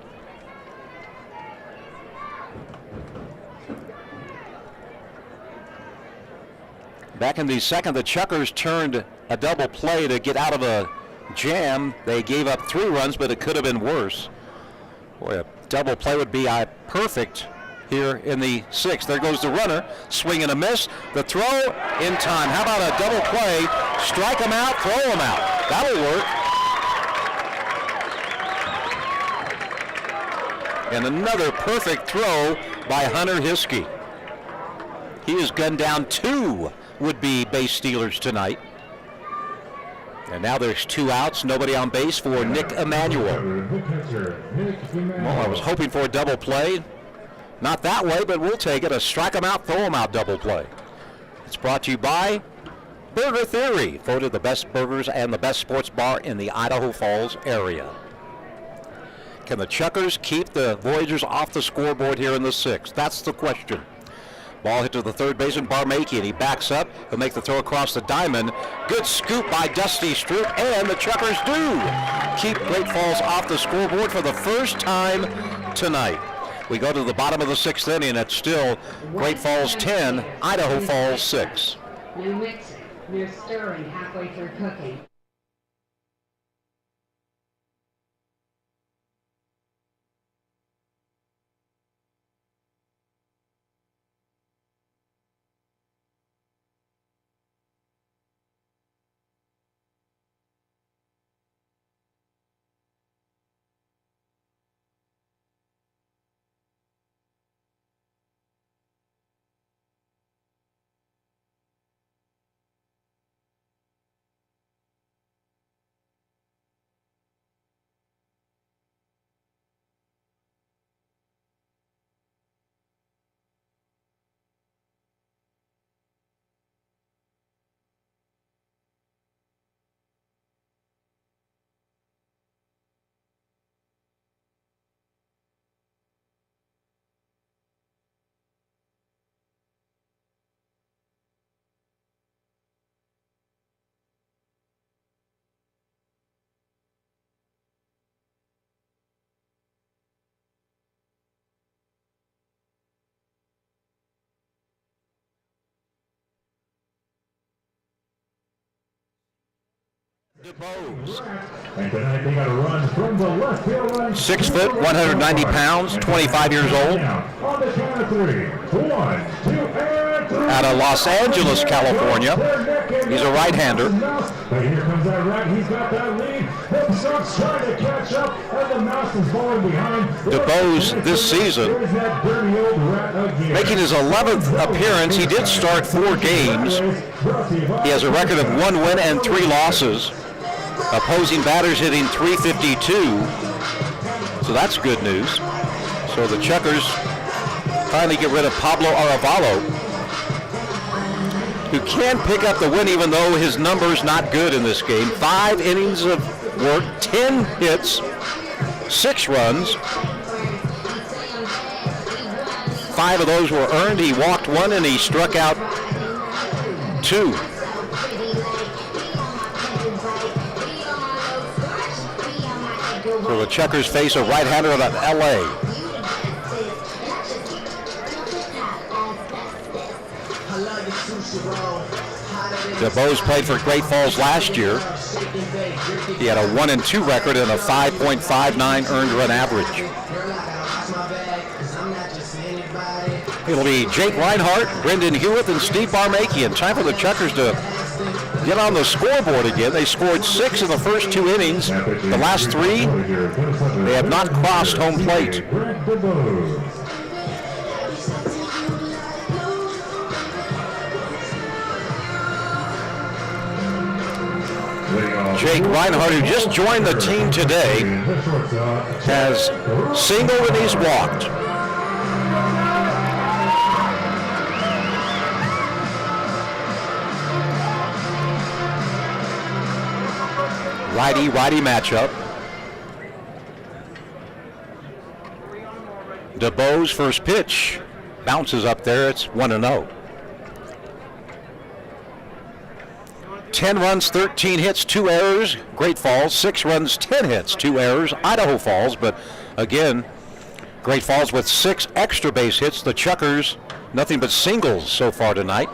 Back in the second, the Chukars turned a double play to get out of a jam. They gave up 3 runs, but it could have been worse. Boy, a double play would be perfect here in the 6th. There goes the runner. Swing and a miss. The throw in time. How about a double play? Strike him out, throw him out. That'll work. And another perfect throw by Hunter Hiskey. He has gunned down 2 would-be base stealers tonight. And now there's 2 outs, nobody on base for Nick Emanuel. Well, I was hoping for a double play. Not that way, but we'll take it. A strike him out, throw him out double play. It's brought to you by Burger Theory, voted the best burgers and the best sports bar in the Idaho Falls area. Can the Chukars keep the Voyagers off the scoreboard here in the 6th? That's the question. Ball hit to the third baseman, Barmakey, and he backs up. He'll make the throw across the diamond. Good scoop by Dusty Stroop, and the Chukars do keep Great Falls off the scoreboard for the first time tonight. We go to the bottom of the 6th inning. It's still Great Falls 10, Idaho Falls 6. New mixing, new stirring halfway through cooking. DeBose. And tonight they got a run from the left field line. 6 foot, 190 pounds, 25 years old. On the count of 3. 1, 2, and 3. Out of Los Angeles, California. He's a right-hander. But here comes that right. He's got that lead. Himself trying to catch up, and the mouse is falling behind. DeBose this season, making his 11th appearance. He did start 4 games. He has a record of 1 win and 3 losses. Opposing batters hitting .352. So that's good news. So the Chukers finally get rid of Pablo Arevalo, who can pick up the win even though his number's not good in this game. 5 innings of work, 10 hits, 6 runs. 5 of those were earned. He walked 1 and he struck out 2. So the Chukers face a right-hander out of LA. DeBose played for Great Falls last year. He had a 1-2 record and a 5.59 earned run average. It'll be Jake Reinhardt, Brendan Hewitt, and Steve Barmakian. Time for the Chukers to get on the scoreboard again. They scored 6 in the first 2 innings. The last 3, they have not crossed home plate. Jake Reinhardt, who just joined the team today, has singled and he's walked. Righty-righty matchup. DeBose first pitch bounces up there. It's 1-0. 10 runs, 13 hits, 2 errors. Great Falls. 6 runs, 10 hits, 2 errors. Idaho Falls, but again, Great Falls with 6 extra base hits. The Chukers, nothing but singles so far tonight.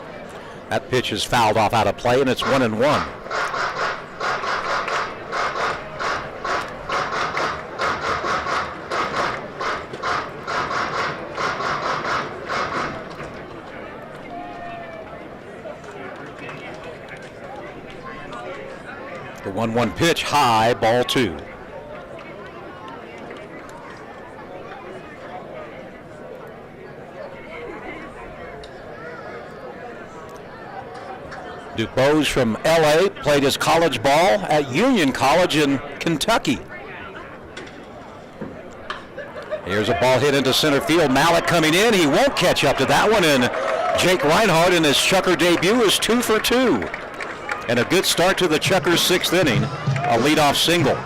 That pitch is fouled off out of play, and it's 1-1. The 1-1 pitch, high, ball 2. DeBose from LA played his college ball at Union College in Kentucky. Here's a ball hit into center field. Malik coming in. He won't catch up to that one, and Jake Reinhardt in his Chuker debut is 2 for 2. And a good start to the Chukers' 6th inning, a leadoff single.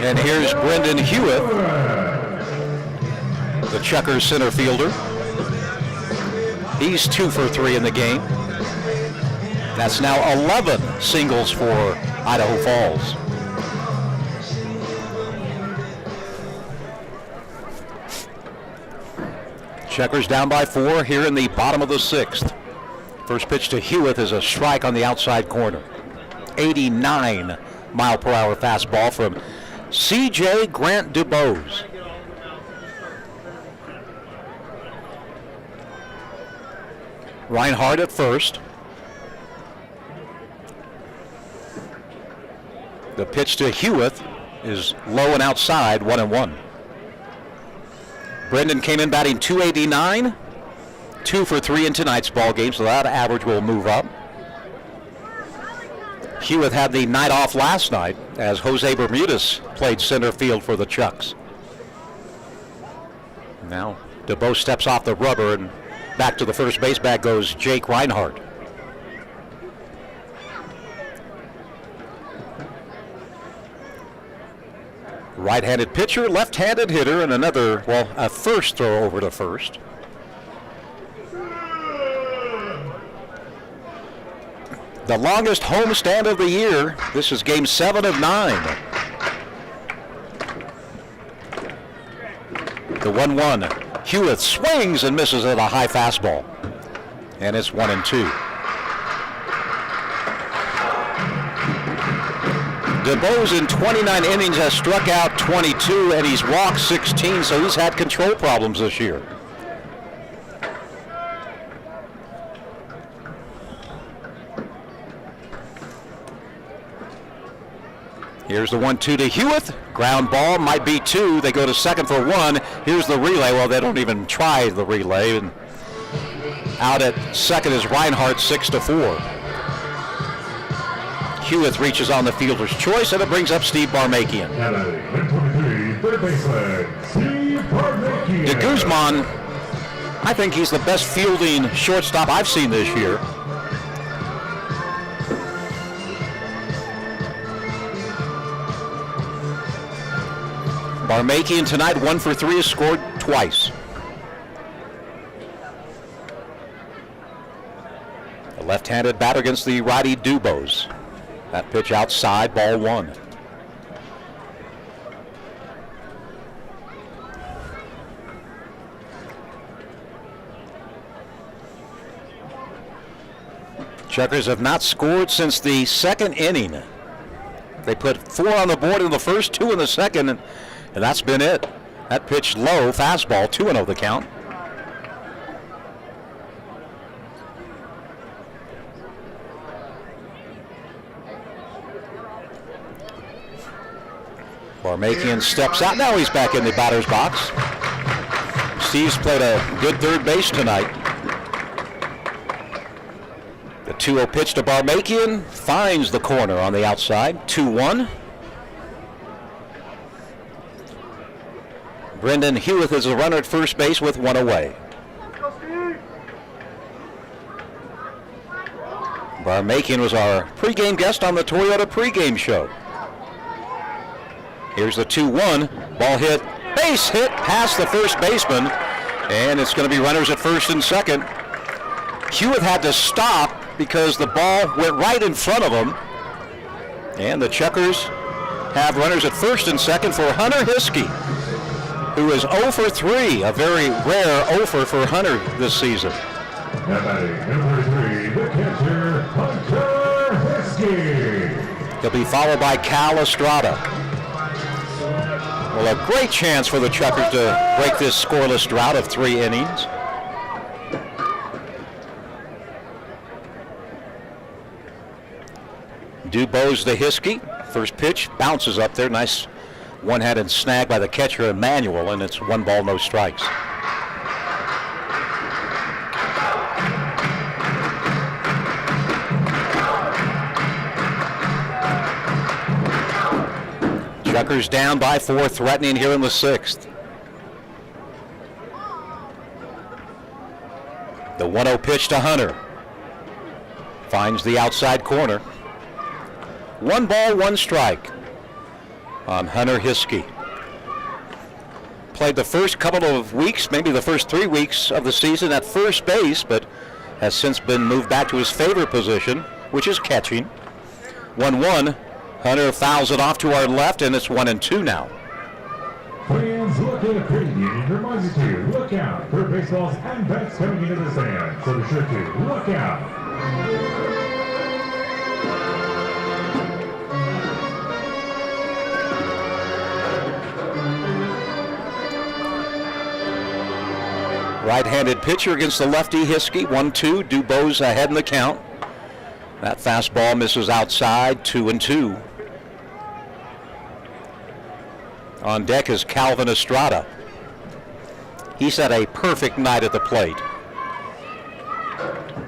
And here's Brendan Hewitt, the Chukers center fielder. He's 2 for 3 in the game. That's now 11 singles for Idaho Falls. Chukars down by 4 here in the bottom of the 6th. First pitch to Hewitt is a strike on the outside corner. 89-mile-per-hour fastball from C.J. Grant DuBose. Reinhardt at first. The pitch to Hewitt is low and outside, 1-1. Brendan came in batting .289, 2 for 3 in tonight's ball game, so that average will move up. Hewitt had the night off last night as Jose Bermudez played center field for the Chucks. Now DuBose steps off the rubber and back to the first base bag goes Jake Reinhardt. Right-handed pitcher, left-handed hitter, and a first throw over to first. The longest homestand of the year. This is game 7 of 9. The 1-1. Hewitt swings and misses at a high fastball. And it's 1-2. DuBose in 29 innings has struck out 22 and he's walked 16, so he's had control problems this year. Here's the 1-2 to Hewitt. Ground ball, might be 2. They go to second for 1. Here's the relay. Well, they don't even try the relay. And out at second is Reinhardt, 6-4. Hewitt reaches on the fielder's choice, and it brings up Steve Barmakian. De Guzman, I think he's the best fielding shortstop I've seen this year. Barmakian tonight 1 for 3 has scored twice. A left-handed batter against the righty DuBose. That pitch outside, ball 1. Chukars have not scored since the second inning. They put 4 on the board in the first, 2 in the second, and that's been it. That pitch low, fastball, 2-0 the count. Barmakian steps out. Now he's back in the batter's box. Steve's played a good third base tonight. The 2-0 pitch to Barmakian finds the corner on the outside. 2-1. Brendan Hewitt is a runner at first base with 1 away. Barmakian was our pregame guest on the Toyota pregame show. Here's the 2-1, ball hit, base hit past the first baseman, and it's going to be runners at first and second. Hewitt had to stop because the ball went right in front of him, and the Chukars have runners at first and second for Hunter Hiskey, who is 0 for 3, a very rare 0 for Hunter this season. Number 3, the catcher, Hunter Hiskey. He'll be followed by Cal Estrada. Well, a great chance for the Chukars to break this scoreless drought of 3 innings. DuBose to Hiskey. First pitch bounces up there. Nice one-handed snag by the catcher Emmanuel, and it's 1 ball, no strikes. Chukars down by 4, threatening here in the 6th. The 1-0 pitch to Hunter. Finds the outside corner. 1 ball, 1 strike on Hunter Hiskey. Played the first couple of weeks, maybe the first 3 weeks of the season at first base, but has since been moved back to his favorite position, which is catching. 1-1. Hunter fouls it off to our left, and it's 1-2 now. Fans, look at Pregame reminds you to look out for baseballs and bets coming into the stand. So be sure to look out. Right-handed pitcher against the lefty Hiskey. 1-2. Dubose ahead in the count. That fastball misses outside. 2-2. On deck is Calvin Estrada. He's had a perfect night at the plate.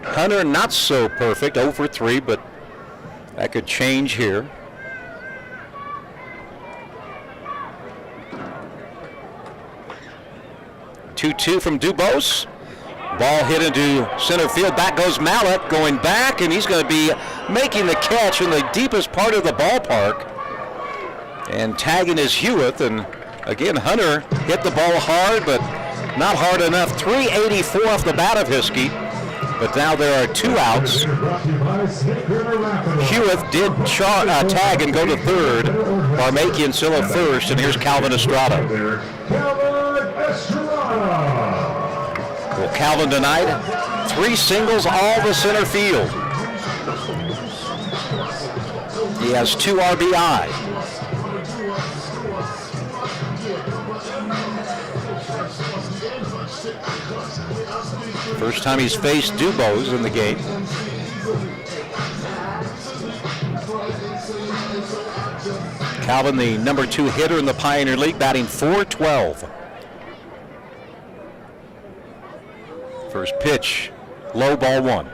Hunter not so perfect, 0 for 3, but that could change here. Two from Dubose. Ball hit into center field. Back goes Mallett, going back, and he's going to be making the catch in the deepest part of the ballpark. And tagging is Hewitt, and again Hunter hit the ball hard, but not hard enough. 384 off the bat of Hiskey, but now there are 2 outs. Hewitt did tag and go to third. Barmakian still at first, and here's Calvin Estrada. Well, Calvin tonight, 3 singles, all to center field. He has 2 RBI. First time he's faced Dubose in the game. Calvin, the number 2 hitter in the Pioneer League, batting .412. First pitch, low, ball 1.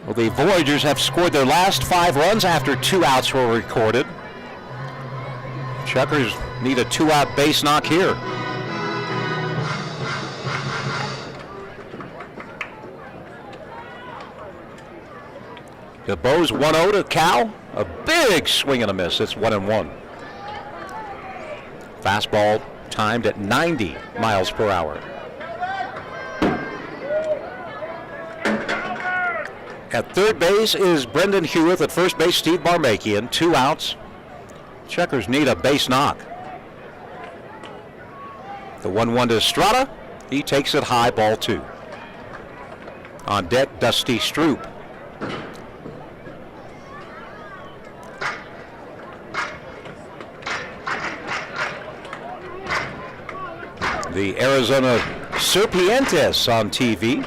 Well, the Voyagers have scored their last 5 runs after 2 outs were recorded. Chukers need a 2-out base knock here. DeBose 1-0 to Cal. A big swing and a miss. It's 1-1. Fastball timed at 90 miles per hour. At third base is Brendan Hewitt. At first base, Steve Barmakian. 2 outs. Chukers need a base knock. The 1-1 to Estrada. He takes it high, ball 2. On deck, Dusty Stroop. The Arizona Serpientes on TV.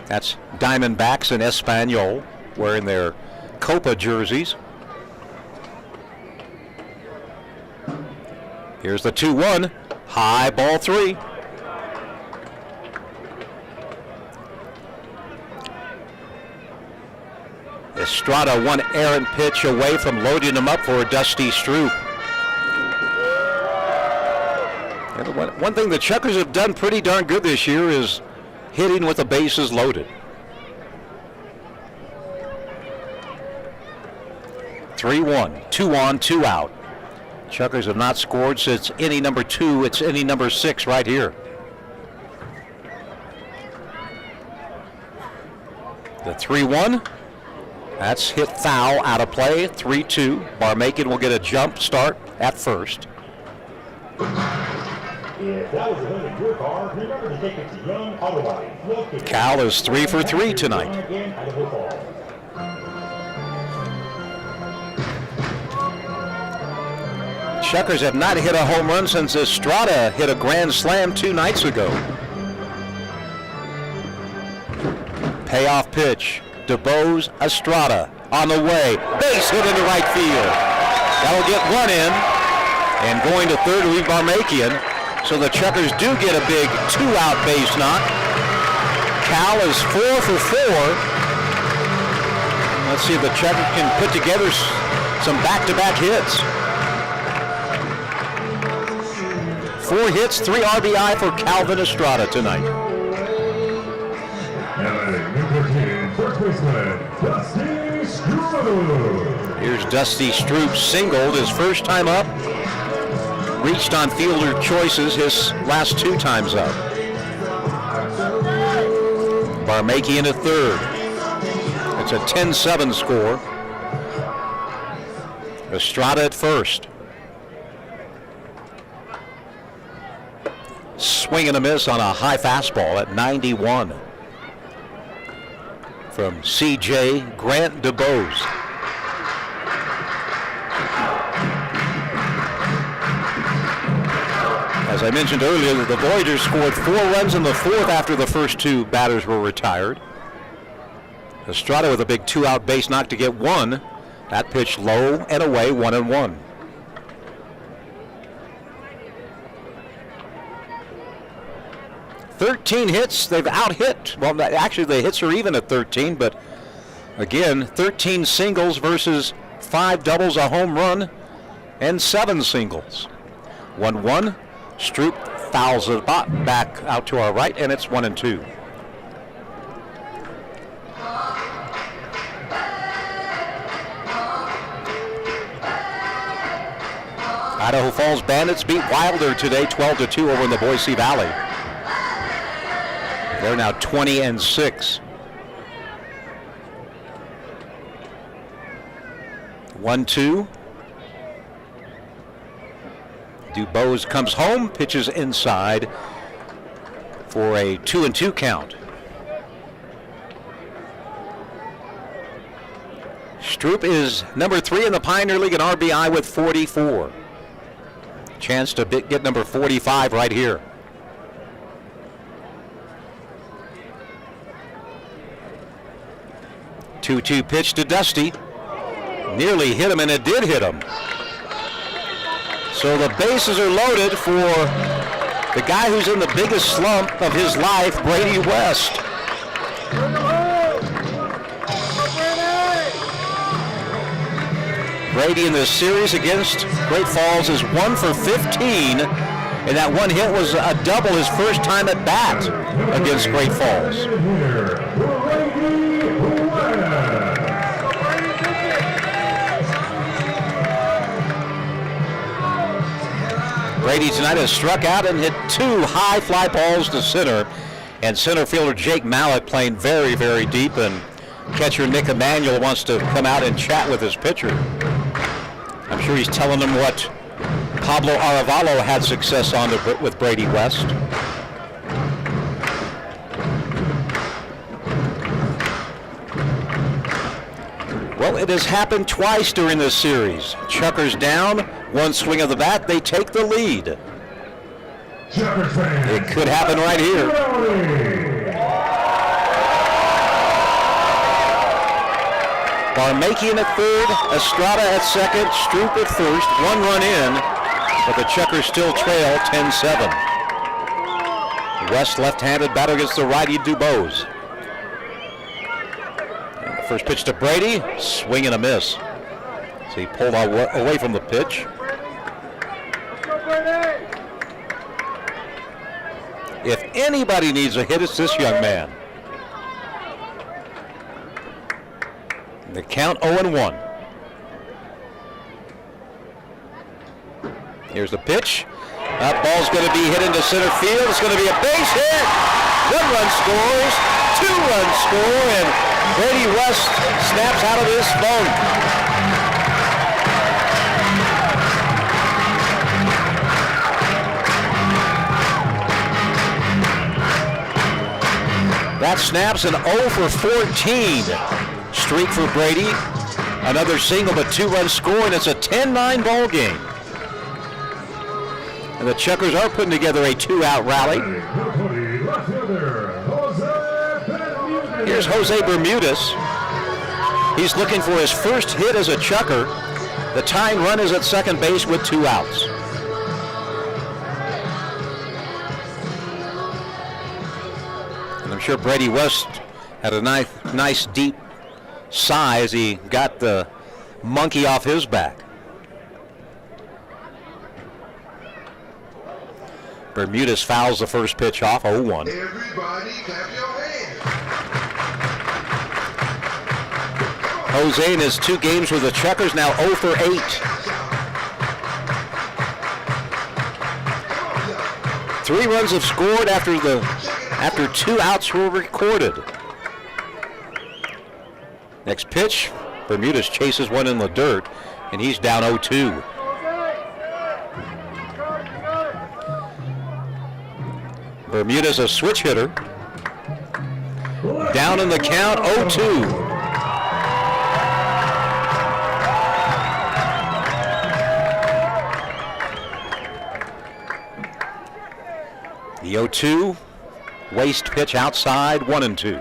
That's Diamondbacks in Espanol wearing their Copa jerseys. Here's the 2-1. High, ball 3. Estrada, one errant pitch away from loading him up for Dusty Stroop. And one thing the Chukers have done pretty darn good this year is hitting with the bases loaded. 3-1, 2 on, 2 out. Chukers have not scored since inning number 2. It's inning number 6 right here. The 3-1. That's hit foul, out of play. 3-2. Barmakian will get a jump start at first. Cal is 3 for 3 tonight. Chukers have not hit a home run since Estrada hit a grand slam 2 nights ago. Payoff pitch. DeBose, Estrada on the way. Base hit into right field. That'll get 1 in. And going to third will be Barmakian. So the Chukers do get a big 2-out base knock. Cal is 4 for 4. Let's see if the Chukers can put together some back-to-back hits. 4 hits, 3 RBI for Calvin Estrada tonight. Here's Dusty Stroop singled his first time up. reached on fielder choices his last 2 times up. Barmakey in at third. It's a 10-7 score. Estrada at first. Swing and a miss on a high fastball at 91. From C.J. Grant DuBose. As I mentioned earlier, the Voyagers scored 4 runs in the 4th after the first 2 batters were retired. Estrada with a big 2-out base knock to get 1. That pitch low and away, 1-1. "13 hits, they've out-hit." Well, actually the hits are even at 13, but again, 13 singles versus 5 doubles, a home run, and 7 singles. 1-1. Stroop fouls it back out to our right, and it's 1-2. Idaho Falls Bandits beat Wilder today 12-2 over in the Boise Valley. They're now 20-6. 1-2. DuBose comes home, pitches inside for a 2-2 count. Stroop is number 3 in the Pioneer League in RBI with 44. Chance to get number 45 right here. Two-two pitch to Dusty. Nearly hit him, and it did hit him. So the bases are loaded for the guy who's in the biggest slump of his life, Brady West. Brady in this series against Great Falls is 1 for 15, and that one hit was a double his first time at bat against Great Falls. Brady tonight has struck out and hit 2 high fly balls to center, and center fielder Jake Mallett playing very, very deep, and catcher Nick Emanuel wants to come out and chat with his pitcher. I'm sure he's telling him what Pablo Arevalo had success on with Brady West. Well, it has happened twice during this series. Chukers down, 1 swing of the bat, they take the lead. It could happen right here. Barmakian at third, Estrada at second, Stroop at first, 1 run in, but the Chukers still trail 10-7. West left-handed batter against the righty DuBose. And the first pitch to Brady, swing and a miss. So he pulled away from the pitch. If anybody needs a hit, it's this young man. The count 0-1. Here's the pitch. That ball's going to be hit into center field. It's going to be a base hit. 1 run scores, 2 runs score, and Brady West snaps out of this funk. That snaps an 0 for 14 streak for Brady. Another single, but 2 run score, and it's a 10-9 ball game. And the Chukers are putting together a 2-out rally. Here's Jose Bermudez. He's looking for his first hit as a Chuker. The tying run is at second base with 2 outs. And I'm sure Brady West had a nice deep sigh as he got the monkey off his back. Bermudez fouls the first pitch off, 0-1. Everybody clap your hands. Jose in his 2 games with the Chukers now 0 for 8. 3 runs have scored after 2 outs were recorded. Next pitch, Bermudez chases one in the dirt, and he's down 0-2. Bermudez a switch hitter. Down in the count, 0-2. The 0-2, waste pitch outside, 1-2.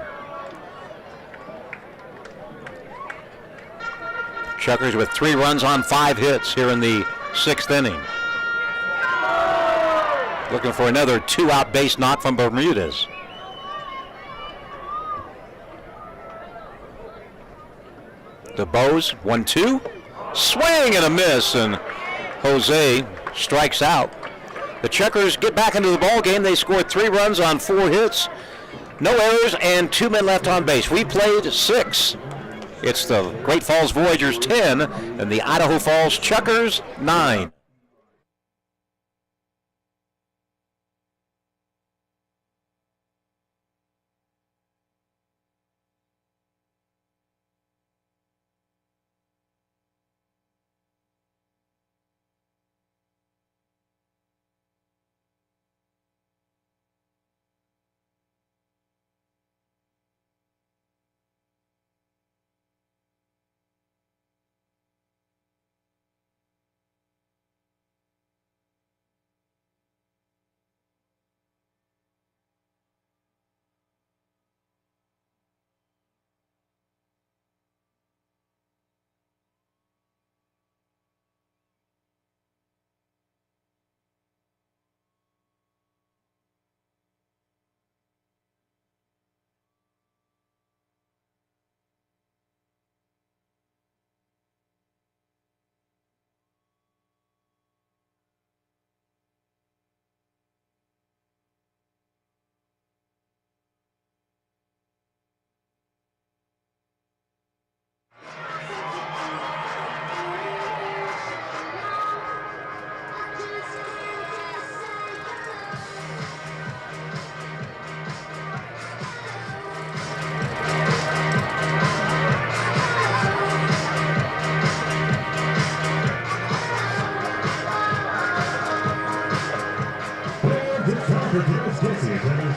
Chukers with 3 runs on 5 hits here in the 6th inning. Looking for another 2-out base knock from Bermudez. DeBose, 1-2. Swing and a miss, and Jose strikes out. The Chukers get back into the ball game. They scored 3 runs on 4 hits. No errors and 2 men left on base. We played 6. It's the Great Falls Voyagers 10 and the Idaho Falls Chukers 9.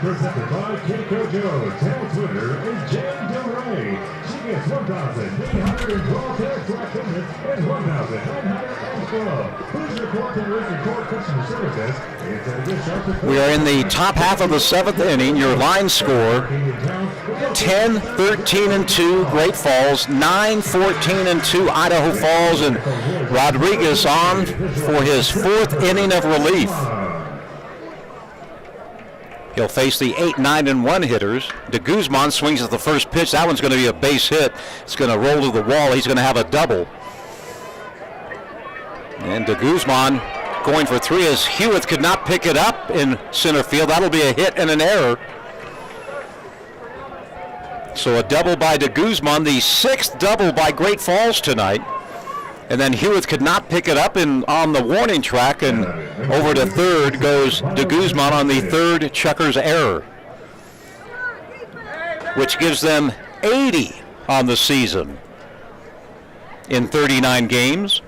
Presented by Keiko Joe. Tail Twitter is Jane Del Rey. She gets 1,812 tax seconds and 1,912. Who's your court and court customer services? We are in the top half of the 7th inning. Your line score 10, 13 and 2 Great Falls, 9, 14 and 2 Idaho Falls, and Rodriguez on for his 4th inning of relief. He'll face the 8, 9 and 1 hitters. De Guzman swings at the first pitch. That one's going to be a base hit. It's going to roll to the wall. He's going to have a double. And De Guzman going for 3 as Hewitt could not pick it up in center field. That'll be a hit and an error. So a double by De Guzman, the 6th double by Great Falls tonight. And then Hewitt could not pick it up on the warning track, and over to third goes De Guzman on the 3rd Chukers error, which gives them 80 on the season in 39 games,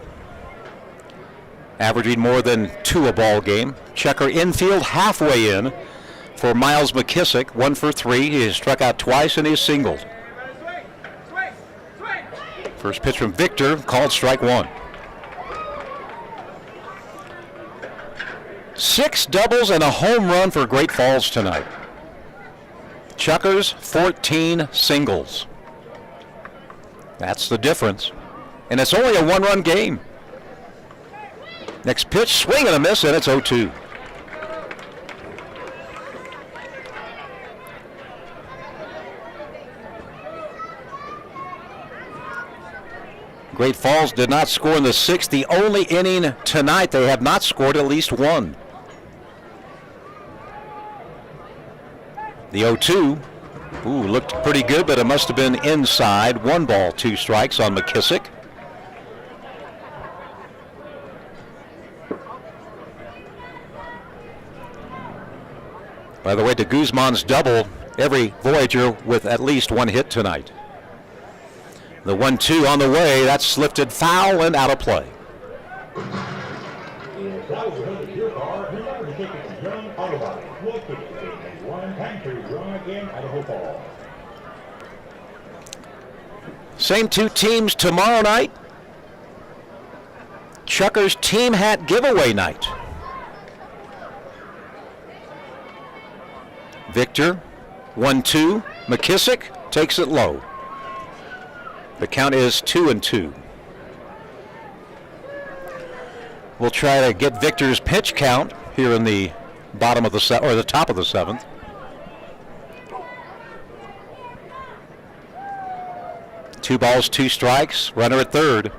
averaging more than 2 a ball game. Chuker infield halfway in for Miles McKissick, 1 for 3. He has struck out twice and he has singled. First pitch from Victor, called strike 1. 6 doubles and a home run for Great Falls tonight. Chukers, 14 singles. That's the difference. And it's only a 1-run game. Next pitch, swing and a miss, and it's 0-2. Great Falls did not score in the 6th. The only inning tonight they have not scored at least 1. The 0-2, looked pretty good, but it must have been inside. 1 ball, 2 strikes on McKissick. By the way, de Guzman's double every Voyager with at least one hit tonight. The 1-2 on the way. That's lifted foul and out of play. If that was another Chukar, remember to take it to Young Auto Body, located at 1 Pantry Drive in Idaho Falls. Same two teams tomorrow night. Chukers team hat giveaway night. Victor, 1-2. McKissick takes it low. The count is 2-2. We'll try to get Victor's pitch count here in the bottom of the or the top of the 7th. Two balls, two strikes. Runner at third.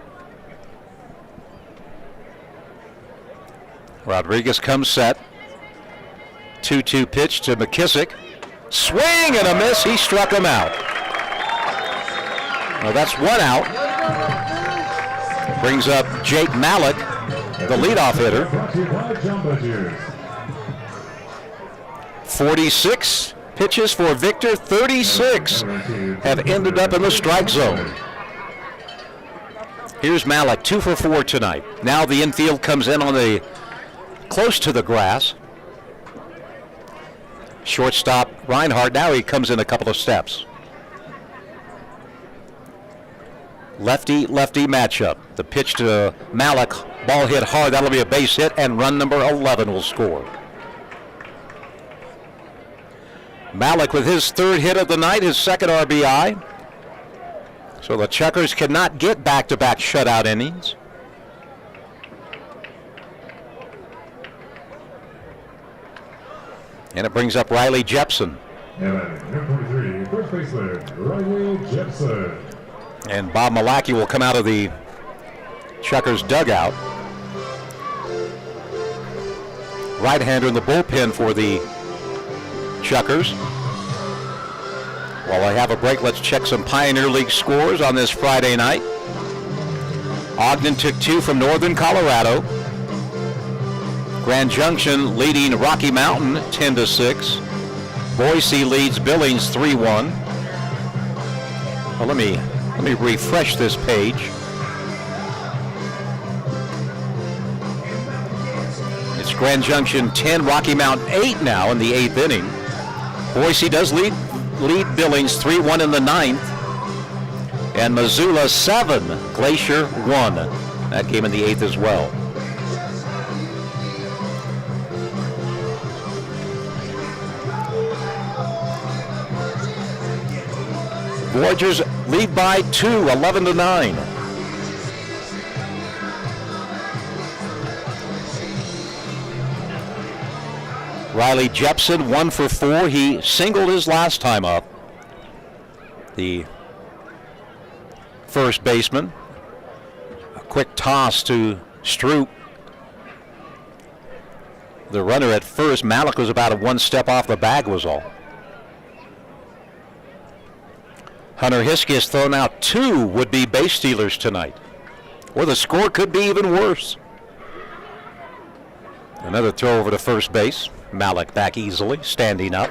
Rodriguez comes set. 2-2 pitch to McKissick. Swing and a miss. He struck him out. Well, that's one out. Brings up Jake Malik, the leadoff hitter. 46 pitches for Victor. 36 have ended up in the strike zone. Here's Malik, 2 for 4 tonight. Now the infield comes in on the close to the grass. Shortstop Reinhardt, now he comes in a couple of steps. Lefty-lefty matchup. The pitch to Malik, ball hit hard. That'll be a base hit, and run number 11 will score. Malik with his third hit of the night, his second RBI. So the Chukers cannot get back-to-back shutout innings. And it brings up Riley Jepson. Number 3, first baseman, Riley Jepson. And Bob Malachy will come out of the Chukers dugout. Right-hander in the bullpen for the Chukers. While I have a break, let's check some Pioneer League scores on this Friday night. Ogden took 2 from Northern Colorado. Grand Junction leading Rocky Mountain 10-6. Boise leads Billings 3-1. Well, let me refresh this page. It's Grand Junction 10, Rocky Mountain 8 now in the 8th inning. Boise does lead Billings 3-1 in the 9th. And Missoula 7, Glacier 1. That game in the 8th as well. Voyagers lead by 2, 11-9. Riley Jepson, 1 for 4. He singled his last time up. The first baseman. A quick toss to Stroop. The runner at first. Malik was about 1 step off the bag was all. Hunter Hiskey has thrown out 2 would-be base stealers tonight. Or the score could be even worse. Another throw over to first base. Malik back easily, standing up.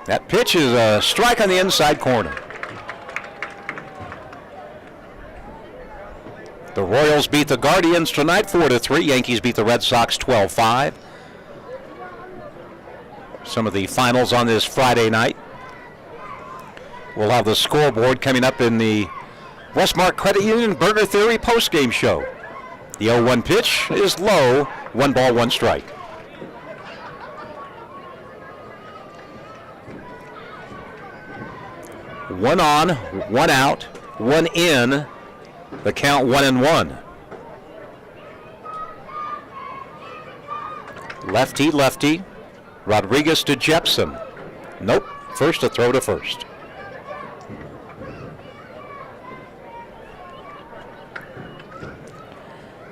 That pitch is a strike on the inside corner. The Royals beat the Guardians tonight 4-3. Yankees beat the Red Sox 12-5. Some of the finals on this Friday night. We'll have the scoreboard coming up in the Westmark Credit Union Burger Theory postgame show. The 0-1 pitch is low, 1 ball, 1 strike. One on, 1 out, 1 in. The count 1-1. Lefty. Rodriguez to Jepson. Nope. First a throw to first.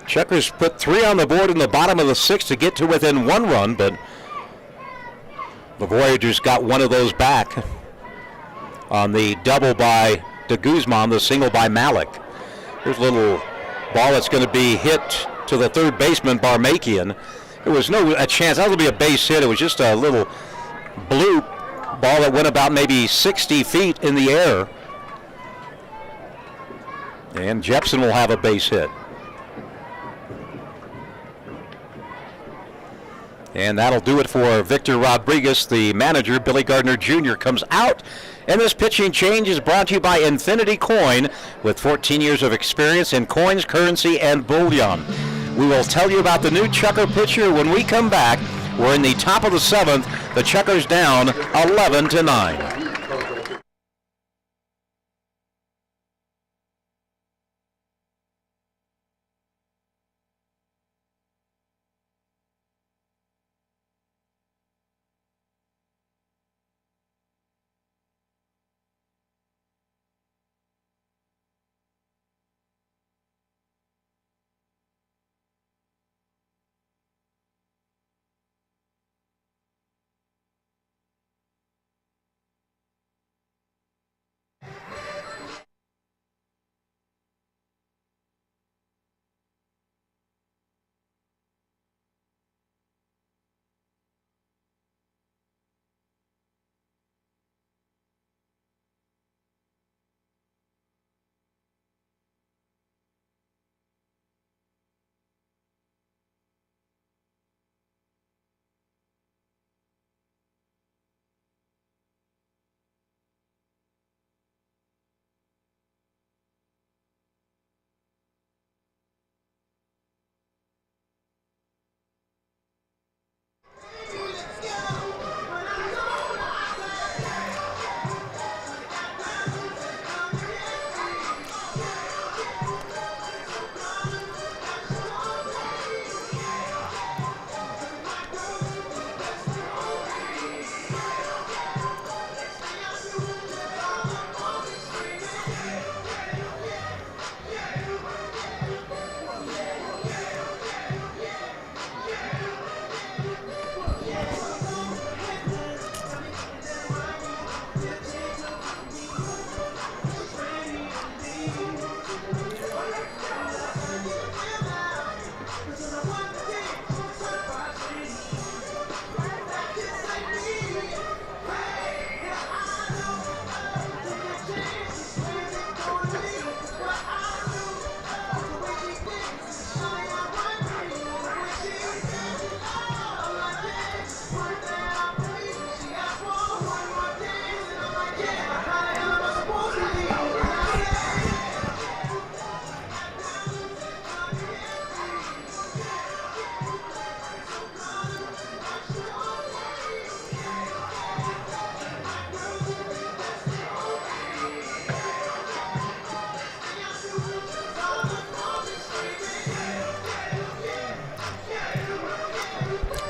Chukers put 3 on the board in the bottom of the 6th to get to within 1 run, but the Voyagers got one of those back. on the double by de Guzman, the single by Malik. Here's a little ball that's going to be hit to the third baseman, Barmakian. There was no chance. That would be a base hit. It was just a little blue ball that went about maybe 60 feet in the air. And Jepson will have a base hit. And that'll do it for Victor Rodriguez. The manager, Billy Gardner Jr., comes out. And this pitching change is brought to you by Infinity Coin, with 14 years of experience in coins, currency, and bullion. We will tell you about the new Chucker pitcher when we come back. We're in the top of the 7th. The Chuckers down 11-9.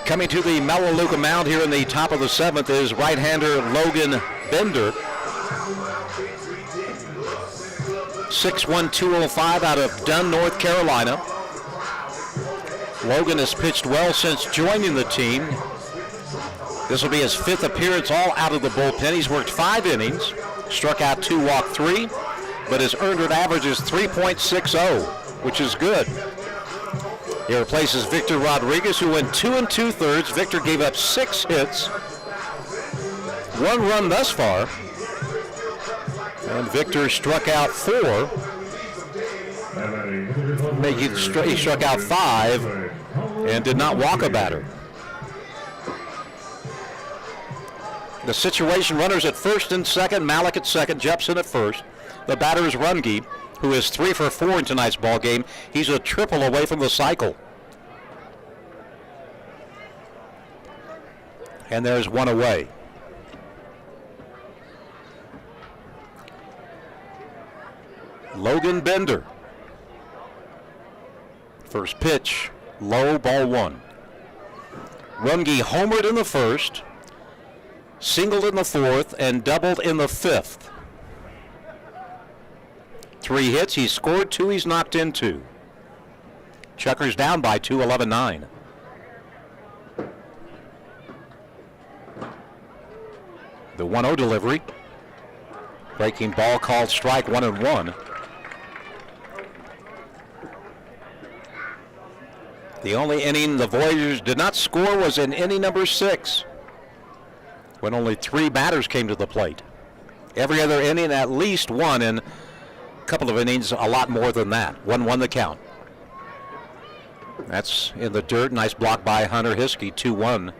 Coming to the Melaleuca mound here in the top of the 7th is right-hander Logan Bender. 6'1", 205 out of Dunn, North Carolina. Logan has pitched well since joining the team. This will be his 5th appearance, all out of the bullpen. He's worked 5 innings, struck out 2, walked 3, but his earned run average is 3.60, which is good. He replaces Victor Rodriguez, who went 2 2/3. Victor gave up 6 hits, 1 run thus far, and Victor struck out 4. He struck out 5 and did not walk a batter. The situation: runners at first and second, Malik at second, Jepson at first. The batter is Runge, who is 3 for 4 in tonight's ball game. He's a triple away from the cycle. And there's 1 away. Logan Bender. First pitch, low, ball 1. Runge homered in the first, singled in the 4th, and doubled in the 5th. 3 hits, he's scored 2, he's knocked in 2. Chukers down by 2, 11-9. The 1-0 delivery. Breaking ball called strike, 1-1. The only inning the Voyagers did not score was in inning number 6, when only 3 batters came to the plate. Every other inning, at least one, and a couple of innings, a lot more than that. 1-1 the count. That's in the dirt. Nice block by Hunter Hiskey. 2-1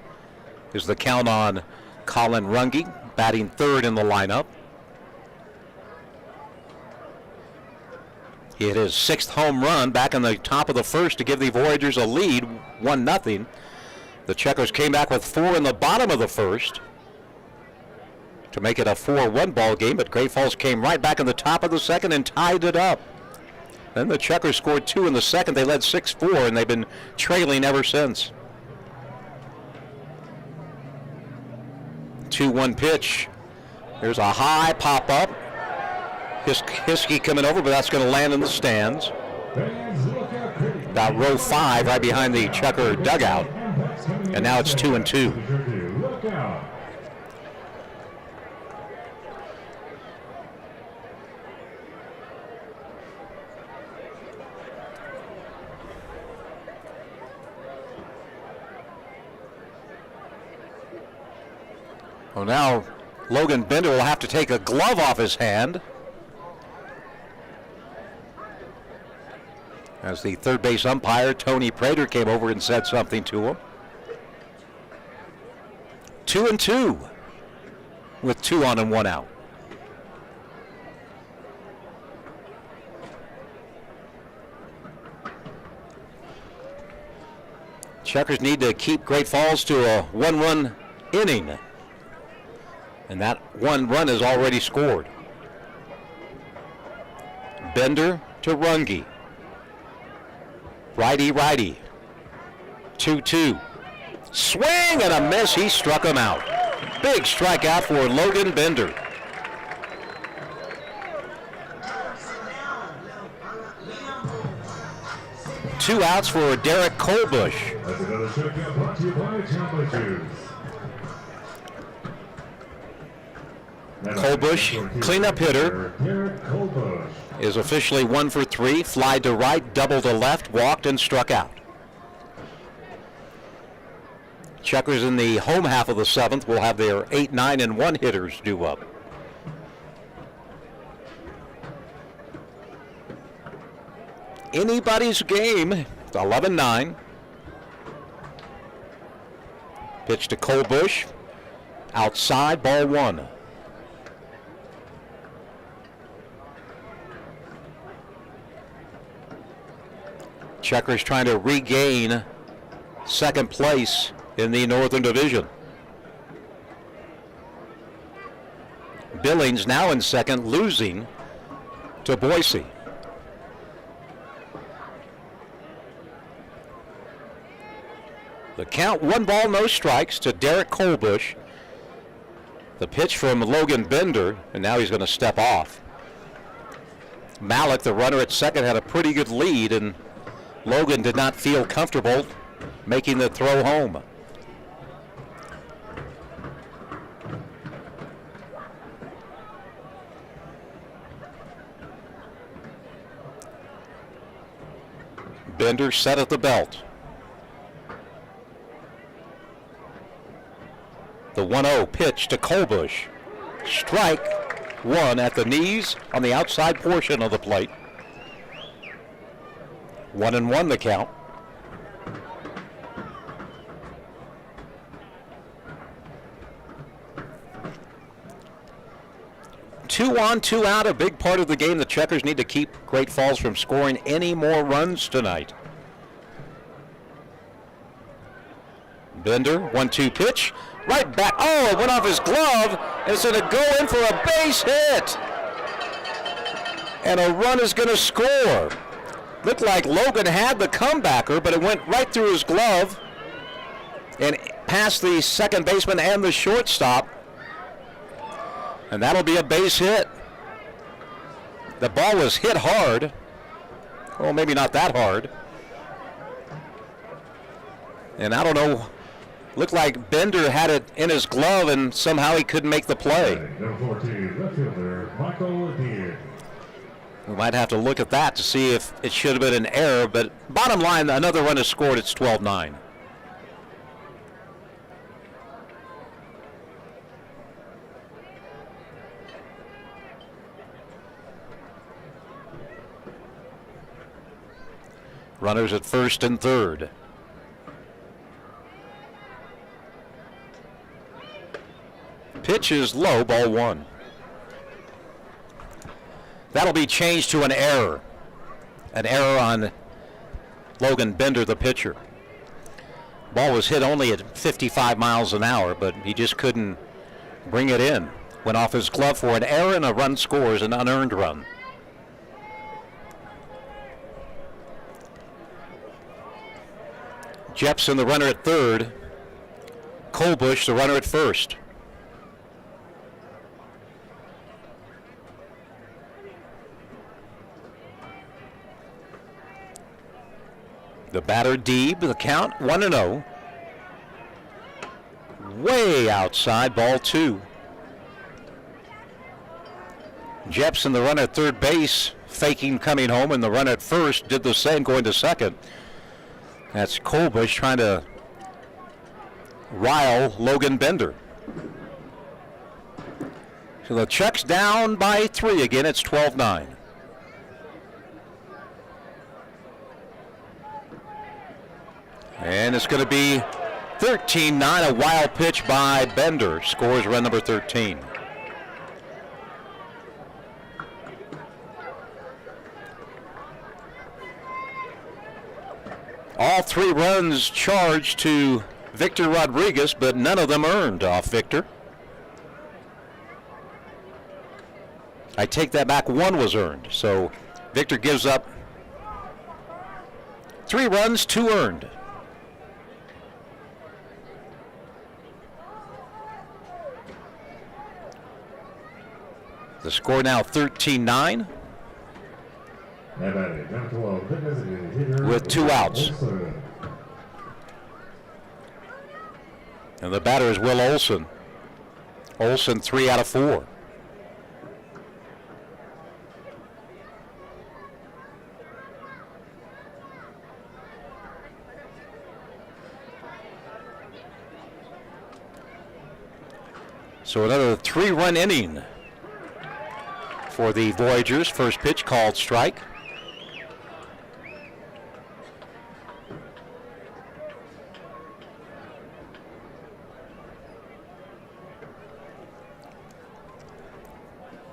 is the count on Colin Runge, batting third in the lineup. He hit his 6th home run back in the top of the first to give the Voyagers a lead, 1-0. The Chukars came back with 4 in the bottom of the first to make it a 4-1 ball game, but Great Falls came right back in the top of the second and tied it up. Then the Chukars scored 2 in the second. They led 6-4, and they've been trailing ever since. 2-1 pitch. There's a high pop-up. Hiskey coming over, but that's going to land in the stands. About row 5, right behind the Chukar dugout. And now it's 2-2. Well, now Logan Bender will have to take a glove off his hand, as the third base umpire, Tony Prater, came over and said something to him. 2-2 with 2 on and 1 out. Chukars need to keep Great Falls to a 1-run inning, and that 1 run is already scored. Bender to Runge. Righty. 2-2. Swing and a miss. He struck him out. Big strikeout for Logan Bender. Two outs for Derek Colbush. That's another strikeout brought to you by Tampa Juice. Colbush, cleanup hitter, is officially 1 for 3. Fly to right, double to left, walked and struck out. Chukars in the home half of the 7th will have their 8, 9, and 1 hitters due up. Anybody's game, 11-9. Pitch to Colbush, outside, ball 1. Chukars trying to regain second place in the Northern Division. Billings now in second, losing to Boise. The count, 1 ball, no strikes to Derek Colbush. The pitch from Logan Bender, and now he's going to step off. Malik, the runner at second, had a pretty good lead, and Logan did not feel comfortable making the throw home. Bender set at the belt. The 1-0 pitch to Colbush. Strike 1 at the knees on the outside portion of the plate. 1-1 the count. Two on, 2 out, a big part of the game. The Chukars need to keep Great Falls from scoring any more runs tonight. Bender, 1-2 pitch, right back. Oh, it went off his glove. It's going to go in for a base hit. And a run is going to score. Looked like Logan had the comebacker, but it went right through his glove and past the second baseman and the shortstop. And that'll be a base hit. The ball was hit hard. Well, maybe not that hard. And I don't know Looked like Bender had it in his glove and somehow he couldn't make the play. Number 14, left fielder, Michael Dean. We might have to look at that to see if it should have been an error, but bottom line, another run is scored. It's 12-9. Runners at first and third. Pitch is low, ball one. That'll be changed to an error. An error on Logan Bender, the pitcher. Ball was hit only at 55 miles an hour, but he just couldn't bring it in. Went off his glove for an error, and a run scores, an unearned run. Jepson, the runner at third. Colbush, the runner at first. The batter, Deeb, the count 1-0. Way outside, ball two. Jepson, the runner at third base, faking coming home, and the runner at first did the same going to second. That's Colbush trying to rile Logan Bender. So the Chucks down by 3 again. It's 12-9. And it's going to be 13-9, a wild pitch by Bender. Scores run number 13. All 3 runs charged to Victor Rodriguez, but none of them earned off Victor. I take that back, 1 was earned. So Victor gives up 3 runs, 2 earned. The score now 13-9. With 2 outs. And the batter is Will Olson. Olson 3 out of 4. So another 3-run inning for the Voyagers. First pitch called strike.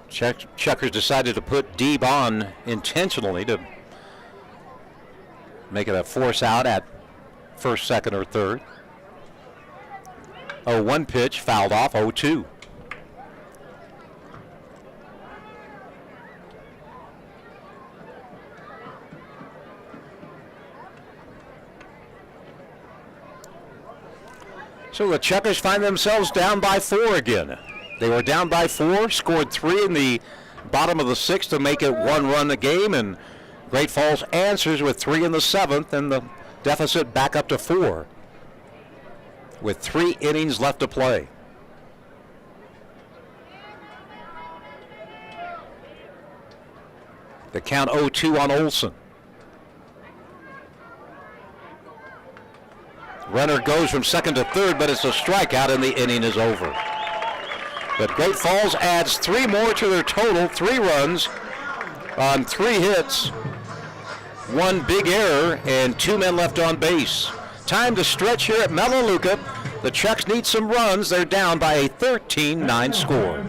Chukers decided to put Deeb on intentionally to make it a force out at first, second, or third. 0-1 pitch, fouled off, 0-2. So the Chukars find themselves down by 4 again. They were down by 4, scored 3 in the bottom of the 6th to make it 1 run a game, and Great Falls answers with 3 in the 7th, and the deficit back up to 4 with 3 innings left to play. The count 0-2 on Olson. Runner goes from second to third, but it's a strikeout and the inning is over. But Great Falls adds 3 more to their total, 3 runs on 3 hits, 1 big error, and 2 men left on base. Time to stretch here at Melaleuca. The Chucks need some runs. They're down by a 13-9 score.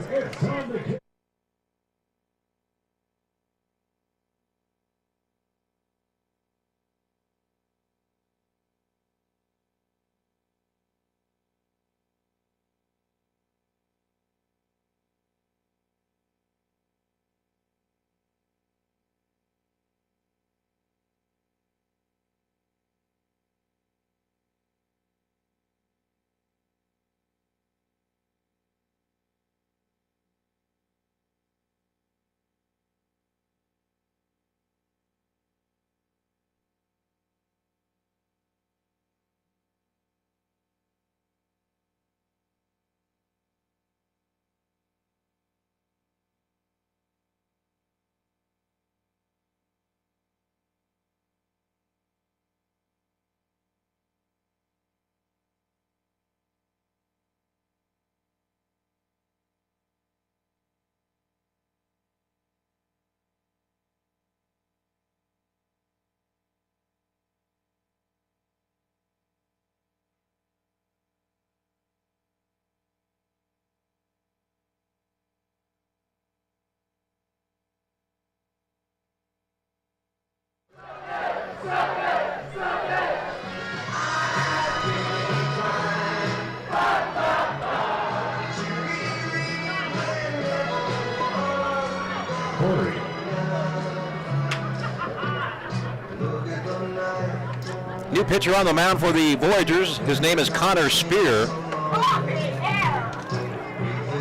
New pitcher on the mound for the Voyagers. His name is Connor Spear.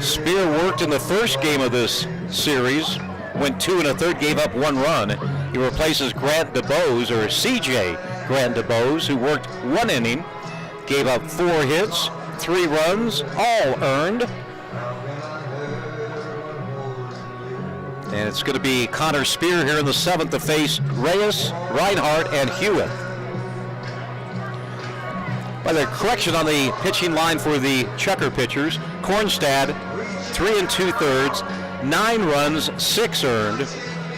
Spear worked in the first game of this series, went 2 1/3, gave up 1 run. He replaces Grant DeBose, or CJ Grant DeBose, who worked 1 inning, gave up 4 hits, 3 runs, all earned. And it's going to be Connor Spear here in the 7th to face Reyes, Reinhardt, and Hewitt. By the correction on the pitching line for the Chucker pitchers, Kornstad, 3 2/3, 9 runs, 6 earned.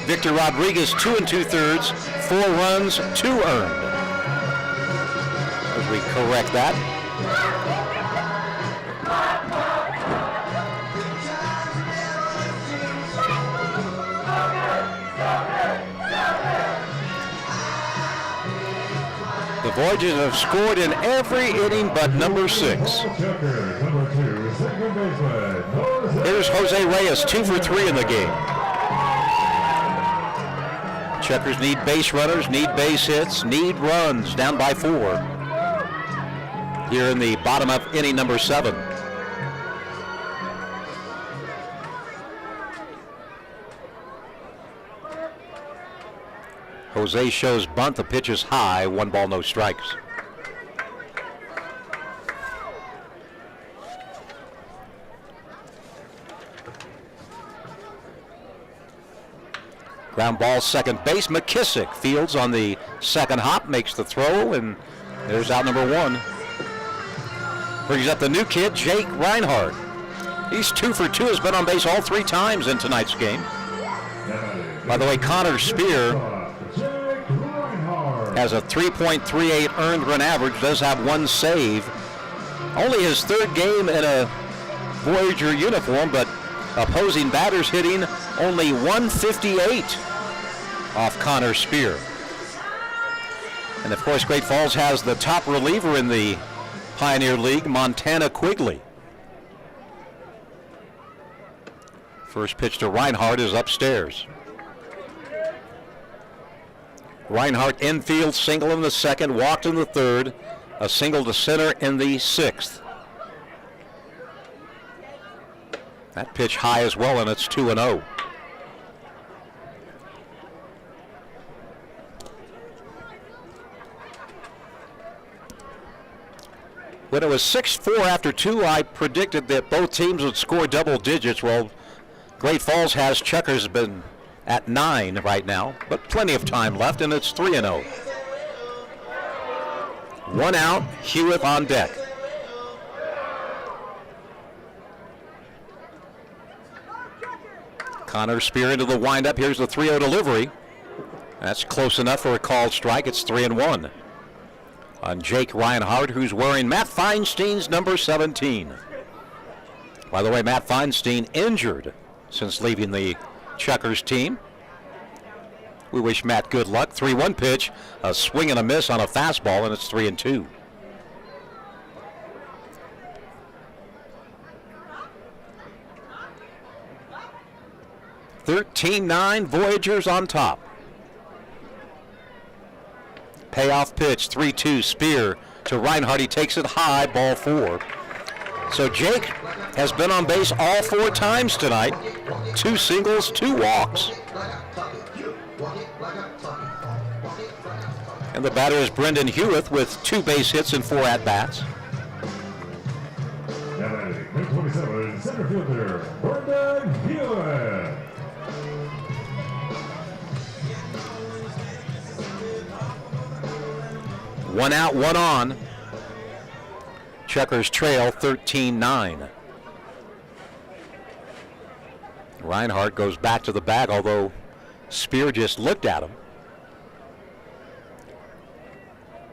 Victor Rodriguez, 2 2/3, 4 runs, 2 earned. As we correct that. The Voyagers have scored in every inning but number 6. Here's Jose Reyes, 2 for 3 in the game. Chuckers need base runners, need base hits, need runs, down by 4. Here in the bottom of inning number 7. Jose shows bunt, the pitch is high, 1 ball, no strikes. Ground ball, second base, McKissick fields on the second hop, makes the throw, and there's out number 1. Brings up the new kid, Jake Reinhardt. He's 2 for 2, has been on base all 3 times in tonight's game. By the way, Connor Spear has a 3.38 earned run average, does have 1 save. Only his 3rd game in a Voyager uniform, but opposing batters hitting only 158 off Connor Spear. And of course, Great Falls has the top reliever in the Pioneer League, Montana Quigley. First pitch to Reinhardt is upstairs. Reinhardt infield, single in the 2nd, walked in the 3rd, a single to center in the 6th. That pitch high as well, and it's 2-0. When it was 6-4 after 2, I predicted that both teams would score double digits. Well, Great Falls has. Chukars been at 9 right now, but plenty of time left, and it's 3-0. 1 out, Hewitt on deck. Connor Spear into the windup. Here's the 3-0 delivery. That's close enough for a called strike. It's 3-1 on Jake Reinhardt, who's wearing Matt Feinstein's number 17. By the way, Matt Feinstein injured since leaving the Chukars team. We wish Matt good luck. 3-1 pitch, a swing and a miss on a fastball, and it's 3-2. (13-9) Voyagers on top. Payoff pitch, 3-2, Spear to Reinhardt. He takes it high, ball 4. So Jake has been on base all 4 times tonight. 2 singles, 2 walks. And the batter is Brendan Hewitt with 2 base hits and 4 at-bats. Number 27, center fielder, Brendan Hewitt. One out, 1 on. Chukars trail 13-9. Reinhardt goes back to the bag, although Spear just looked at him.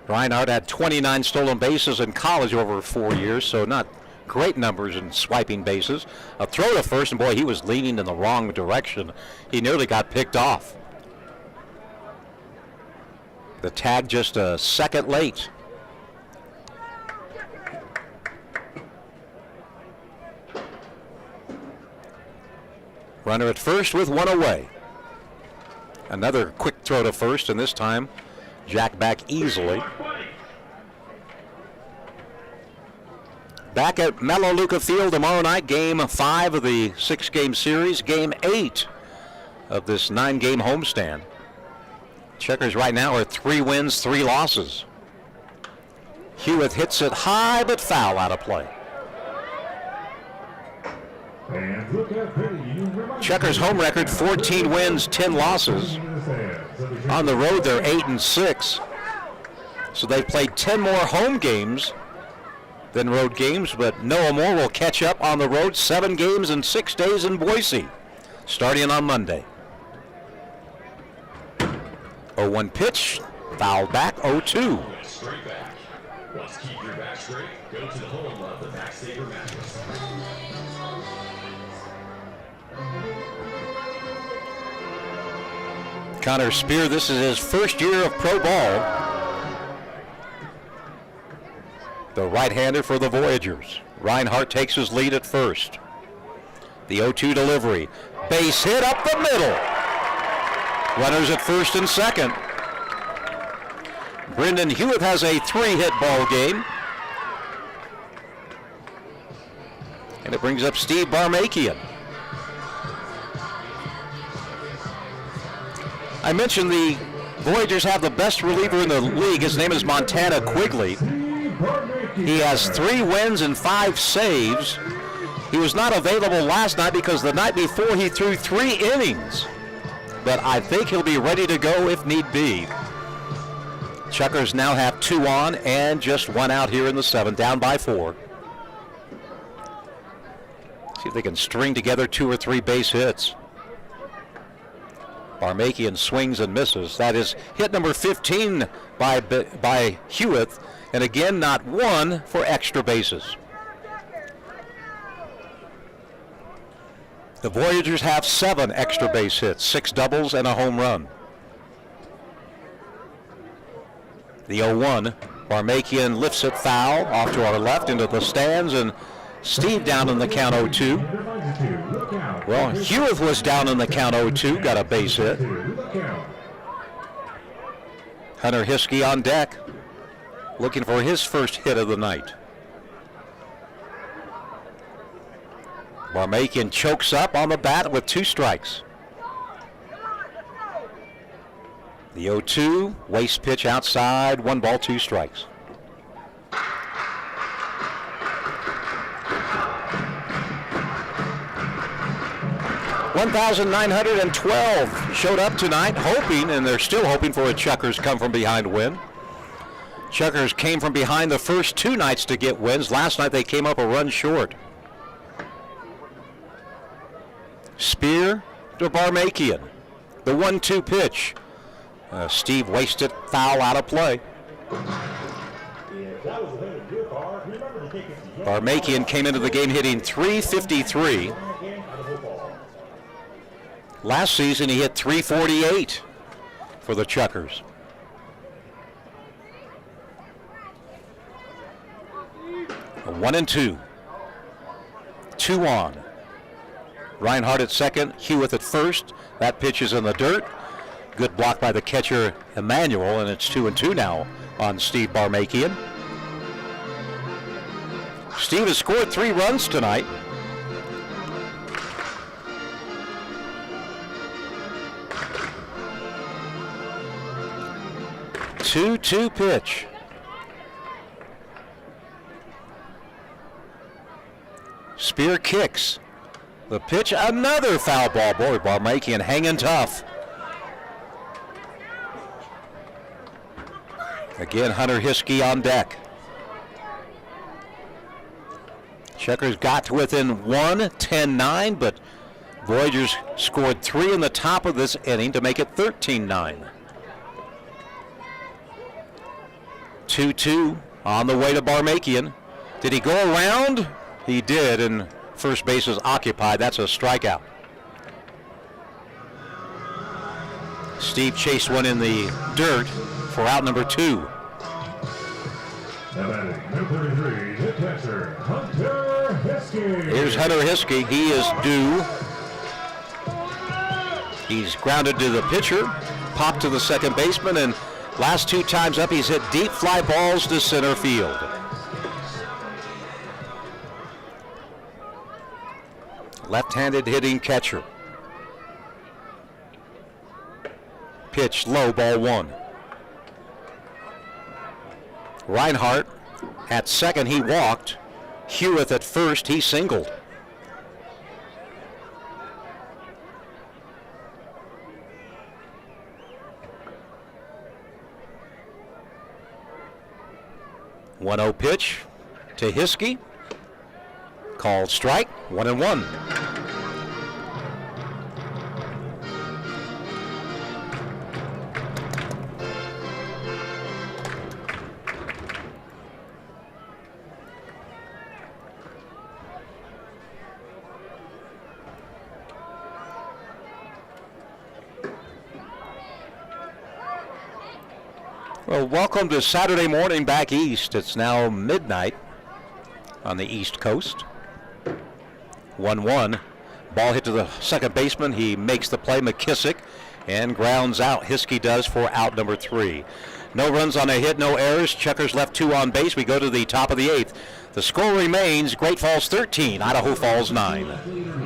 Reinhardt had 29 stolen bases in college over 4 years, so not great numbers in swiping bases. A throw to first, and boy, he was leaning in the wrong direction. He nearly got picked off. The tag just a second late. Runner at first with 1 away. Another quick throw to first, and this time Jack back easily. Back at Melaleuca Field tomorrow night, Game 5 of the 6-game series, Game 8 of this 9-game homestand. Chukars right now are 3 wins, 3 losses. Hewitt hits it high but foul out of play. Chukars' home record, 14 wins, 10 losses. On the road, they're 8-6. So they've played 10 more home games than road games, but Noah Moore will catch up on the road, 7 games in 6 days in Boise, starting on Monday. 0-1 pitch, fouled back, 0-2. Straight back. Let's keep your back straight. Go to the home of the Back Saver mattress. Connor Spear, this is his first year of pro ball. The right-hander for the Voyagers. Reinhardt takes his lead at first. The 0-2 delivery. Base hit up the middle. Runners at first and second. Brendan Hewitt has a 3-hit ball game. And it brings up Steve Barmakian. I mentioned the Voyagers have the best reliever in the league. His name is Montana Quigley. He has 3 wins and 5 saves. He was not available last night because the night before he threw 3 innings. But I think he'll be ready to go if need be. Chukars now have 2 on and just 1 out here in the 7th, down by 4. See if they can string together 2 or 3 base hits. Barmakian swings and misses. That is hit number 15 by Hewitt, and again not 1 for extra bases. The Voyagers have 7 extra base hits, 6 doubles and a home run. The 0-1, Barmakian lifts it foul off to our left into the stands, and Steve down in the count 0-2. Well, Hewitt was down in the count 0-2, got a base hit. Hunter Hiskey on deck, looking for his first hit of the night. Barmakian chokes up on the bat with 2 strikes. The 0-2, waste pitch outside, 1 ball, 2 strikes. $1,912 showed up tonight, hoping, and they're still hoping for a Chukars come from behind win. Chukars came from behind the first 2 nights to get wins. Last night they came up a run short. Spear to Barmakian. The 1-2 pitch. Steve wasted, foul out of play. Barmakian came into the game hitting .353. Last season he hit .348 for the Chukars. A 1-2. 2 on. Reinhardt at second, Hewitt at first. That pitch is in the dirt. Good block by the catcher, Emmanuel, and it's 2-2 now on Steve Barmakian. Steve has scored 3 runs tonight. Two-two pitch. Spear kicks. The pitch, another foul ball. Boy, Barmakian hanging tough. Again, Hunter Hiskey on deck. Chukars got to within 1, 10-9, but Voyagers scored 3 in the top of this inning to make it 13-9. 2-2 on the way to Barmakian. Did he go around? He did, and first base is occupied. That's a strikeout. Steve chased one in the dirt for out number 2. Here's Hunter Hiskey. He is due. He's grounded to the pitcher, popped to the second baseman, and last 2 times up he's hit deep fly balls to center field. Left-handed hitting catcher. Pitch low, ball 1. Reinhardt at second, he walked. Hewitt at first, he singled. One-oh pitch to Hiskey. Called strike, 1-1. Well, welcome to Saturday morning back east. It's now midnight on the East Coast. 1-1. Ball hit to the second baseman. He makes the play, McKissick, and grounds out. Hiskey does for out number 3. No runs on a hit, no errors. Chukars left 2 on base. We go to the top of the 8th. The score remains Great Falls 13, Idaho Falls 9.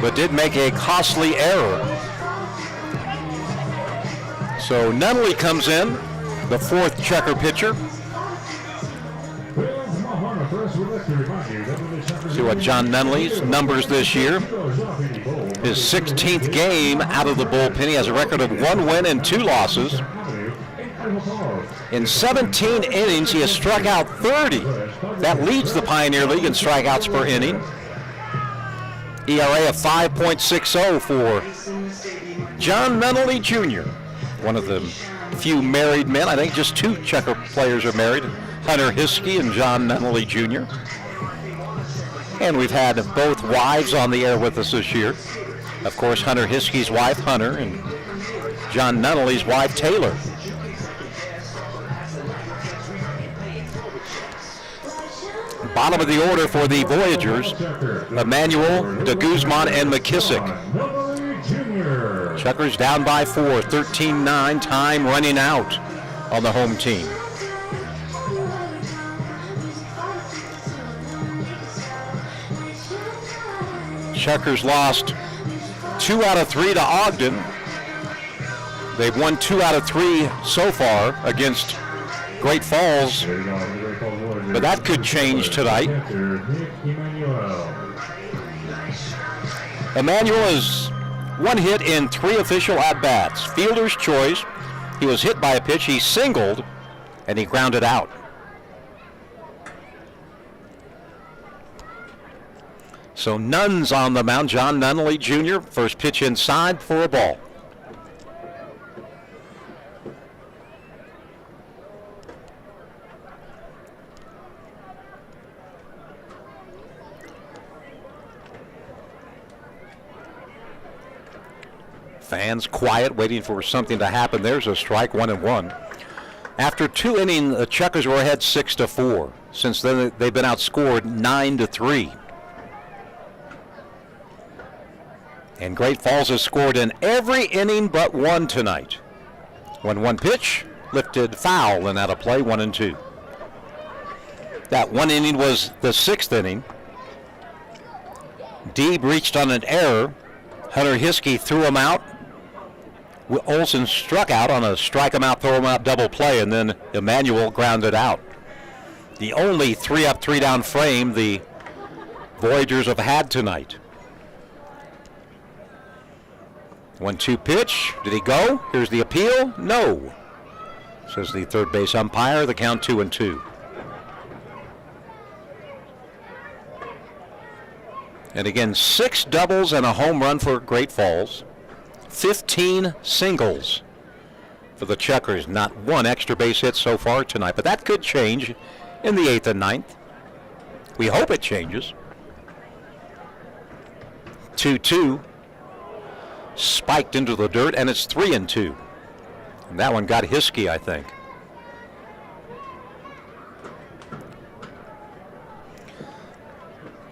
But did make a costly error. So Nunnally comes in, the 4th Chucker pitcher. See what John Nunnally's numbers this year. His 16th game out of the bullpen. He has a record of 1 win and 2 losses. In 17 innings, he has struck out 30. That leads the Pioneer League in strikeouts per inning. ERA of 5.60 for John Nunnally Jr., one of the few married men. I think just 2 Chucker players are married, Hunter Hiskey and John Nunnally Jr. And we've had both wives on the air with us this year. Of course, Hunter Hiskey's wife, Hunter, and John Nunnally's wife, Taylor. Bottom of the order for the Voyagers, Emmanuel, De Guzman, and McKissick. Chukars down by 4, 13-9, time running out on the home team. Chukars lost 2 out of 3 to Ogden. They've won 2 out of 3 so far against Great Falls, but that could change tonight. Emmanuel is 1 hit in 3 official at-bats. Fielder's choice. He was hit by a pitch. He singled, and he grounded out. So Nunn's on the mound. John Nunnally Jr., first pitch inside for a ball. Fans quiet, waiting for something to happen. There's a strike, 1-1. After 2 innings, the Chukars were ahead 6-4. Since then, they've been outscored 9-3. And Great Falls has scored in every inning but one tonight. When one pitch, lifted foul and out of play, 1-2. That one inning was the 6th inning. Deeb reached on an error. Hunter Hiskey threw him out. Olson struck out on a strike him out, throw him out double play, and then Emmanuel grounded out. The only 3-up, 3-down frame the Voyagers have had tonight. 1-2 pitch. Did he go? Here's the appeal. No, says the third base umpire. The count 2-2. And again, 6 doubles and a home run for Great Falls. 15 singles for the Chukars. Not one extra base hit so far tonight, but that could change in the 8th and 9th. We hope it changes. 2-2. Spiked into the dirt, and it's 3-2. And that one got Hiskey, I think.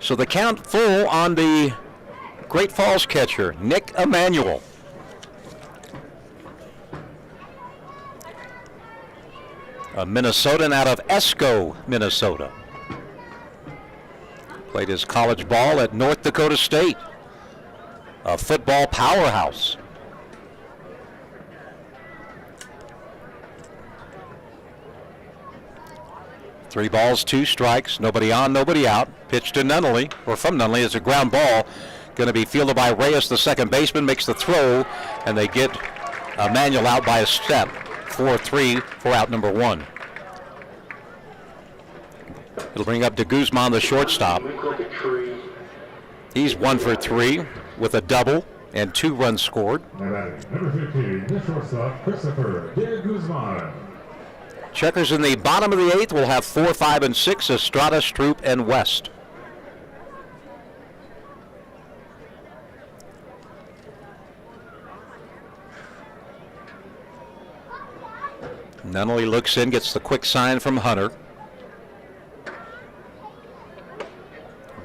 So the count full on the Great Falls catcher, Nick Emmanuel. A Minnesotan out of Esco, Minnesota. Played his college ball at North Dakota State, a football powerhouse. Three balls, 2 strikes, nobody on, nobody out. Pitch to Nunnally, or from Nunnally, is a ground ball. Going to be fielded by Reyes, the second baseman, makes the throw, and they get Emmanuel out by a step. 4-3 for out number 1. It'll bring up de Guzman, the shortstop. He's 1 for 3 with a double and 2 runs scored. Number 15, the shortstop, Christopher de Guzman. Chukars in the bottom of the 8th will have 4, 5, and 6, Estrada, Stroop, and West. Nunnally looks in, gets the quick sign from Hunter.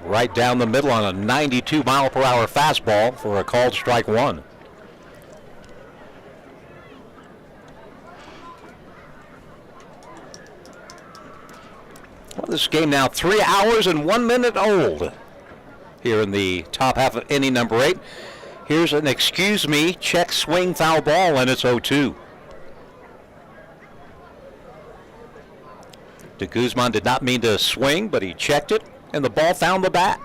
Right down the middle on a 92-mile-per-hour fastball for a called strike 1. Well, this game now 3 hours and 1 minute old here in the top half of inning number 8. Here's an excuse me, check swing foul ball, and it's 0-2. De Guzman did not mean to swing, but he checked it, and the ball found the bat.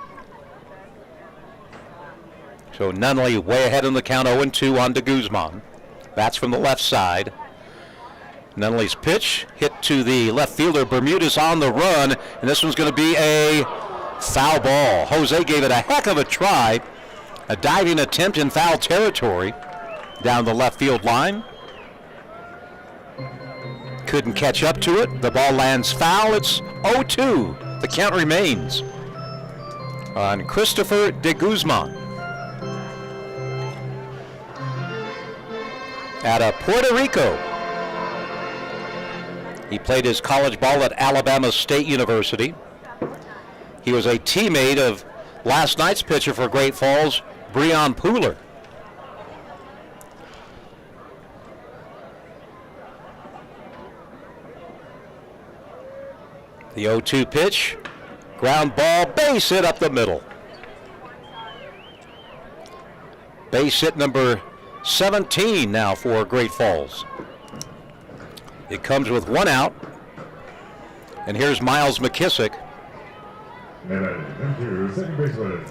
So Nunnally way ahead in the count, 0-2 on de Guzman. Bats from the left side. Nunnally's pitch hit to the left fielder. Bermudez on the run, and this one's going to be a foul ball. Jose gave it a heck of a try. A diving attempt in foul territory down the left field line. Couldn't catch up to it. The ball lands foul. It's 0-2. The count remains on Christopher de Guzman. Out of Puerto Rico. He played his college ball at Alabama State University. He was a teammate of last night's pitcher for Great Falls, Breon Pooler. The 0-2 pitch, ground ball, base hit up the middle. Base hit number 17 now for Great Falls. It comes with 1 out. And here's Miles McKissick.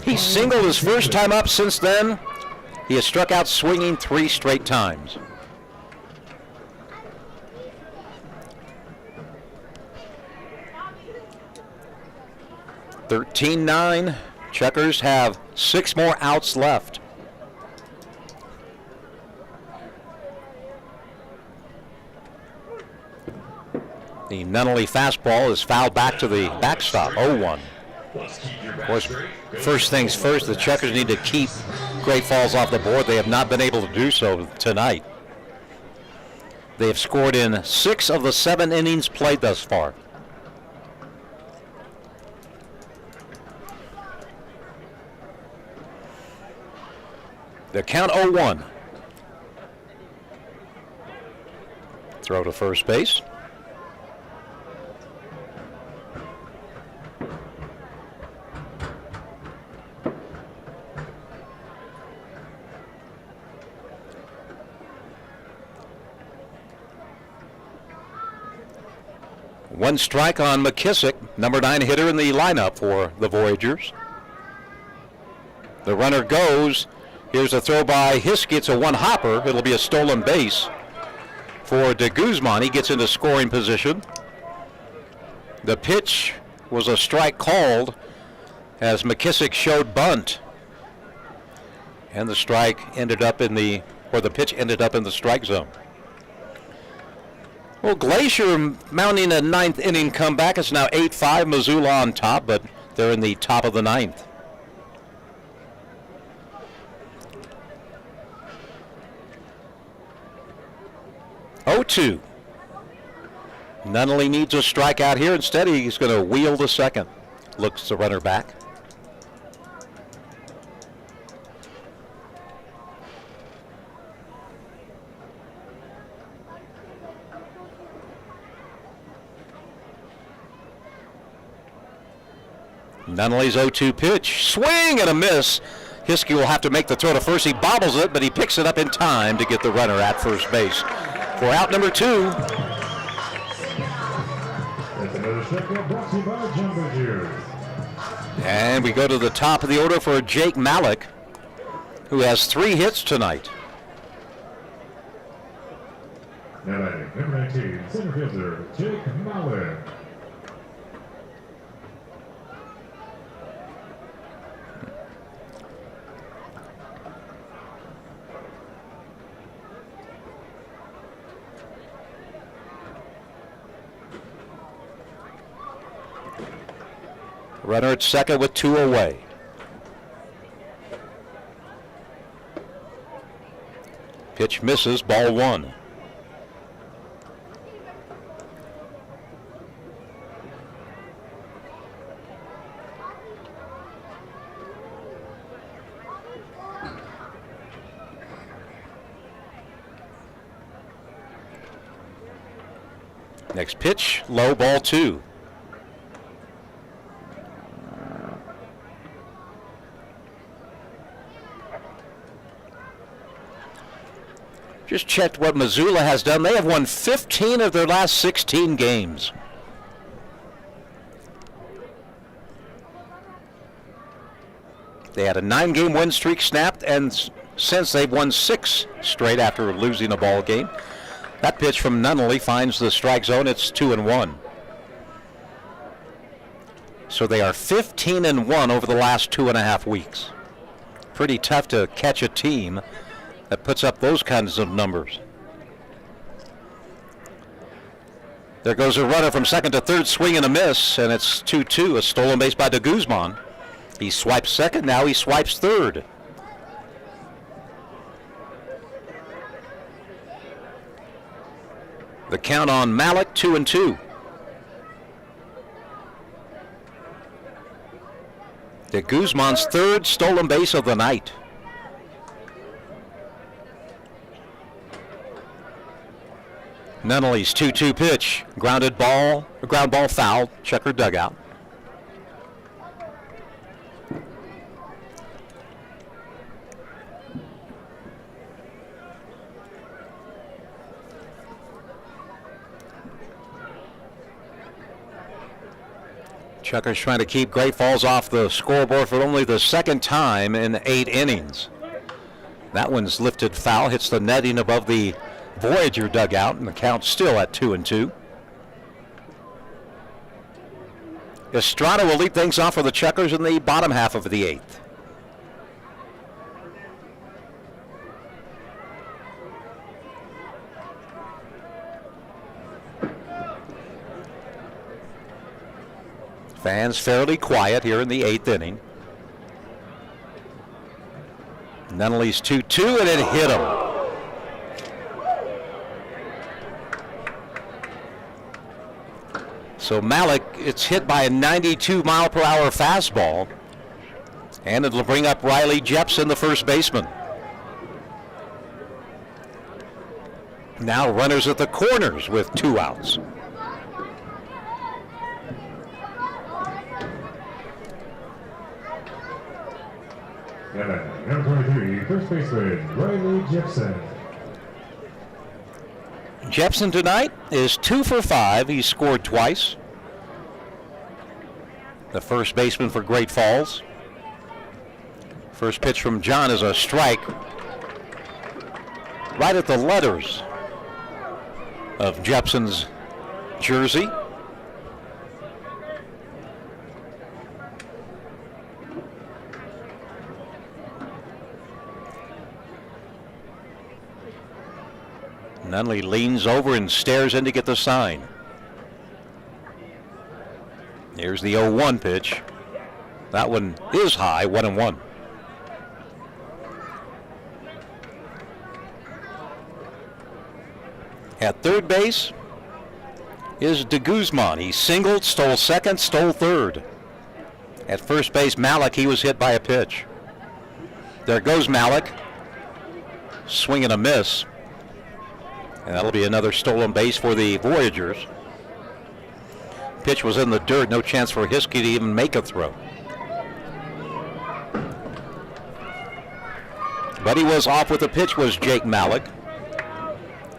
He singled his first time up since then. He has struck out swinging 3 straight times. (13-9). Chukars have 6 more outs left. The Nunnally fastball is fouled back to the backstop, 0-1. Of course, first things first, the Chukars need to keep Great Falls off the board. They have not been able to do so tonight. They have scored in 6 of the 7 innings played thus far. The count 0-1. Throw to first base. One strike on McKissick, number 9 hitter in the lineup for the Voyagers. The runner goes. Here's a throw by Hiskey. It's a one-hopper. It'll be a stolen base for de Guzman. He gets into scoring position. The pitch was a strike called as McKissick showed bunt. And the strike ended up in the, or the pitch ended up in the strike zone. Well, Glacier mounting a ninth inning comeback. It's now 8-5, Missoula on top, but they're in the top of the ninth. Nunnally needs a strikeout here. Instead, he's going to wheel to second. Looks the runner back. Nunnally's 0-2 pitch. Swing and a miss. Hiskey will have to make the throw to first. He bobbles it, but he picks it up in time to get the runner at first base. For out number 2. And we go to the top of the order for Jake Malik, who has 3 hits tonight. Number 19, center fielder, Jake Malik. Runner at second with 2 away. Pitch misses, ball 1. Next pitch, low, ball 2. Just checked what Missoula has done. They have won 15 of their last 16 games. They had a 9-game win streak snapped, and since they've won 6 straight after losing a ball game. That pitch from Nunnally finds the strike zone. It's 2-1. So they are 15-1 over the last 2.5 weeks. Pretty tough to catch a team that puts up those kinds of numbers. There goes a runner from second to third, swing and a miss, and it's 2-2, a stolen base by de Guzman. He swipes second, now he swipes third. The count on Malik, 2-2. De Guzman's third stolen base of the night. Nunnally's 2-2 pitch, ground ball foul, checker dugout. Chukars trying to keep Great Falls off the scoreboard for only the second time in 8 innings. That one's lifted foul, hits the netting above the Voyager dugout, and the count's still at 2-2. Estrada will lead things off for the Chukars in the bottom half of the 8th. Fans fairly quiet here in the 8th inning. Nunnally's 2-2, and it hit him. So Malik, it's hit by a 92-mile-per-hour fastball, and it'll bring up Riley Jepson, the first baseman. Now runners at the corners with 2 outs. And number 23, first baseman, Riley Jepson. Jepson tonight is 2 for 5. He scored twice. The first baseman for Great Falls. First pitch from John is a strike. Right at the letters of Jepson's jersey. Nunley leans over and stares in to get the sign. Here's the 0-1 pitch. That one is high, 1-1. At third base is De Guzman. He singled, stole second, stole third. At first base, Malik, he was hit by a pitch. There goes Malik. Swing and a miss. And that'll be another stolen base for the Voyagers. Pitch was in the dirt, no chance for Hiskey to even make a throw. But he was off with the pitch, was Jake Malik.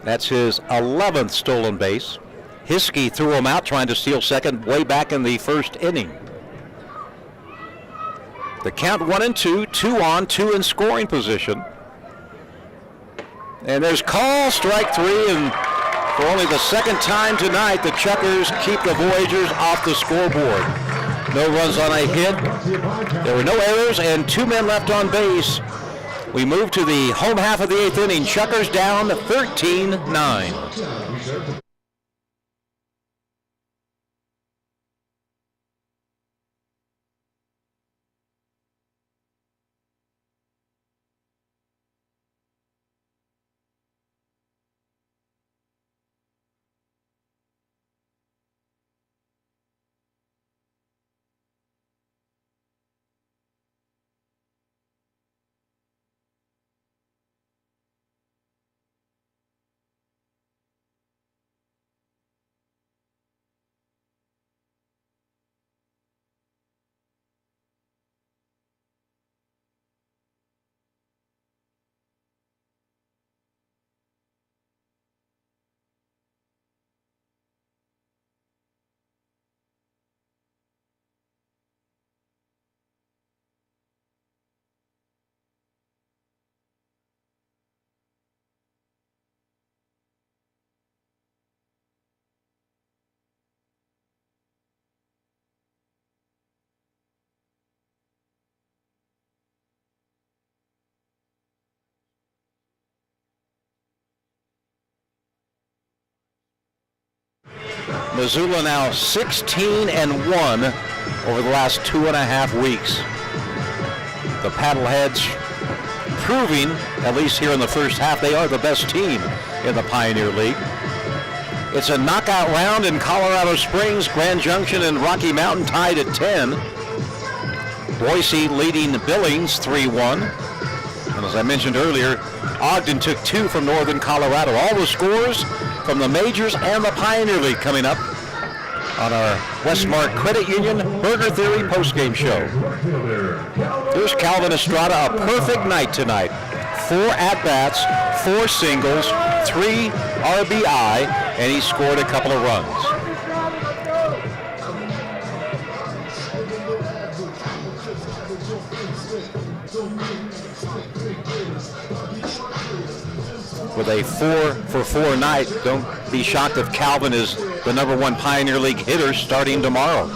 That's his 11th stolen base. Hiskey threw him out trying to steal second way back in the first inning. The count 1-2, 2 on, 2 in scoring position. And there's call, strike 3, and for only the second time tonight, the Chukers keep the Voyagers off the scoreboard. No runs on a hit. There were no errors and 2 men left on base. We move to the home half of the 8th inning. Chukers down 13-9. Missoula now 16-1 over the last 2.5 weeks. The Paddleheads proving, at least here in the first half, they are the best team in the Pioneer League. It's a knockout round in Colorado Springs. Grand Junction and Rocky Mountain tied at 10. Boise leading Billings 3-1. And as I mentioned earlier, Ogden took 2 from Northern Colorado. All the scores from the Majors and the Pioneer League coming up on our Westmark Credit Union Burger Theory postgame show. Here's Calvin Estrada, a perfect night tonight. 4 at-bats, 4 singles, 3 RBI, and he scored a couple of runs. With a 4-for-4 night, don't be shocked if Calvin is the #1 Pioneer League hitter starting tomorrow.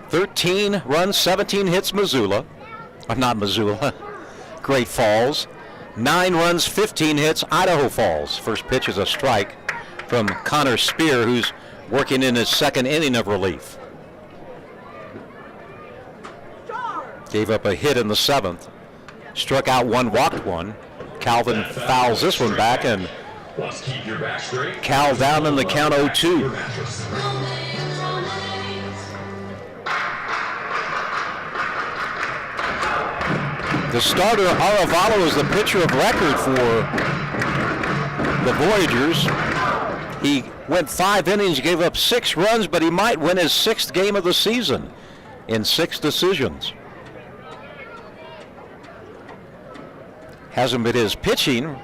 "13 runs, 17 hits, Missoula. Not Missoula, Great Falls. 9 runs, 15 hits, Idaho Falls." First pitch is a strike from Connor Spear, who's working in his 2nd inning of relief. Gave up a hit in the 7th. Struck out 1, walked 1. Calvin fouls this one back, and Cal down in the count 0-2. The starter, Aravalo, is the pitcher of record for the Voyagers. He went 5 innings, gave up 6 runs, but he might win his 6th game of the season in 6 decisions. Hasn't been his pitching,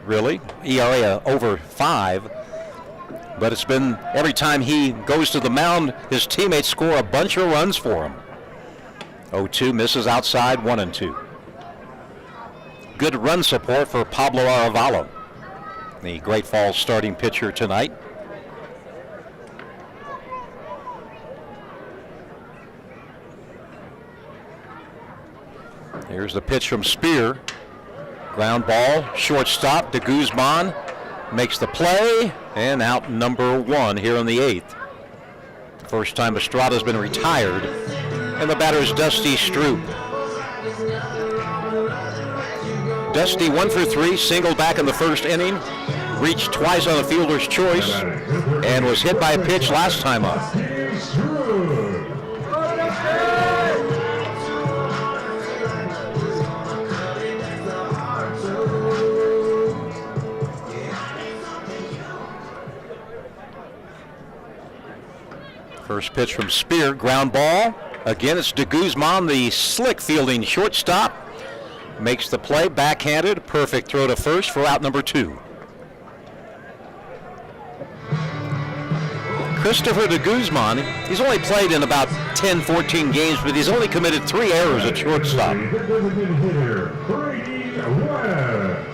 really. ERA over 5. But it's been every time he goes to the mound, his teammates score a bunch of runs for him. 0-2, misses outside, 1-2. Good run support for Pablo Aravalo, the Great Falls starting pitcher tonight. Here's the pitch from Spear. Ground ball, shortstop, de Guzman makes the play, and out number 1 here in the 8th. First time Estrada's been retired, and the batter is Dusty Stroop. Dusty 1 for 3, single back in the first inning, reached twice on a fielder's choice, and was hit by a pitch last time up. First pitch from Spear, ground ball. Again, it's de Guzman, the slick fielding shortstop. Makes the play, backhanded, perfect throw to first for out number 2. Christopher de Guzman, he's only played in about 10, 14 games, but he's only committed 3 errors at shortstop.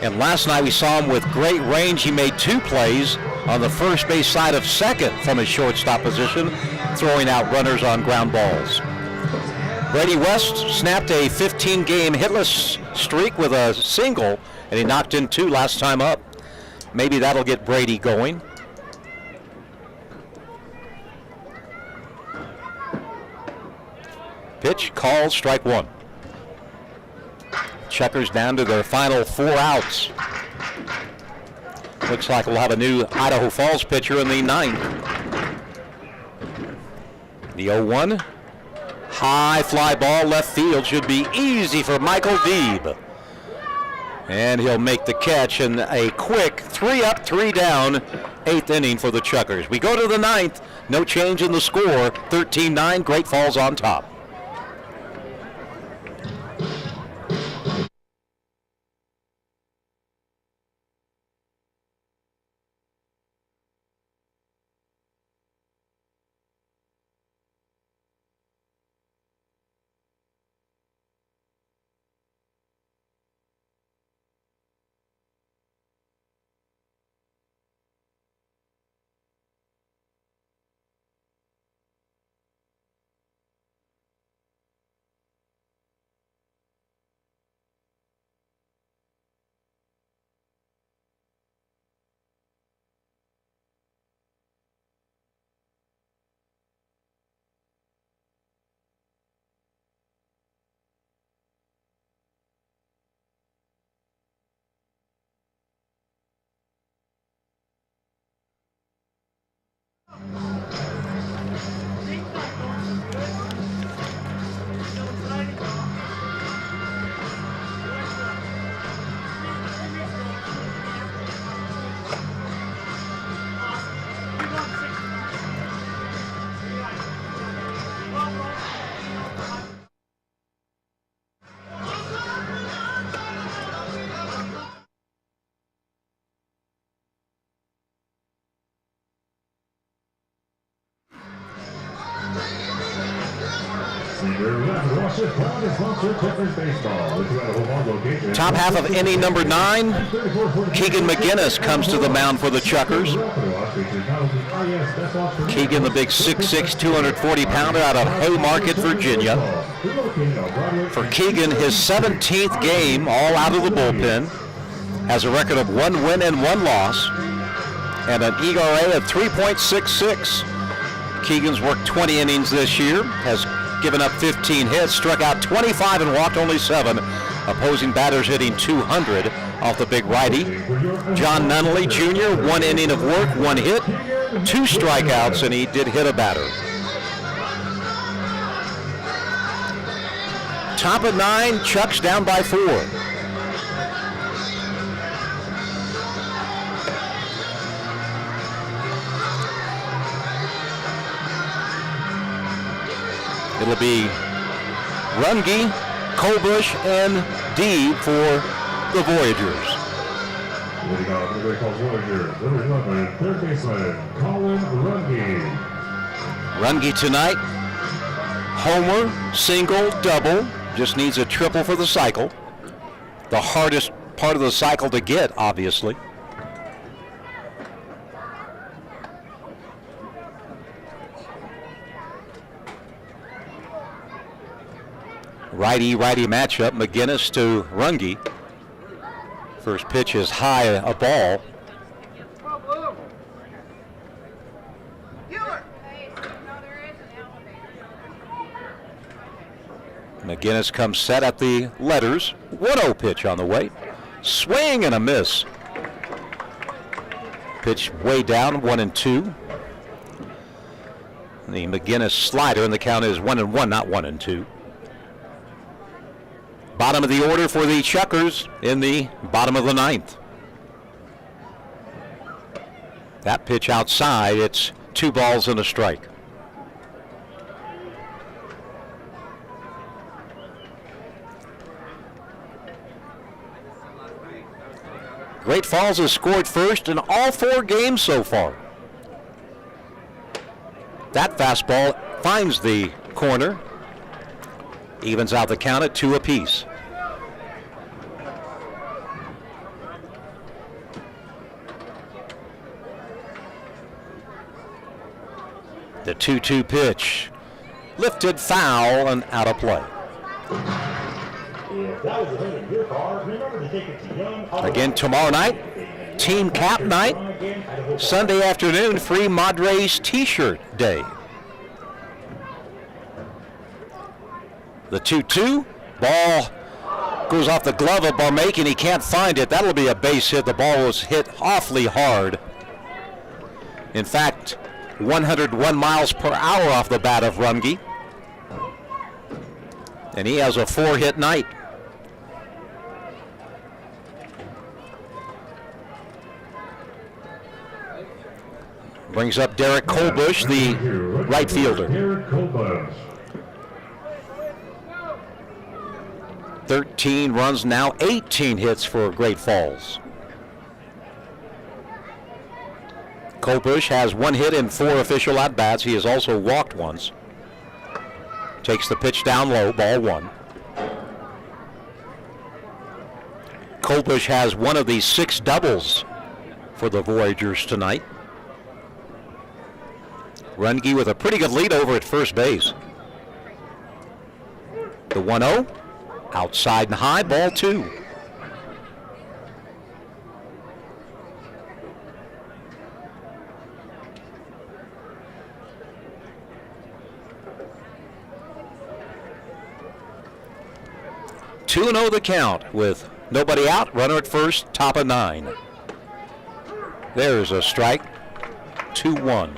And last night we saw him with great range. He made 2 plays on the first base side of second from his shortstop position, throwing out runners on ground balls. Brady West snapped a 15-game hitless streak with a single, and he knocked in 2 last time up. Maybe that'll get Brady going. Pitch, called, strike 1. Chukers down to their final 4 outs. Looks like we'll have a new Idaho Falls pitcher in the 9th. The 0-1. High fly ball left field, should be easy for Michael Deeb. And he'll make the catch in a quick 3 up, 3 down, 8th inning for the Chukers. We go to the 9th, no change in the score, 13-9, Great Falls on top. Top half of inning number 9, Keegan McGinnis comes to the mound for the Chukers. Keegan, the big 6'6", 240-pounder out of Haymarket, Virginia. For Keegan, his 17th game, all out of the bullpen, has a record of 1 win and 1 loss, and an ERA of 3.66. Keegan's worked 20 innings this year, has given up 15 hits, struck out 25 and walked only 7. Opposing batters hitting 200 off the big righty. John Nunnally Jr., 1 inning of work, 1 hit, 2 strikeouts, and he did hit a batter. Top of 9, Chucks down by 4. It'll be Runge, Colbush, and Deeb for the Voyagers. Leading off for the Great Falls Voyagers, number 11, third baseman, Colin Runge. Runge tonight, homer, single, double, just needs a triple for the cycle. The hardest part of the cycle to get, obviously. Righty-righty matchup, McGinnis to Runge. First pitch is high, a ball. McGinnis comes set at the letters. 1-0 pitch on the way. Swing and a miss. Pitch way down, 1-2. The McGinnis slider, and the count is 1-1, not 1-2. Bottom of the order for the Chukers in the bottom of the 9th. That pitch outside, it's 2 balls and a strike. Great Falls has scored first in all 4 games so far. That fastball finds the corner. Evens out the count at 2 apiece. The 2-2 pitch. Lifted foul and out of play. Again tomorrow night, team cap night. Sunday afternoon, free Madres t-shirt day. The 2-2, ball goes off the glove of Barmaken, and he can't find it. That'll be a base hit. The ball was hit awfully hard. In fact, 101 miles per hour off the bat of Runge. And he has a 4-hit night. Brings up Derek Colbush, the right fielder. 13 runs now, 18 hits for Great Falls. Colbush has 1 hit in 4 official at-bats. He has also walked once. Takes the pitch down low, ball 1. Colbush has one of these 6 doubles for the Voyagers tonight. Runge with a pretty good lead over at first base. The 1-0, outside and high, ball 2. Two 2-0 the count with nobody out, runner at first, top of 9. There's a strike, 2-1.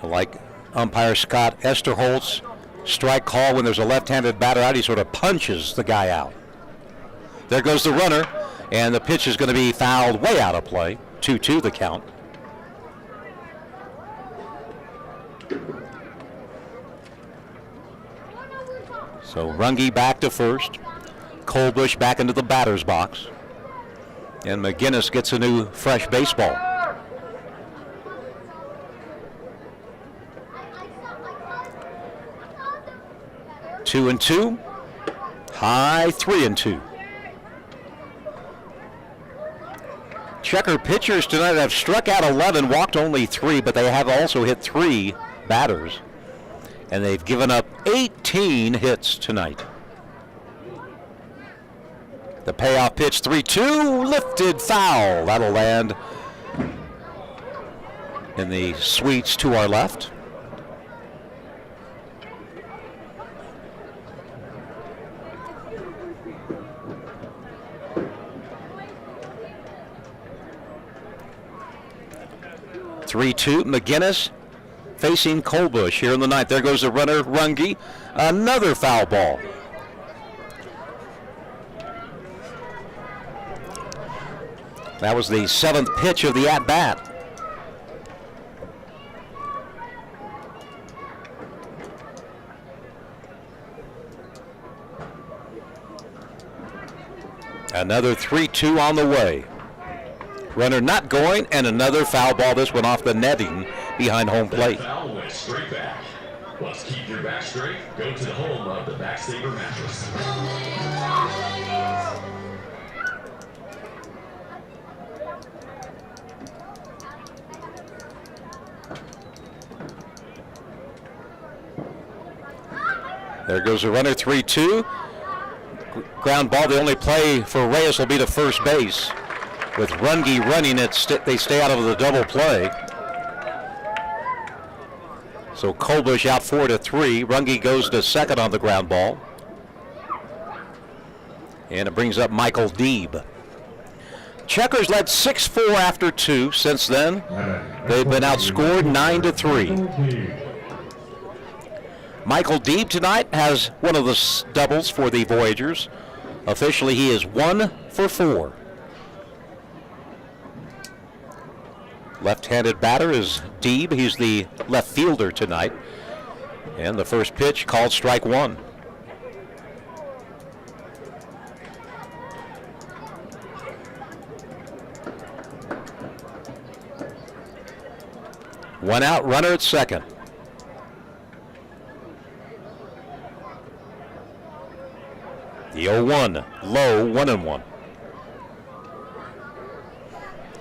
Like umpire Scott Esterholtz, strike call when there's a left-handed batter out, he sort of punches the guy out. There goes the runner, and the pitch is going to be fouled way out of play. 2-2 the count. So Runge back to first, Colbush back into the batter's box, and McGinnis gets a new fresh baseball. Two and 2, high 3-2. Checker pitchers tonight have struck out 11, walked only 3, but they have also hit 3 batters. And they've given up 18 hits tonight. The payoff pitch, 3-2, lifted foul. That'll land in the suites to our left. (3-2) McGinnis facing Colbush here in the ninth. There goes the runner, Runge. Another foul ball. That was the 7th pitch of the at-bat. Another 3-2 on the way. Runner not going, and another foul ball. This one off the netting behind home plate. That foul went straight back. Let's keep your back straight. Go to the home of the Backsaver mattress. There goes the runner, 3-2. Ground ball. The only play for Reyes will be to first base. With Runge running it, they stay out of the double play. So Colbush out 4-3. Runge goes to second on the ground ball. And it brings up Michael Deeb. Chukars led 6-4 after 2. Since then, they've been outscored 9-3. Michael Deeb tonight has one of the doubles for the Voyagers. Officially, he is 1 for 4. Left-handed batter is Deeb. He's the left fielder tonight. And the first pitch called strike 1. One out, runner at second. The 0-1, low, 1-1.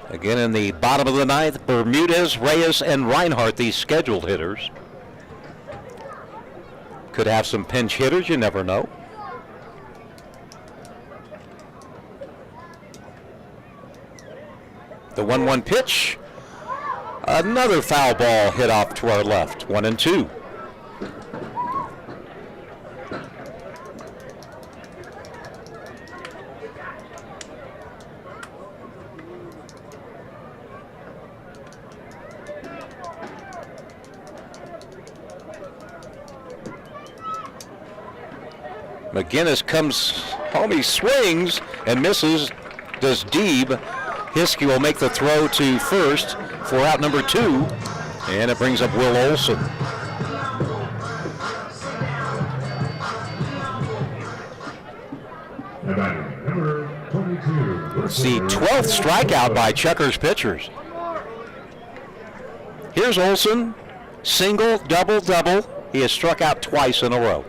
Again in the bottom of the ninth, Bermudez, Reyes, and Reinhardt, these scheduled hitters. Could have some pinch hitters, you never know. The 1-1 pitch. Another foul ball hit off to our left, 1-2. McGinnis comes home, he swings and misses. Does Deeb. Hiskey will make the throw to first for out number 2, and it brings up Will Olson. Number 22. It's the 12th strikeout by Chukars pitchers. Here's Olson, single, double, double. He has struck out twice in a row.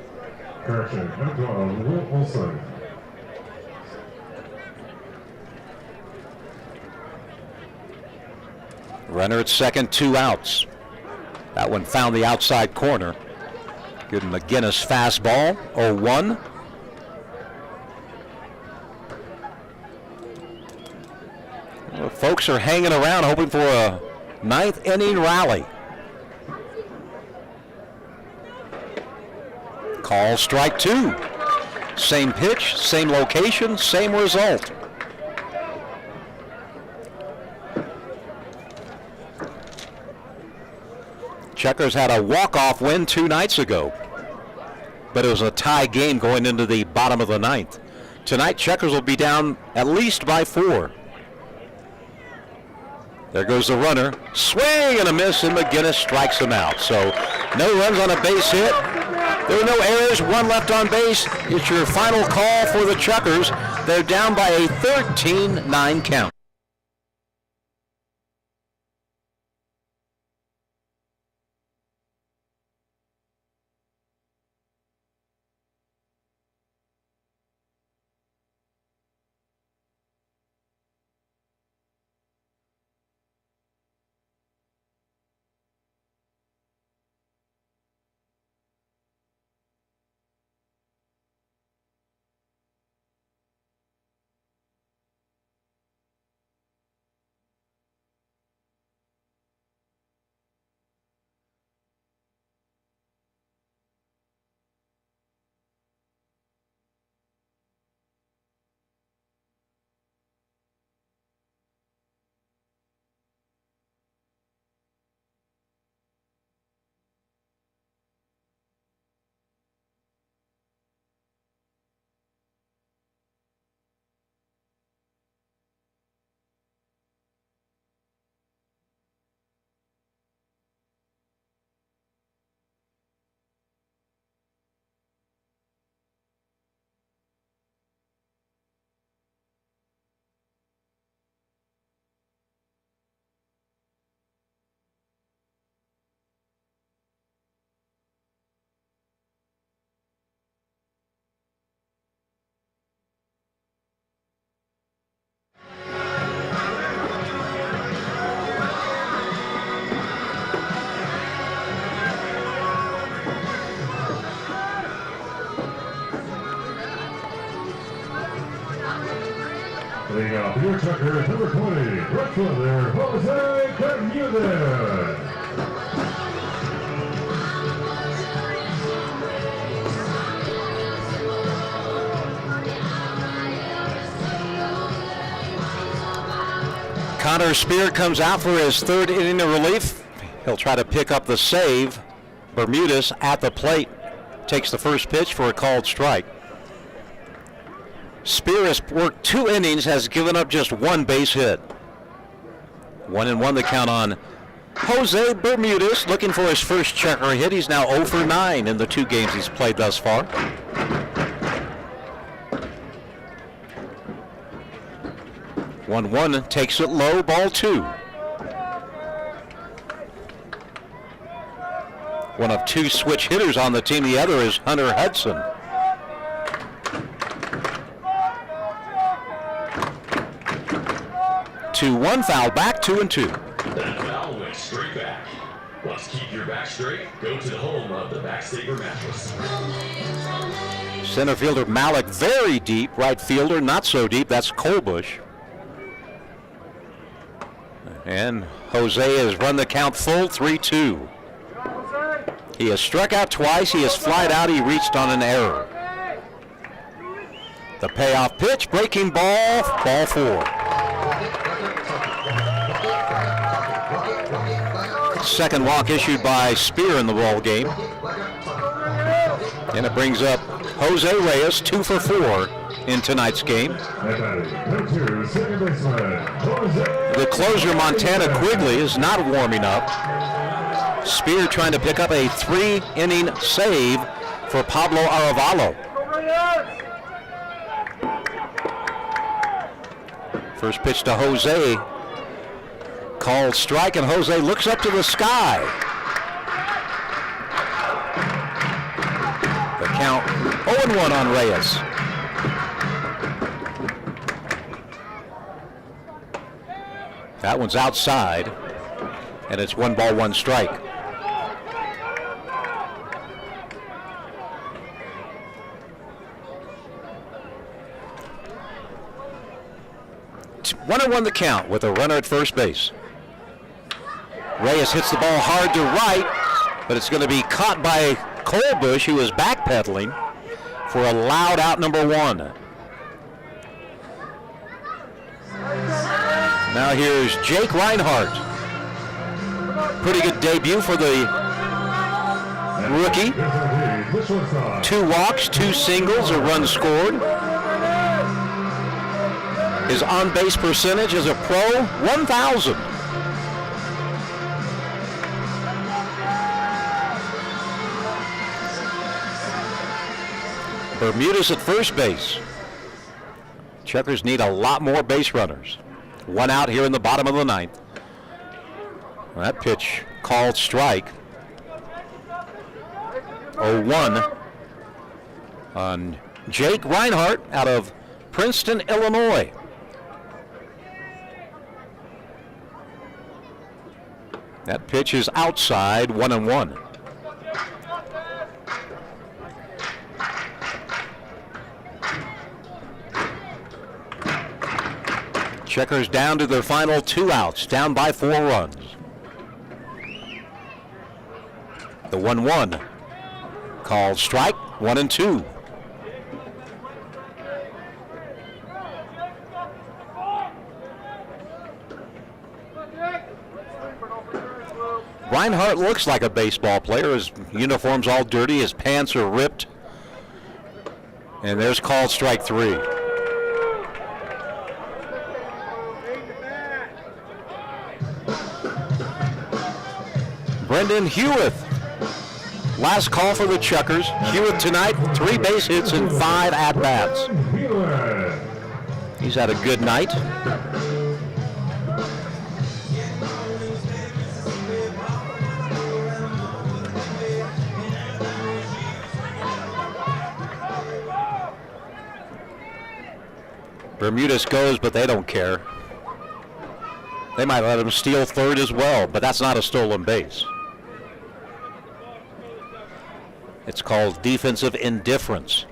Correction, number 12, Will Olson. Runner at second, 2 outs. That one found the outside corner. Good McGinnis fastball, 0-1. Well, folks are hanging around hoping for a 9th inning rally. Call strike 2. Same pitch, same location, same result. Chukars had a walk-off win 2 nights ago, but it was a tie game going into the bottom of the 9th. Tonight, Chukars will be down at least by 4. There goes the runner. Swing and a miss, and McGinnis strikes him out. So no runs on a base hit. There were no errors, 1 left on base. It's your final call for the Chukars. They're down by a 13-9 count. Leading off your Chukers, number 20, right fielder, Jose Bermudez. Connor Spear comes out for his third inning of relief. He'll try to pick up the save. Bermudez at the plate takes the first pitch for a called strike. Spear has worked 2 innings, has given up just 1 base hit. 1-1 the count on Jose Bermudez, looking for his first checker hit. He's now 0 for 9 in the 2 games he's played thus far. One takes it low, ball 2. One of 2 switch hitters on the team. The other is Hunter Hudson. 2-1 foul back, 2-2. That foul went straight back. Let's keep your back straight. Go to the home of the Backsaver mattress. Center fielder Malik very deep. Right fielder not so deep. That's Colbush. And Jose has run the count full, 3-2. He has struck out twice. He has flied out. He reached on an error. The payoff pitch, breaking ball, ball 4. Second walk issued by Spear in the ball game. And it brings up Jose Reyes, 2 for 4 in tonight's game. The closer, Montana Quigley, is not warming up. Spear trying to pick up a 3-inning save for Pablo Arevalo. First pitch to Jose. Called strike, and Jose looks up to the sky. The count 0-1 on Reyes. That one's outside, and it's 1 ball, 1 strike. It's 1-1 the count with a runner at first base. Reyes hits the ball hard to right, but it's going to be caught by Colbush, who is backpedaling for a loud out, number 1. Now here's Jake Reinhardt. Pretty good debut for the rookie. 2 walks, 2 singles, a run scored. His on-base percentage as a pro, 1,000. Bermudez at first base. Chukers need a lot more base runners. 1 out here in the bottom of the 9th. That pitch called strike. 0-1 on Jake Reinhardt out of Princeton, Illinois. That pitch is outside, 1-1. Chukers down to their final 2 outs, down by 4 runs. The 1-1 called strike, 1-2. Reinhardt looks like a baseball player. His uniform's all dirty, his pants are ripped. And there's called strike 3. Brendan Hewitt, last call for the Chukers. Hewitt tonight, 3 base hits and 5 at-bats. He's had a good night. Bermudez goes, but they don't care. They might let him steal third as well, but that's not a stolen base. It's called defensive indifference.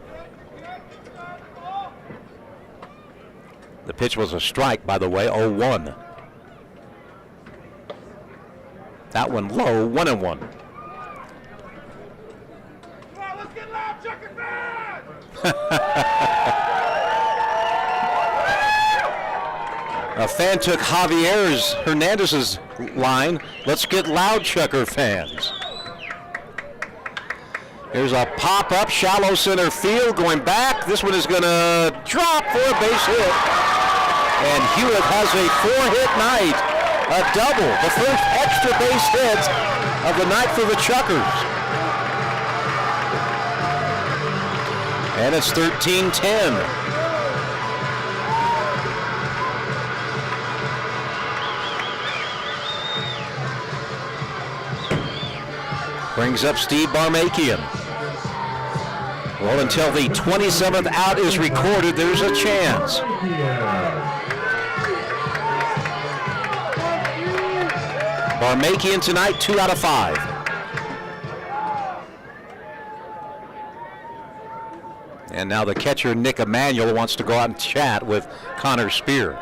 The pitch was a strike, by the way, 0-1. That one low, 1-1. Come on, let's get loud, Chucker fans! A fan took Hernandez's line. Let's get loud, Chucker fans. Here's a pop-up, shallow center field, going back. This one is going to drop for a base hit. And Hewitt has a 4-hit night, a double, the first extra base hit of the night for the Chukers. And it's 13-10. Brings up Steve Barmakian. Well, until the 27th out is recorded, there's a chance. Barmakian tonight, 2 out of 5. And now the catcher, Nick Emanuel, wants to go out and chat with Connor Spear.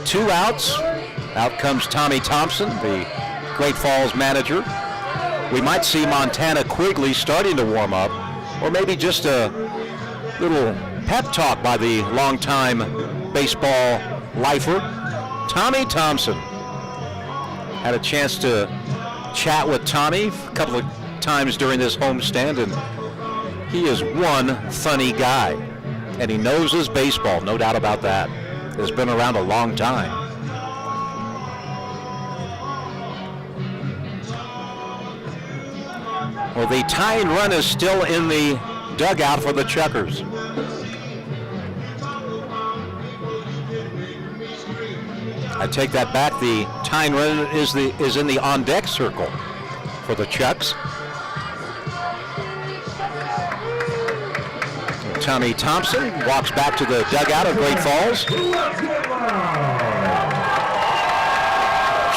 Two outs. Out comes Tommy Thompson, the Great Falls manager. We might see Montana Quigley starting to warm up, or maybe just a little pep talk by the longtime baseball lifer. Tommy Thompson. Had a chance to chat with Tommy a couple of times during this homestand, and he is one funny guy. And he knows his baseball, no doubt about that. Has been around a long time. Well, the tying run is still in the dugout for the Chukers. I take that back. The tying run is in the on-deck circle for the Chucks. Tommy Thompson walks back to the dugout of Great Falls.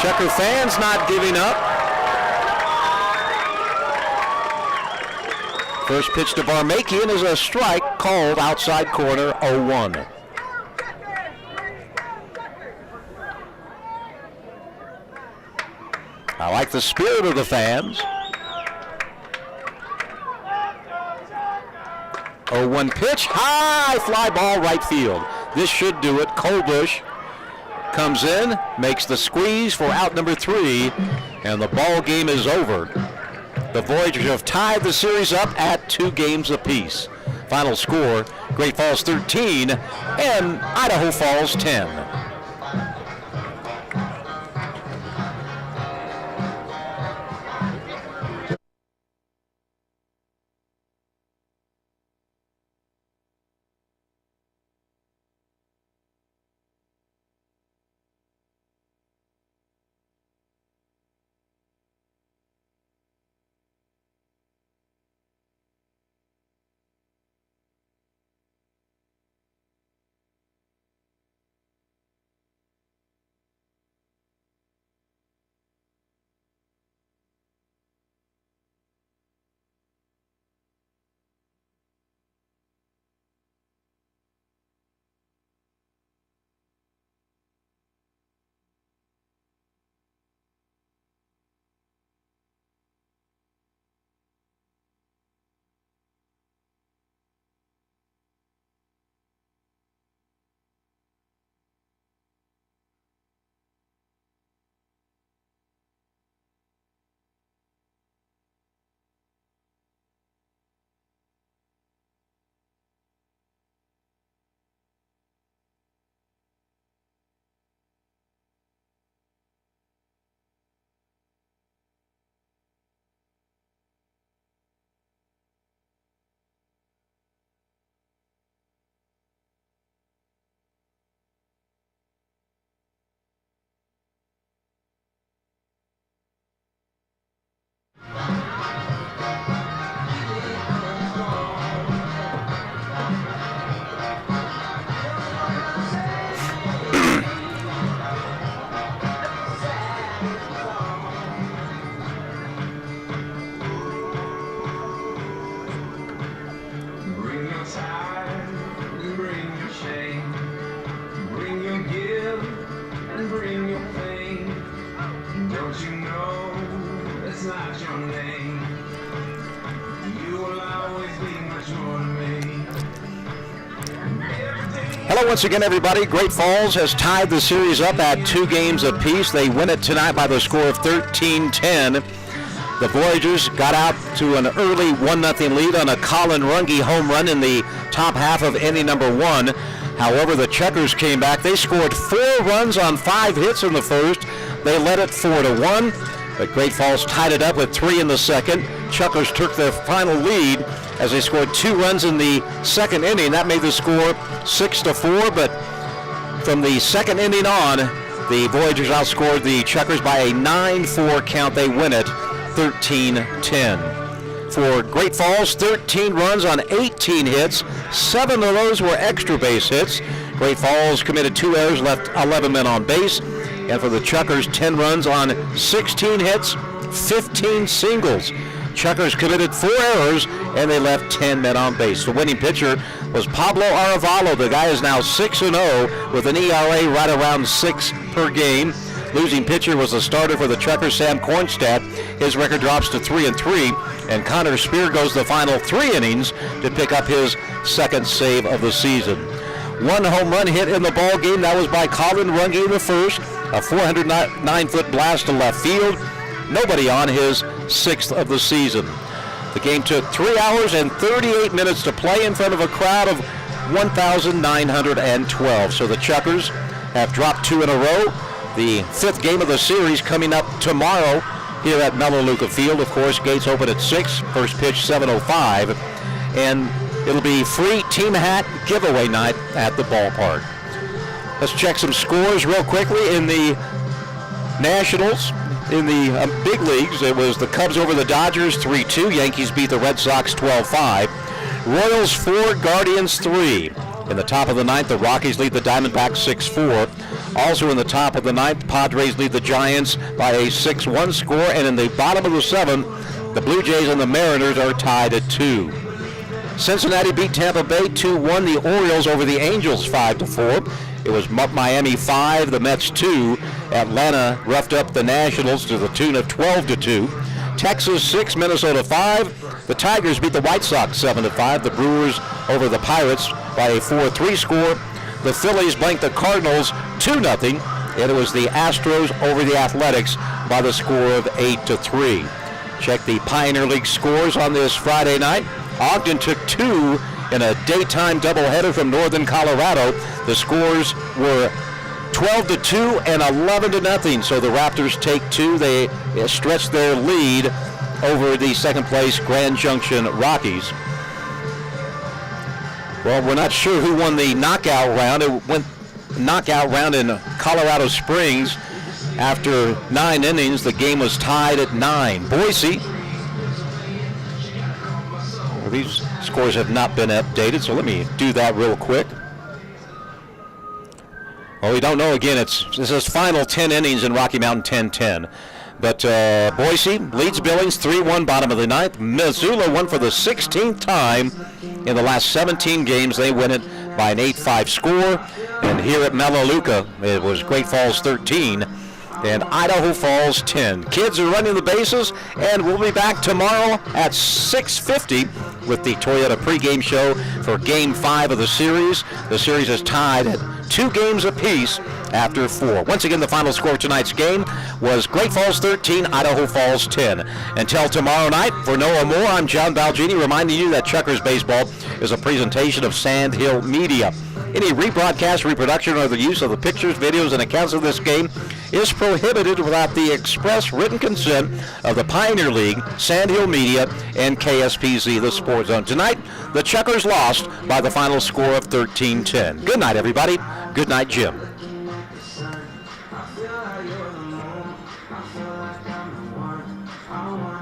Chucker fans not giving up. First pitch to Barmakian is a strike called outside corner, 0-1. I like the spirit of the fans. 0-1 pitch, high fly ball right field. This should do it. Colbush comes in, makes the squeeze for out number 3, and the ball game is over. The Voyagers have tied the series up at 2 games apiece. Final score, Great Falls 13 and Idaho Falls 10. Well, once again, everybody, Great Falls has tied the series up at 2 games apiece. They win it tonight by the score of 13-10. The Voyagers got out to an early 1-0 lead on a Colin Runge home run in the top half of inning number 1. However, the Chukars came back. They scored 4 runs on 5 hits in the first. They led it 4-1. But Great Falls tied it up with 3 in the second. Chukars took their final lead as they scored 2 runs in the second inning. That made the score 6-4, but from the second inning on, the Voyagers outscored the Chukars by a 9-4 count. They win it 13-10. For Great Falls, 13 runs on 18 hits. 7 of those were extra base hits. Great Falls committed 2 errors, left 11 men on base. And for the Chukars, 10 runs on 16 hits, 15 singles. Chukars committed 4 errors, and they left 10 men on base. The winning pitcher was Pablo Arevalo. The guy is now 6-0 with an ERA right around 6 per game. Losing pitcher was the starter for the Chukars, Sam Kornstadt. His record drops to 3-3, and Connor Spear goes the final 3 innings to pick up his second save of the season. 1 home run hit in the ball game. That was by Colin Runge in the first, a 409-foot blast to left field. Nobody on his 6th of the season. The game took 3 hours and 38 minutes to play in front of a crowd of 1,912. So the Chukars have dropped 2 in a row. The 5th game of the series coming up tomorrow here at Melaleuca Field. Of course, gates open at 6, first pitch 7:05, and it'll be free team hat giveaway night at the ballpark. Let's check some scores real quickly in the Nationals. In the big leagues, it was the Cubs over the Dodgers 3-2. Yankees beat the Red Sox 12-5. Royals 4, Guardians 3. In the top of the 9th, the Rockies lead the Diamondbacks 6-4. Also in the top of the 9th, Padres lead the Giants by a 6-1 score. And in the bottom of the 7th, the Blue Jays and the Mariners are tied at 2. Cincinnati beat Tampa Bay 2-1. The Orioles over the Angels 5-4. It was Miami 5, the Mets 2. Atlanta roughed up the Nationals to the tune of 12-2. Texas 6, Minnesota 5. The Tigers beat the White Sox 7-5. The Brewers over the Pirates by a 4-3 score. The Phillies blanked the Cardinals 2-0. And it was the Astros over the Athletics by the score of 8-3. Check the Pioneer League scores on this Friday night. Ogden took 2 in a daytime doubleheader from Northern Colorado. The scores were 12-2 and 11-0. So the Raptors take 2. They stretch their lead over the second place Grand Junction Rockies. Well, we're not sure who won the knockout round. It went knockout round in Colorado Springs. After 9 innings, the game was tied at 9. Boise. Well, these scores have not been updated, so let me do that real quick. Well, we don't know. Again, this is final 10 innings in Rocky Mountain 10-10. But Boise leads Billings 3-1 bottom of the 9th. Missoula won for the 16th time in the last 17 games. They win it by an 8-5 score. And here at Melaleuca, it was Great Falls 13 and Idaho Falls 10. Kids are running the bases, and we'll be back tomorrow at 6:50 with the Toyota pregame show for Game 5 of the series. The series is tied at 2 games apiece after 4. Once again, the final score of tonight's game was Great Falls 13, Idaho Falls 10. Until tomorrow night, for Noah Moore, I'm John Balgini, reminding you that Chukars Baseball is a presentation of Sand Hill Media. Any rebroadcast, reproduction, or the use of the pictures, videos, and accounts of this game is prohibited without the express written consent of the Pioneer League, Sand Hill Media, and KSPZ, the Sports Zone. Tonight, the Chukars lost by the final score of 13-10. Good night, everybody. Good night, Jim. I feel like you're the moon. I feel like I'm the one. I want